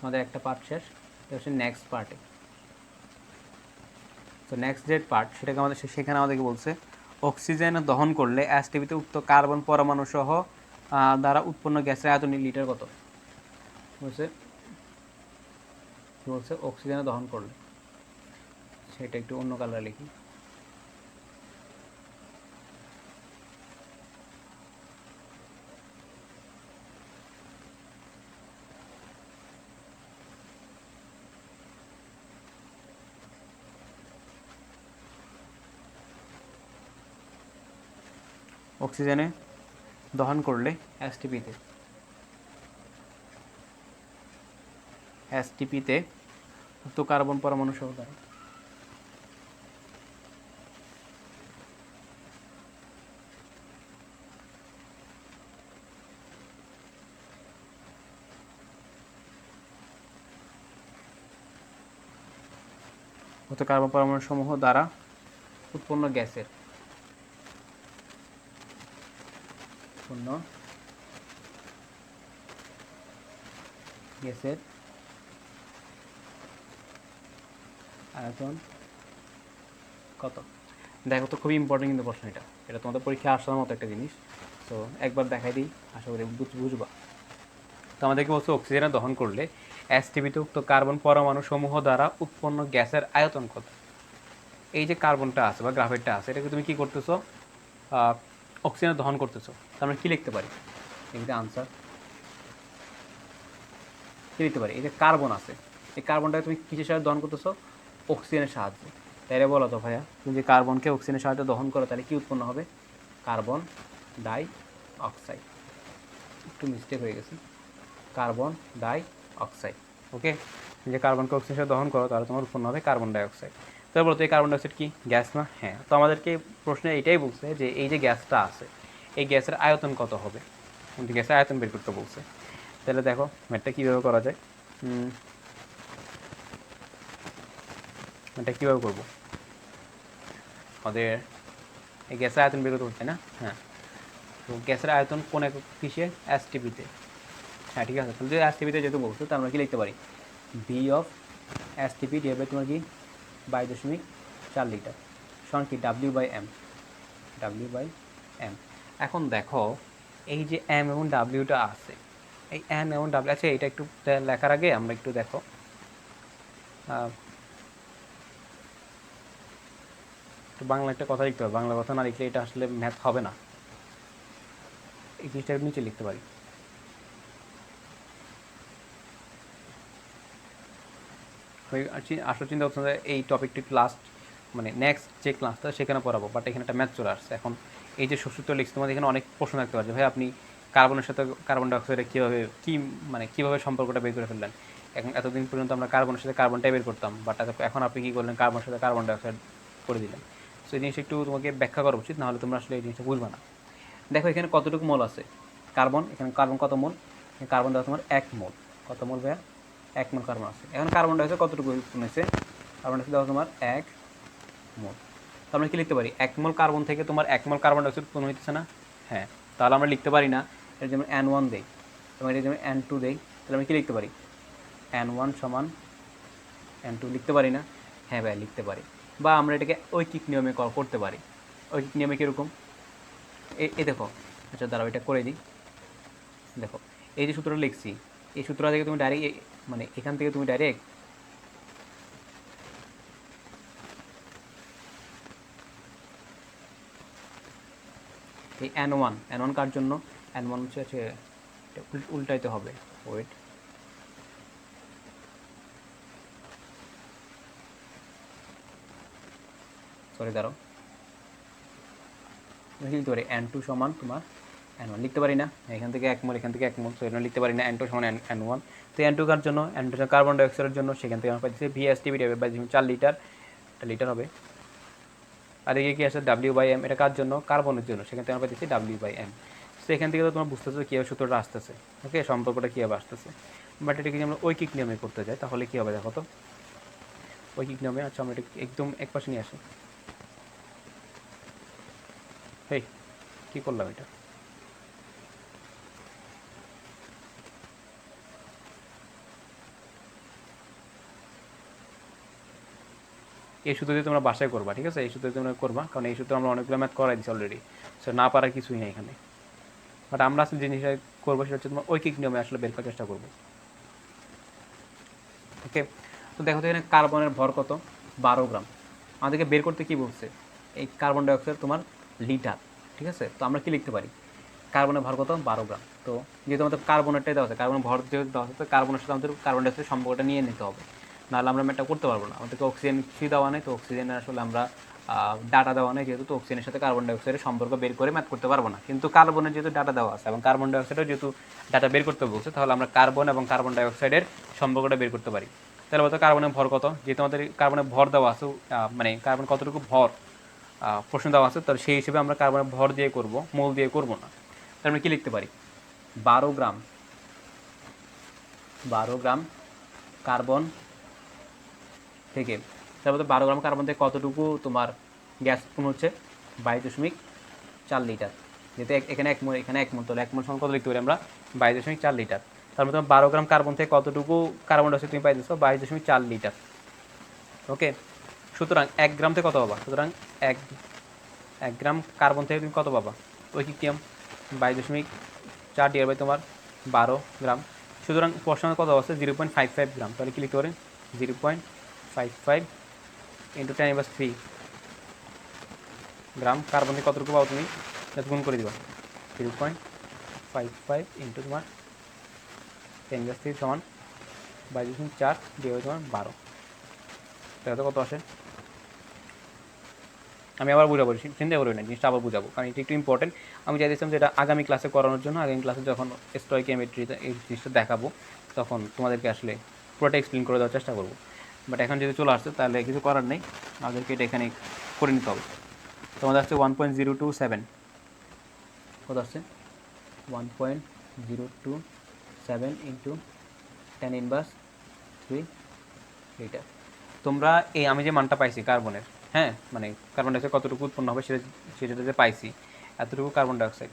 আমাদের একটা পার্ট শেষ, এটা হচ্ছে নেক্সট পার্টে। তো নেক্সট যে পার্ট, সেখানে আমাদেরকে বলছে অক্সিজেন দহন করলে অ্যাসটিভিতে উক্ত কার্বন পরমাণু সহ দ্বারা উৎপন্ন গ্যাসের আয়তন লিটার কত? বলছে অক্সিজেন দহন করলে, সেটা একটু অন্য কালারে লিখি। অক্সিজেনে দহন করলে এসটিপিতে উক্ত কার্বন পরমাণু সহ দ্বারা উক্ত কার্বন পরমাণু সমূহ দ্বারা উৎপন্ন গ্যাসের আয়তন কত? দেখো তো খুবই ইম্পর্টেন্ট কিন্তু প্রশ্ন, এটা তোমাদের পরীক্ষায় আসার মতো একটা জিনিস। তো একবার দেখাই দিই, আশা করি বুঝবা। তো আমাদেরকে বলছে অক্সিজেনে দহন করলে এসটিপিতে উক্ত কার্বন পরমাণু সমূহ দ্বারা উৎপন্ন গ্যাসের আয়তন কত? এই যে কার্বনটা আছে বা গ্রাফাইটটা আছে, এটাকে তুমি কি করতেছো? অক্সিজেনে দহন করতেছো। তার মানে কি লিখতে পারি? এখানে আনসার কি লিখতে পারি? এই যে কার্বন আছে, এই কার্বনটাকে তুমি কিসের সাহায্যে দহন করতেছো? অক্সিজেনের সাহায্যে। তাইলে বলো তো ভাইয়া, তুমি যে কার্বনকে অক্সিজেনের সাহায্যে দহন করো, তাহলে কি উৎপন্ন হবে? Carbon die oxide. একটু মিস্টেক হয়ে গেছে, কার্বন ডাই অক্সাইড। ওকে, যে কার্বনকে অক্সিজেনের সাথে দহন করো, তাহলে তোমার উৎপন্ন হবে কার্বন ডাই অক্সাইড। তো বলো তো এই কার্বন ডাইঅক্সাইড কি গ্যাস না? হ্যাঁ। তো আমাদেরকে প্রশ্নে এইটাই বলছে যে এই যে গ্যাসটা আছে, এই গ্যাসের আয়তন কত হবে? কিন্তু গ্যাসের আয়তন বের করতে বলছে। তাহলে দেখো ম্যাথটা কীভাবে করা যায়। এটা কীভাবে করবো? আমাদের এই গ্যাসের আয়তন বের করতে হচ্ছে না? হ্যাঁ। তো গ্যাসের আয়তন কোন একক কিসে? এসটিপিতে। হ্যাঁ ঠিক আছে। তাহলে এসটিপিতে যেহেতু বলছো, তার আমরা কি লিখতে পারি? ভি অফ এসটিপি ডিভাইড তোমার কি 22.4 লিটার সমান কি W/m। এখন দেখো এই যে এম এবং ডাব্লিউটা আছে, এই এম এবং ডাব্লিউ, আচ্ছা এটা একটু লেখার আগে আমরা একটু দেখো, একটু বাংলা একটা কথা লিখতে হবে। বাংলা কথা না লিখলে এটা আসলে ম্যাথ হবে না। এই জিনিসটা নিচে লিখতে পারি। আসলে চিন্তা করছেন যে এই টপিকটি লাস্ট মানে নেক্সট যে ক্লাসটা সেখানে পড়াবো, বাট এখানে একটা ম্যাথ চলে আসছে। এখন এই যে সূত্রটা লিখছি, তোমাদের এখানে অনেক প্রশ্ন থাকতে পারছে, ভাই আপনি কার্বনের সাথে কার্বন ডাইঅক্সাইডের কীভাবে কীভাবে সম্পর্কটা বের করে ফেললেন? এখন এতদিন পর্যন্ত আমরা কার্বনের সাথে কার্বনটাই বের করতাম, বাট এখন আপনি কী করলেন? কার্বনের সাথে কার্বন ডাইঅক্সাইড করে দিলেন। সো এই জিনিসটা একটু তোমাকে ব্যাখ্যা করা উচিত, নাহলে তোমরা আসলে এই জিনিসটা বুঝবে না। দেখো এখানে কতটুকু মোল আছে কার্বন, এখানে কার্বন কত মোল? কার্বন দেওয়া তোমার 1 মোল। কত মোল ভাইয়া? 1 মোল কার্বন আছে। এখন কার্বন ডাইঅক্সাইড কতটুকু উৎপন্ন হয়েছে? কার্বন ডাইঅক্সাইড দেওয়া তোমার 1 মোল। তো আমরা কি লিখতে পারি? 1 মোল কার্বন থেকে তোমার 1 মোল কার্বন ডাইঅক্সাইড উৎপন্ন হইতেছে না? হ্যাঁ। তাহলে আমরা লিখতে পারি না, এটা যেমন N1 দেই, তোমার এটা যেমন N2 দেই, তাহলে আমরা কি লিখতে পারি? N1 সমান N2 লিখতে পারি না? হ্যাঁ ভাই লিখতে পারি। বা আমরা এটাকে ঐকিক নিয়মে করতে পারি। ঐকিক নিয়মে কীরকম? এই দেখো, আচ্ছা দাঁড়াও এটা করে দিই। দেখো এই যে সূত্রটা লিখছি, এই সূত্রটা থেকে তুমি ডাইরেক্ট মানে এখান থেকে তুমি ডাইরেক্ট এই N1 কার জন্য? N1 হচ্ছে উল্টাইতে হবে। ওয়েট, সরি দাঁড়াও, লিখতে পারি N2 সমান তোমার N1 লিখতে পারি না? এখান থেকে 1 মোল, এখান থেকে 1 মোল, তো এটা লিখতে পারি না N2 সমান N1। তো N2 কার জন্য? N2 কার্বন ডাইঅক্সাইডের জন্য, সেখান থেকে আমরা পাইছি VSTP ডিভাইড বাই 4 লিটার, এটা লিটার হবে। আর এদিকে কি আছে? W/m, এটা কার জন্য? কার্বনের জন্য, সেখান থেকে আমরা পাইছি W/m। তো এখান থেকে তো তোমরা বুঝতেছো কীভাবে সূত্রটা আসতেছে, ওকে, সম্পর্কটা কীভাবে আসতেছে। বাট এটাকে যদি আমরা ঐকিক নিয়মে করতে যাই, তাহলে কী হবে দেখো তো। ঐকিক নিয়মে, আচ্ছা আমরা এটা একদম এক পাশে নিয়ে আসি। হেই কী করলাম এটা? এই সূত্র দিয়ে তোমরা বাসায় করবা, ঠিক আছে? এই সূত্র তোমরা করবা, কারণ এই সূত্র আমরা অনেকগুলো ম্যাথ করাই দিচ্ছি অলরেডি। সো না পারার কিছুই নেই এখানে। বাট আমরা আসলে যে জিনিসটা করবো সেটা হচ্ছে তোমার ঐকিক নিয়মে আসলে বের করার চেষ্টা করবো। ওকে, তো দেখো তো এখানে কার্বনের ভর কত? 12 গ্রাম। আমাদেরকে বের করতে কি বলছে? এই কার্বন ডাইঅক্সাইড তোমার লিটার, ঠিক আছে? তো আমরা কি লিখতে পারি? কার্বনের ভর কত? 12 গ্রাম। তো যেহেতু আমাদের কার্বনেরটাই দেওয়া আছে, কার্বনের ভর যেহেতু দেওয়া আছে, তো কার্বনের সাথে আমাদের কার্বন ডাইঅক্সাইড সম্পর্কটা নিয়ে নিতে হবে, নাহলে আমরা ম্যাথটা করতে পারবো না। আমাদেরকে অক্সিজেন কিছুই দেওয়া নেই, তো অক্সিজেনের আসলে আমরা ডাটা দেওয়া নেই যেহেতু, তো অক্সিজেনের সাথে কার্বন ডাইঅক্সাইডের সম্পর্ক বের করে ম্যাথ করতে পারবো না। কিন্তু কার্বনের যেহেতু ডাটা দেওয়া আছে এবং কার্বন ডাইঅক্সাইডের যেহেতু ডাটা বের করতে বলছে, তাহলে আমরা কার্বন এবং কার্বন ডাইঅক্সাইডের সম্পর্কটা বের করতে পারি। তাহলে বলতো কার্বনের ভর কত, যেহেতু আমাদের কার্বনের ভর দেওয়া আছে, মানে কার্বন কতটুকু ভর প্রশ্ন দেওয়া আছে, তাহলে সেই হিসেবে আমরা কার্বনের ভর দিয়ে করব, মোল দিয়ে করব না। তাহলে আমরা কী লিখতে পারি, 12 গ্রাম কার্বন থেকে, তারপর 12 গ্রাম কার্বন থেকে কতটুকু তোমার গ্যাস উৎপন্ন হচ্ছে, 22.4 লিটার। যেহেতু এখানে 1 মোল, এখানে 1 মোল, তাহলে 1 মোল সমান কত লিখতে পারি আমরা, 22.4 লিটার। তারপর তোমার 12 গ্রাম কার্বন থেকে কতটুকু কার্বন ডাইঅক্সাইড তুমি পাইতেছো, 22.4 লিটার। ওকে, সুতরাং 1 গ্রাম থেকে কত পাবা, সুতরাং 1 গ্রাম কার্বন থেকে তুমি কত পাবা, ঐকিক নিয়ম 22.4 ডিভাইড বাই তোমার 12 গ্রাম। সুতরাং প্রশ্ন কত আছে, 0.55 গ্রাম। তাহলে কি লিখতে পারেন, 0.55 ইন্টু 10⁻³ গ্রাম কার্বন থেকে কতটুকু পাবো তুমি, গুণ করে দিবা, 0.55 ইন্টু তোমার 10⁻³ সমান 22.4 ডিভাইড তোমার 12। তাহলে কত আসে, আমি আবার বুঝাবো, চিন্তা করবো না, জিনিসটা আবার বুঝাবো, কারণ এটা একটু ইম্পর্টেন্ট। আমি চাইছিলাম যে এটা আগামী ক্লাসে করানোর জন্য, আগামী ক্লাসে যখন স্টয়কিওমেট্রিতে এই জিনিসটা দেখাবো, তখন তোমাদেরকে আসলে পুরোটা এক্সপ্লেন করে দেওয়ার চেষ্টা করবো। বাট এখন যদি চলে আসছে তাহলে কিছু করার নেই, আমাদেরকে এটা এখানে করে নিতে হবে। তোমাদের আসছে 1.027, কত আসছে, 1.027 ইন্টু 10⁻³ লিটার। তোমরা এই আমি যে মানটা পাইছি কার্বনের, হ্যাঁ, মানে কার্বন ডাইঅক্সাইড কতটুকু উৎপন্ন হবে সেটা যে পাইছি, এতটুকু কার্বন ডাইঅক্সাইড,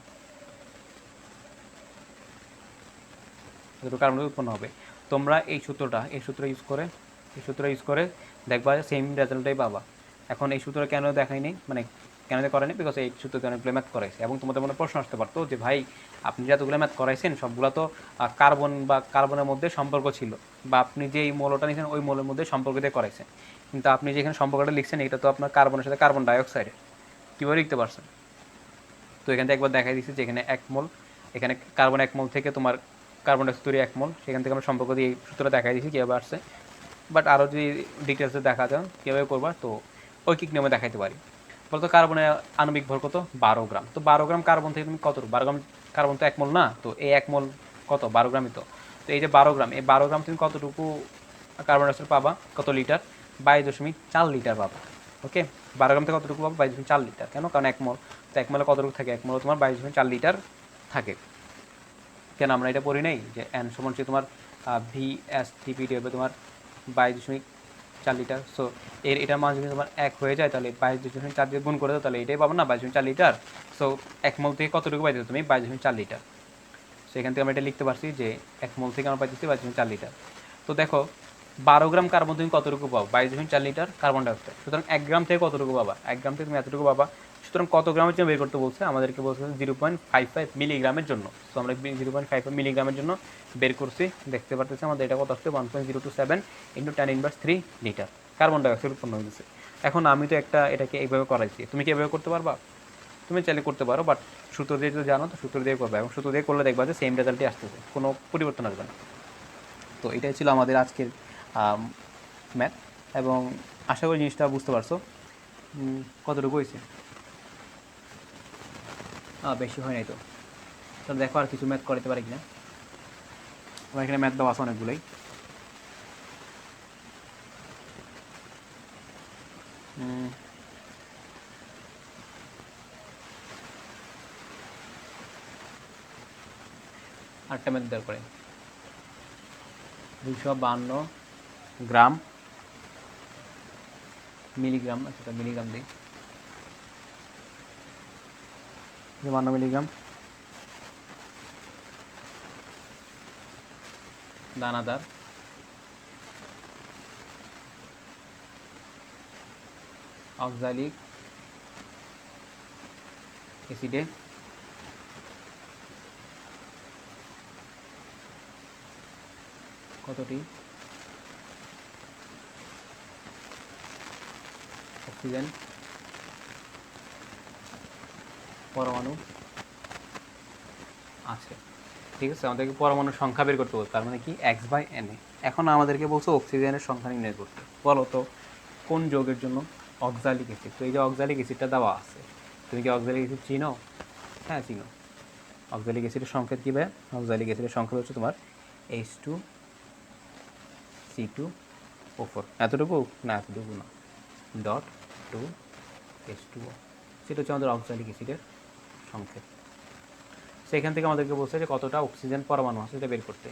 এতটুকু কার্বন ডাইঅক্সাইড উৎপন্ন হবে। তোমরা এই সূত্র ইউজ করে দেখবা সেম রেজাল্টটাই পাবা। এখন এই সূত্র কেন দেখায়নি, মানে কেন করেনি, বিকজ এই সূত্রতে অনেকগুলো ম্যাথ করাইছে, এবং তোমাদের মনে প্রশ্ন আসতে পারতো যে ভাই আপনি যে এতগুলো ম্যাথ করাইছেন সবগুলো তো কার্বন বা কার্বনের মধ্যে সম্পর্ক ছিল, বা আপনি যে এই মৌলটা নিয়েছেন ওই মৌলের মধ্যে সম্পর্ক দিয়ে করাইছেন, কিন্তু আপনি যেখানে সম্পর্কটা লিখছেন এটা তো আপনার কার্বনের সাথে কার্বন ডাইঅক্সাইডের, কীভাবে লিখতে পারছেন। তো এখান থেকে একবার দেখাই দিচ্ছি যে এখানে 1 মোল, এখানে কার্বন 1 মোল থেকে তোমার কার্বন ডাইঅক্সাইড তৈরি 1 মোল, সেখান থেকে আমরা সম্পর্ক দিয়ে সূত্রটা দেখাই দিচ্ছি কীভাবে আসছে। বাট আরও যদি ডিটেলসে দেখা যায় কীভাবে করবা, তো ঐকিক নিয়মে দেখাইতে পারি। বলতো কার্বনের আণবিক ভর কত, 12 গ্রাম। তো 12 গ্রাম কার্বন থেকে তুমি কত, 12 গ্রাম কার্বন তো 1 মোল না, তো এই 1 মোল কত, 12 গ্রামই তো। তো এই যে 12 গ্রাম, এই 12 গ্রাম তুমি কতটুকু কার্বন ডাইঅক্সাইড পাবা, কত লিটার, 22.4 লিটার পাবা। ওকে, 12 গ্রাম থেকে কতটুকু পাবো, 22.4 লিটার। কেন, কারণ 1 মোল, তো 1 মোলে কতটুকু থাকে, 1 মোলে তোমার 22.4 লিটার থাকে। কেন আমরা এটা পড়ি নাই যে এন সমান হচ্ছে তোমার VSTP হবে তোমার 22.4 লিটার। সো এটার মান যদি তোমার 1 হয়ে যায়, তাহলে 22.4 দিয়ে গুণ করে দাও, তাহলে এটাই পাবো না, 22.4 লিটার। সো 1 মোল থেকে কতটুকু পাইছো তুমি, 22.4 লিটার। সো এখান থেকে আমরা এটা লিখতে পারছি যে 1 মোল থেকে আমরা পাইতেছি 22.4 লিটার। তো দেখো 12 গ্রাম কার্বন তুমি কতটুকু পাবো, 22.4 লিটার কার্বন ডাইঅক্সাইড। সুতরাং 1 গ্রাম থেকে কতটুকু পাবা, 1 গ্রাম থেকে তুমি এতটুকু পাবা। সুতরাং কত গ্রামের জন্য বের করতে বলছে, আমাদেরকে বলছে 0.55 মিলিগ্রামের জন্য। তো আমরা 0.55 মিলিগ্রামের জন্য বের করছি, দেখতে পারতেছি আমাদের এটা কত আসছে, 1.027 ইন্টু 10⁻³ লিটার কার্বন ডাইঅক্সাইড উৎপন্ন হয়েছে। এখন আমি তো এটাকে এইভাবে করাইছি, তুমি কি এভাবে করতে পারবা, তুমি চাইলে করতে পারো, বাট সূত্র দিয়ে যদি জানো তো সূত্র দিয়ে করবে, এবং সূত্র দিয়ে করলে দেখবা যে সেম রেজাল্টই আসতেছে, কোনো পরিবর্তন আসবে না। তো এটাই ছিল আমাদের আজকের ম্যাথ, এবং আশা করি জিনিসটা বুঝতে পারছো। কতটুকু হয়েছে, বেশি হয় নাই তো। তাহলে দেখো আর কিছু ম্যাথ করাতে পারে কিনা। আমার এখানে ম্যাথ দেওয়া আছে অনেকগুলোই। আরেকটা ম্যাথ দেওয়ার পরে 252 গ্রাম মিলিগ্রাম, আচ্ছা মিলিগ্রাম দিই, 52 মিলিগ্রাম দানাদার অক্সালিক অ্যাসিডে কতটি অক্সিজেন পরমাণু আছে। ঠিক আছে, আমাদেরকে পরমাণুর সংখ্যা বের করতে বলছে, তার মানে কি X/Na। এখন আমাদেরকে বলছে অক্সিজেনের সংখ্যা নির্ণয় করতে। বলো তো কোন যৌগের জন্য অক্সালিক অ্যাসিড। তো এই যে অক্সালিক অ্যাসিডটা দেওয়া আছে, তুমি কি অক্সালিক অ্যাসিড চিনো? হ্যাঁ চিনো। অক্সালিক অ্যাসিডের সংকেত কী ভাই? অক্সালিক অ্যাসিডের সংকেত হচ্ছে তোমার H2C2O4, এতটুকু না, এতটুকু না, ডট 2H2O, সেটা হচ্ছে আমাদের অক্সালিক অ্যাসিডের সংকেত। সেখান থেকে আমাদেরকে বলছে যে কতটা অক্সিজেন পরমাণু আছে সেটা বের করতে।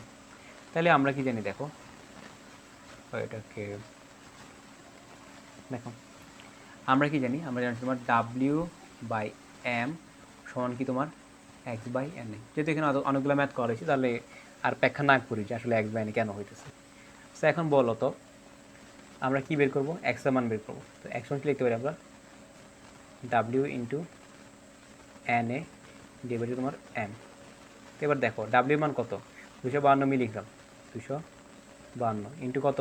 তাহলে আমরা কি জানি দেখো, এটাকে দেখো আমরা কি জানি, আমরা জানি তোমার W/M সমান কি তোমার X/N। যেহেতু এখানে অনেকগুলো ম্যাথ করা হয়েছে তাহলে আর ব্যাখ্যা না করি যে আসলে X/N কেন হইতেছে। তো এখন বলো তো আমরা কি বের করবো? X এর মান বের করবো। তো X মান কি লিখতে পারি আমরা? W/NA ডিভাইডেড তোমার M। তো এবার দেখো W মান কত? 252 মিলিগ্রাম। 252 ইন্টু কত?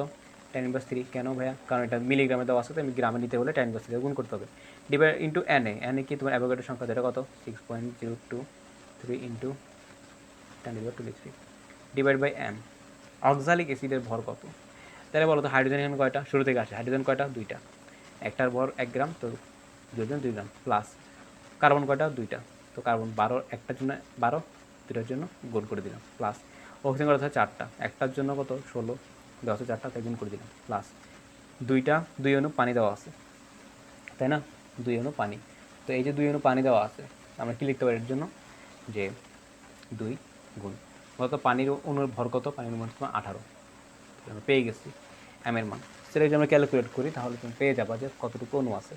10⁻³ কেন ভাইয়া? কারণ এটা মিলিগ্রামে দেওয়া আছে, তো আমি গ্রামে নিতে হলে 10⁻³ গুণ করতে হবে। ডিভাইড ইন্টু NA কি তোমার অ্যাভোগাড্রোর সংখ্যা, যেটা কত? 6.023 into 10⁻23 divide by M। Oxalic অ্যাসিডের ভর কত? তাহলে বলো তো হাইড্রোজেন এখানে কয়টা শুরু থেকে আসে? হাইড্রোজেন কয়টা? 2টা। একটার ভর 1 গ্রাম, তো 2 জন 2 গ্রাম, প্লাস কার্বন কয়টা? 2টা। তো কার্বন 12, একটার জন্য 12, 2টার জন্য গুণ করে দিলাম, প্লাস অক্সিজেন কত? 4টা, একটার জন্য কত? 16, 10 4টা, তাই গুণ করে দিলাম, প্লাস 2 অণু পানি দেওয়া আছে, তাই না? 2 অণু পানি। তো এই যে 2 অণু পানি দেওয়া আছে, আমরা কি লিখতে পারি এর জন্য? যে 2 গুণ বলতো পানির অণুর ভর কত? পানির অণুর ভর 18। আমরা পেয়ে গেছি M এর মান। সেটা যদি আমরা ক্যালকুলেট করি তাহলে তুমি পেয়ে যাবা যে কতটুকু অণু আছে।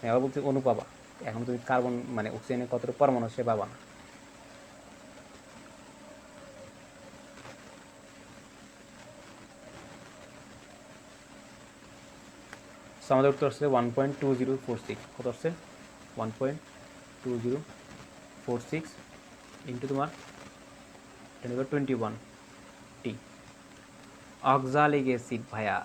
এবার বলছি অণু পাবা, এখন তুমি কার্বন মানে অক্সিজেনের কতটুকু পরমাণু সে পাবা না। সো আমাদের উত্তর আসছে 1.2046। কত আসছে? 1.2046 ইন্টু তোমার 10⁻21 টি অক্সালিক অ্যাসিড ভাইয়া।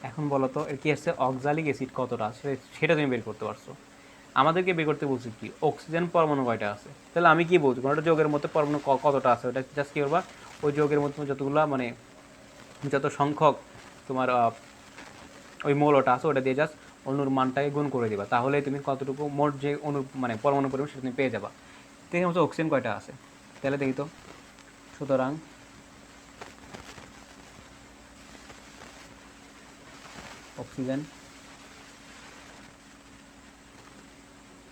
এখন বলো তো এর কি আসছে অক্সালিক অ্যাসিড কতটা, সেটা তুমি বের করতে পারছো। আমাদেরকে বের করতে বলছি কি অক্সিজেন পরমাণু কয়টা আছে। তাহলে আমি কি বলছি, কোনো একটা যৌগের মধ্যে পরমাণু কতটা আছে ওটা জাস্ট কী করবা, ওই যৌগের মধ্যে যতগুলো মানে যত সংখ্যক তোমার ওই মৌলটা আছে ওটা দিয়ে জাস্ট অণুর মানটাকে গুণ করে দিবা, তাহলে তুমি কতটুকু মোট যে অণু মানে পরমাণু পরিমাণ সেটা তুমি পেয়ে যাবা। দেখে মতো অক্সিজেন কয়টা আছে তাহলে দেখি তো। সুতরাং অক্সিজেন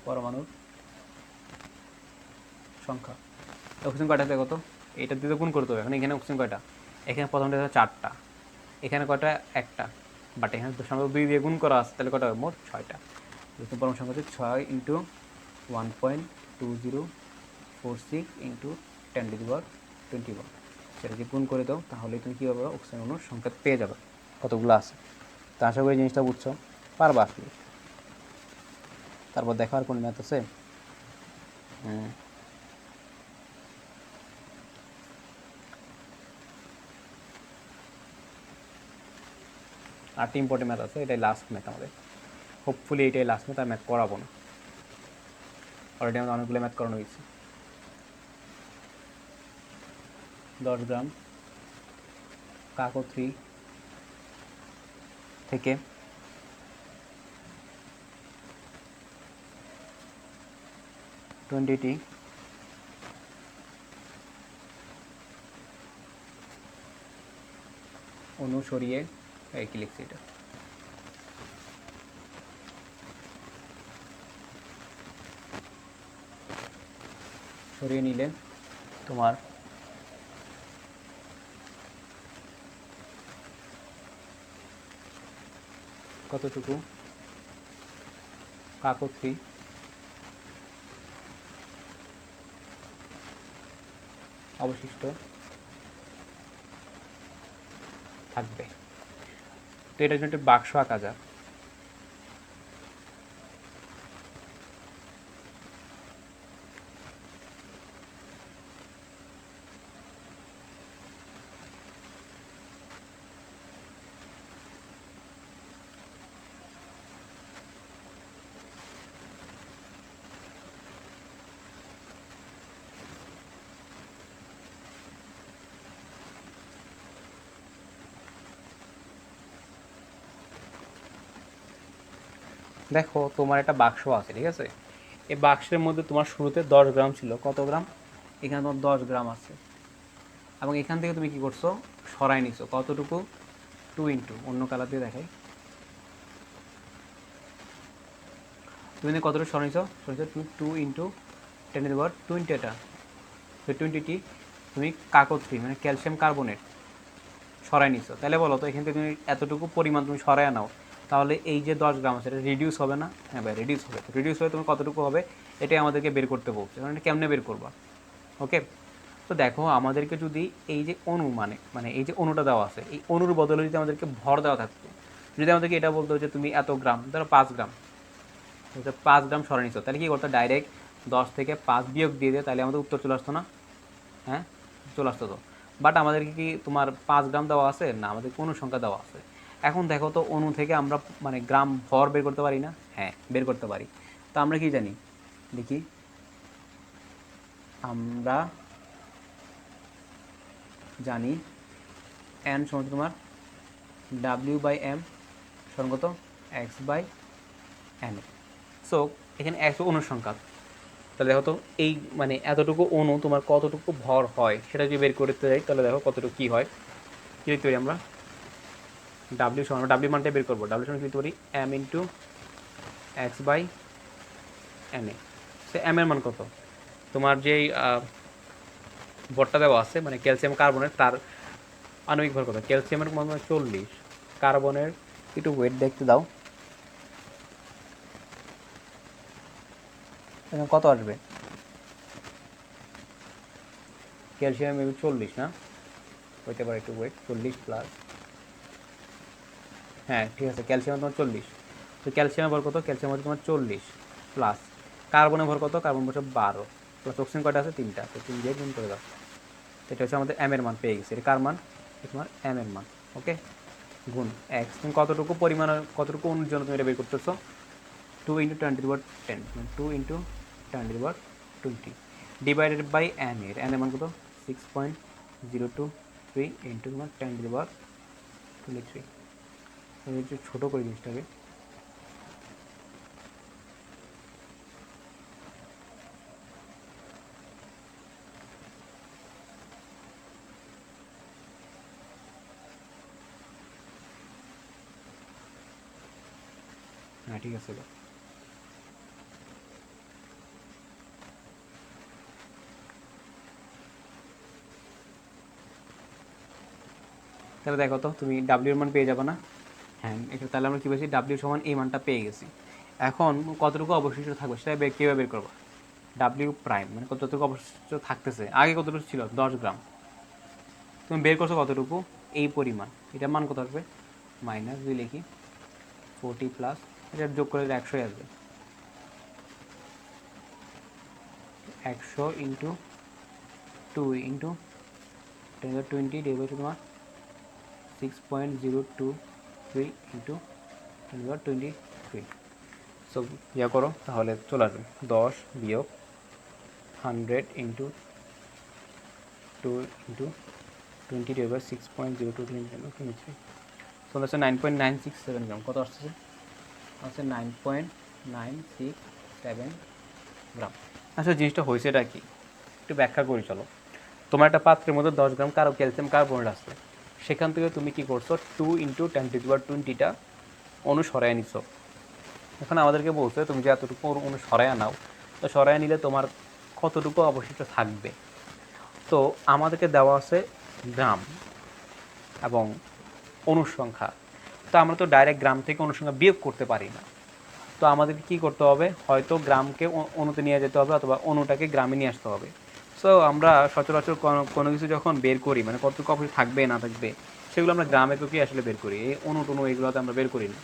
পরমাণুর সংখ্যা, অক্সিজেন কয়টা দেখো তো, এটা দিয়ে গুণ করতে হবে। এখন এখানে অক্সিজেন কয়টা? এখানে প্রথমটা 4টা, এখানে কয়টা? একটা, বাট এখানে তো সম্ভবত 2 দিয়ে গুণ করা আছে, তাহলে কটা হবে? মোট 6টা। পরমাণু সংখ্যা হচ্ছে 6 ইন্টু 1.2046 ইন্টু 10⁻21। সেটা যদি গুণ করে দাও তাহলে তুমি কী পাবে? অক্সিজেন অণুর সংখ্যা পেয়ে যাবে কতগুলো আছে। তা আশা করি জিনিসটা বুঝছো, পারবা আসলে। তারপর দেখার কোন ম্যাথ আছে? আরেকটা ইম্পর্টেন্ট ম্যাথ আছে, এটাই লাস্ট ম্যাথ আমাদের, হোপফুলি এটাই লাস্ট ম্যাথ, আর ম্যাথ করাবো না। অলরেডি আমাদের অনেকগুলো ম্যাথ করানো হয়েছে। 10 গ্রাম কাকো3 থেকে 20টি অণু সরিয়ে কি লিখছি এটা, সরিয়ে নিলে তোমার কতটুকু কাকো3 অবশিষ্ট থাকবে। তো এটার জন্য একটা বাক্স আঁকা যাক। দেখো তোমার একটা বাক্স আছে, ঠিক আছে? এই বাক্সের মধ্যে তোমার শুরুতে 10 গ্রাম ছিল। কত গ্রাম? এখানে তোমার 10 গ্রাম আছে, এবং এখান থেকে তুমি কি করছো? সরাই নিছো কতটুকু? 2 ইন্টু, অন্য কালার দিয়ে দেখাই, তুমি কতটুকু সরাইছো? সরাইছো তুমি 2 ইন্টু 10⁻20, এটা 20টি তুমি কাকত্রি মানে ক্যালসিয়াম কার্বনেট সরাই নিছো। তাহলে বলো তো এখান থেকে তুমি এতটুকু পরিমাণ তুমি সরাই নাও, তাহলে এই যে 10 গ্রাম আছে এটা রিডিউস হবে না? হ্যাঁ ভাই, রিডিউস হবে। রিডিউস হয়ে তুমি কতটুকু হবে এটাই আমাদেরকে বের করতে বলছে। কারণ এটা কেমনে বের করবা? ওকে, তো দেখো আমাদেরকে যদি এই যে অণু মানে এই যে অণুটা দেওয়া আছে, এই অণুর বদলে যদি আমাদেরকে ভর দেওয়া থাকতো, যদি আমাদেরকে এটা বলতো যে তুমি এত গ্রাম, ধরো 5 গ্রাম, 5 গ্রাম সরে নিচ্ছ, তাহলে কী করতো? ডাইরেক্ট 10 থেকে 5 বিয়োগ দিয়ে দিয়ে তাহলে আমাদের উত্তর চলে আসতো না? হ্যাঁ, চলে আসতো তো। বাট আমাদেরকে কি তোমার 5 গ্রাম দেওয়া আছে না, আমাদের কোনো সংখ্যা দেওয়া আছে। এখন দেখো তো অণু থেকে আমরা মানে গ্রাম ভর বের করতে পারি না? হ্যাঁ, বের করতে পারি। তো আমরা কি জানি দেখি, আমরা জানি n সমান তোমার W/m সমান কত? x/n। সো এখানে x অনুসংখ্যা, তাহলে দেখো তো এই মানে এতটুকু অণু তোমার কতটুকু ভর হয় সেটা যদি বের করতে যাই, তাহলে দেখো কতটুকু কী হয়। কী লিখতে পারি আমরা? ডাব্লিউ সমান, ডাব্লিউ মানটাই বের করবো। ডাব্লিউ সমান লিখতে পারি m ইন্টু x/n। সে m এর মান কত? তোমার যেই ভরটা দেওয়া আছে মানে ক্যালসিয়াম কার্বনের, তার আণবিক ভর কত? ক্যালসিয়ামের মান 40, কার্বনের একটু ওয়েট দেখতে দাও, এখন কত আসবে? ক্যালসিয়াম মেবি 40 না, হইতে পারে, একটু ওয়েট, 40 প্লাস, হ্যাঁ ঠিক আছে, ক্যালসিয়াম তোমার 40। তো ক্যালসিয়ামের ভর কত? ক্যালসিয়াম হচ্ছে তোমার 40 প্লাস কার্বনের ভর কত? কার্বন বলছে 12 প্লাস অক্সিজেন কয়টা আছে? 3টা, তো 3 দিয়ে গুণ করে দাও। এটা হচ্ছে আমাদের এম এর মান পেয়ে গেছে। এটা কার মান? তোমার এম এর মান। ওকে, গুণ এক্স, তুমি কতটুকু পরিমাণ, কতটুকু অনুর জন্য তুমি এটা বের করতেছো? 2 ইন্টু 10⁻10, মানে 2 ইন্টু 10⁻20 ডিভাইডেড বাই এন এর, এন এর মান কত? 6.023 ইন্টু তোমার 10⁻23। আমি একটু ছোটো করে জিনিসটাকে, হ্যাঁ ঠিক আছে। তাহলে দেখো তো তুমি ডাব্লিউর মান পেয়ে যাবে না? হ্যাঁ, এটা তাহলে আমরা কী পেয়েছি? ডাব্লিউ সমান এই মানটা পেয়ে গেছি। এখন কতটুকু অবশিষ্ট থাকবে সেটা কীভাবে বের করবো? ডাব্লিউ প্রাইম মানে কতটুকু অবশিষ্ট থাকতেছে, আগে কতটুকু ছিল? 10 গ্রাম, তুমি বের করছো কতটুকু? এই পরিমাণ। এটার মান কত আসবে? মাইনাস, যদি লিখি 40 প্লাস, এটা যোগ করে 100 আসবে। 100 ইন্টু 2 ইন্টু 10⁻20 ডিভাইড তোমার 6.023 ইন্টু 10⁻23। সো ইয়া করো, তাহলে চলে আসবে 10 বিয়োগ 100 ইন্টু 2 ইন্টু 20 ডিভাইড 6.023 চলে আসছে 9.967 গ্রাম। কত আসছে? আসছে 9.967 গ্রাম। আসলে জিনিসটা হয়েছে এটা কি, একটু ব্যাখ্যা করি চলো। তোমার একটা পাত্রের মধ্যে 10 গ্রাম ক্যালসিয়াম কার্বনেট আছে, সেখান থেকে তুমি কি করছো? 2 ইন্টু 10⁻20টা অণু সরাই নিছো। এখন আমাদেরকে বলছে তুমি যে এতটুকু অণু সরাইয়া নাও, তো সরাইয়া নিলে তোমার কতটুকু অবশিষ্ট থাকবে। তো আমাদেরকে দেওয়া আছে গ্রাম এবং অণুর সংখ্যা, তো আমরা তো ডাইরেক্ট গ্রাম থেকে অণুর সংখ্যা বিয়োগ করতে পারি না। তো আমাদেরকে কী করতে হবে? হয়তো গ্রামকে অণুতে নিয়ে যেতে হবে, অথবা অণুটাকে গ্রামে নিয়ে আসতে হবে। সো আমরা সচরাচর কোনো কিছু যখন বের করি, মানে কতটুকু অবশিষ্ট থাকবে না থাকবে, সেগুলো আমরা গ্রামে তো কি আসলে বের করি, এই অণু টণু এগুলোতে আমরা বের করি না।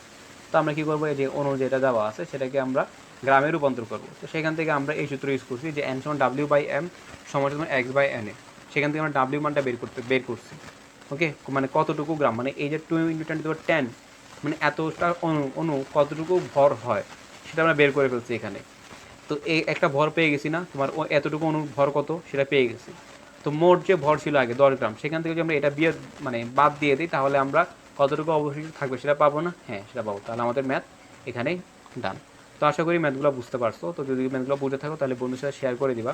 তো আমরা কী করবো? এই যে অণু যেটা দেওয়া আছে সেটাকে আমরা গ্রামে রূপান্তর করবো। তো সেখান থেকে আমরা এই সূত্র ইউজ করছি যে এন সমান W/m সমান x/n এ, সেখান থেকে আমরা ডাব্লিউ মানটা বের করছি। ওকে, মানে কতটুকু গ্রাম, মানে এই যে 2 ইন্টু 10⁻10 মানে এতটা অণু কতটুকু ভর হয় সেটা আমরা বের করে ফেলছি এখানে। তো এই একটা ভর পেয়ে গেছি না, তোমার এতটুকু অণুর ভর কত সেটা পেয়ে গেছি। তো মোট যে ভর ছিল আগে 10 গ্রাম, সেখান থেকে যদি আমরা এটা মানে বাদ দিয়ে দিই, তাহলে আমরা কতটুকু অবশিষ্ট থাকবে সেটা পাবো না? হ্যাঁ সেটা পাবো। তাহলে আমাদের ম্যাথ এখানেই ডান। তো আশা করি ম্যাথগুলো বুঝতে পারছো। তো যদি ম্যাথগুলো বুঝে থাকো তাহলে বন্ধুর সাথে শেয়ার করে দিবা।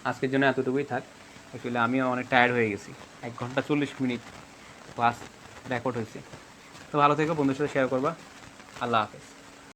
আজকের জন্য এতটুকুই থাক। অ্যাকচুয়ালি আমিও অনেক টায়ার্ড হয়ে গেছি। 1 ঘন্টা 40 মিনিট ক্লাস রেকর্ড হয়েছে। তো ভালো থেকো, বন্ধুর সাথে শেয়ার করবা। আল্লাহ হাফেজ।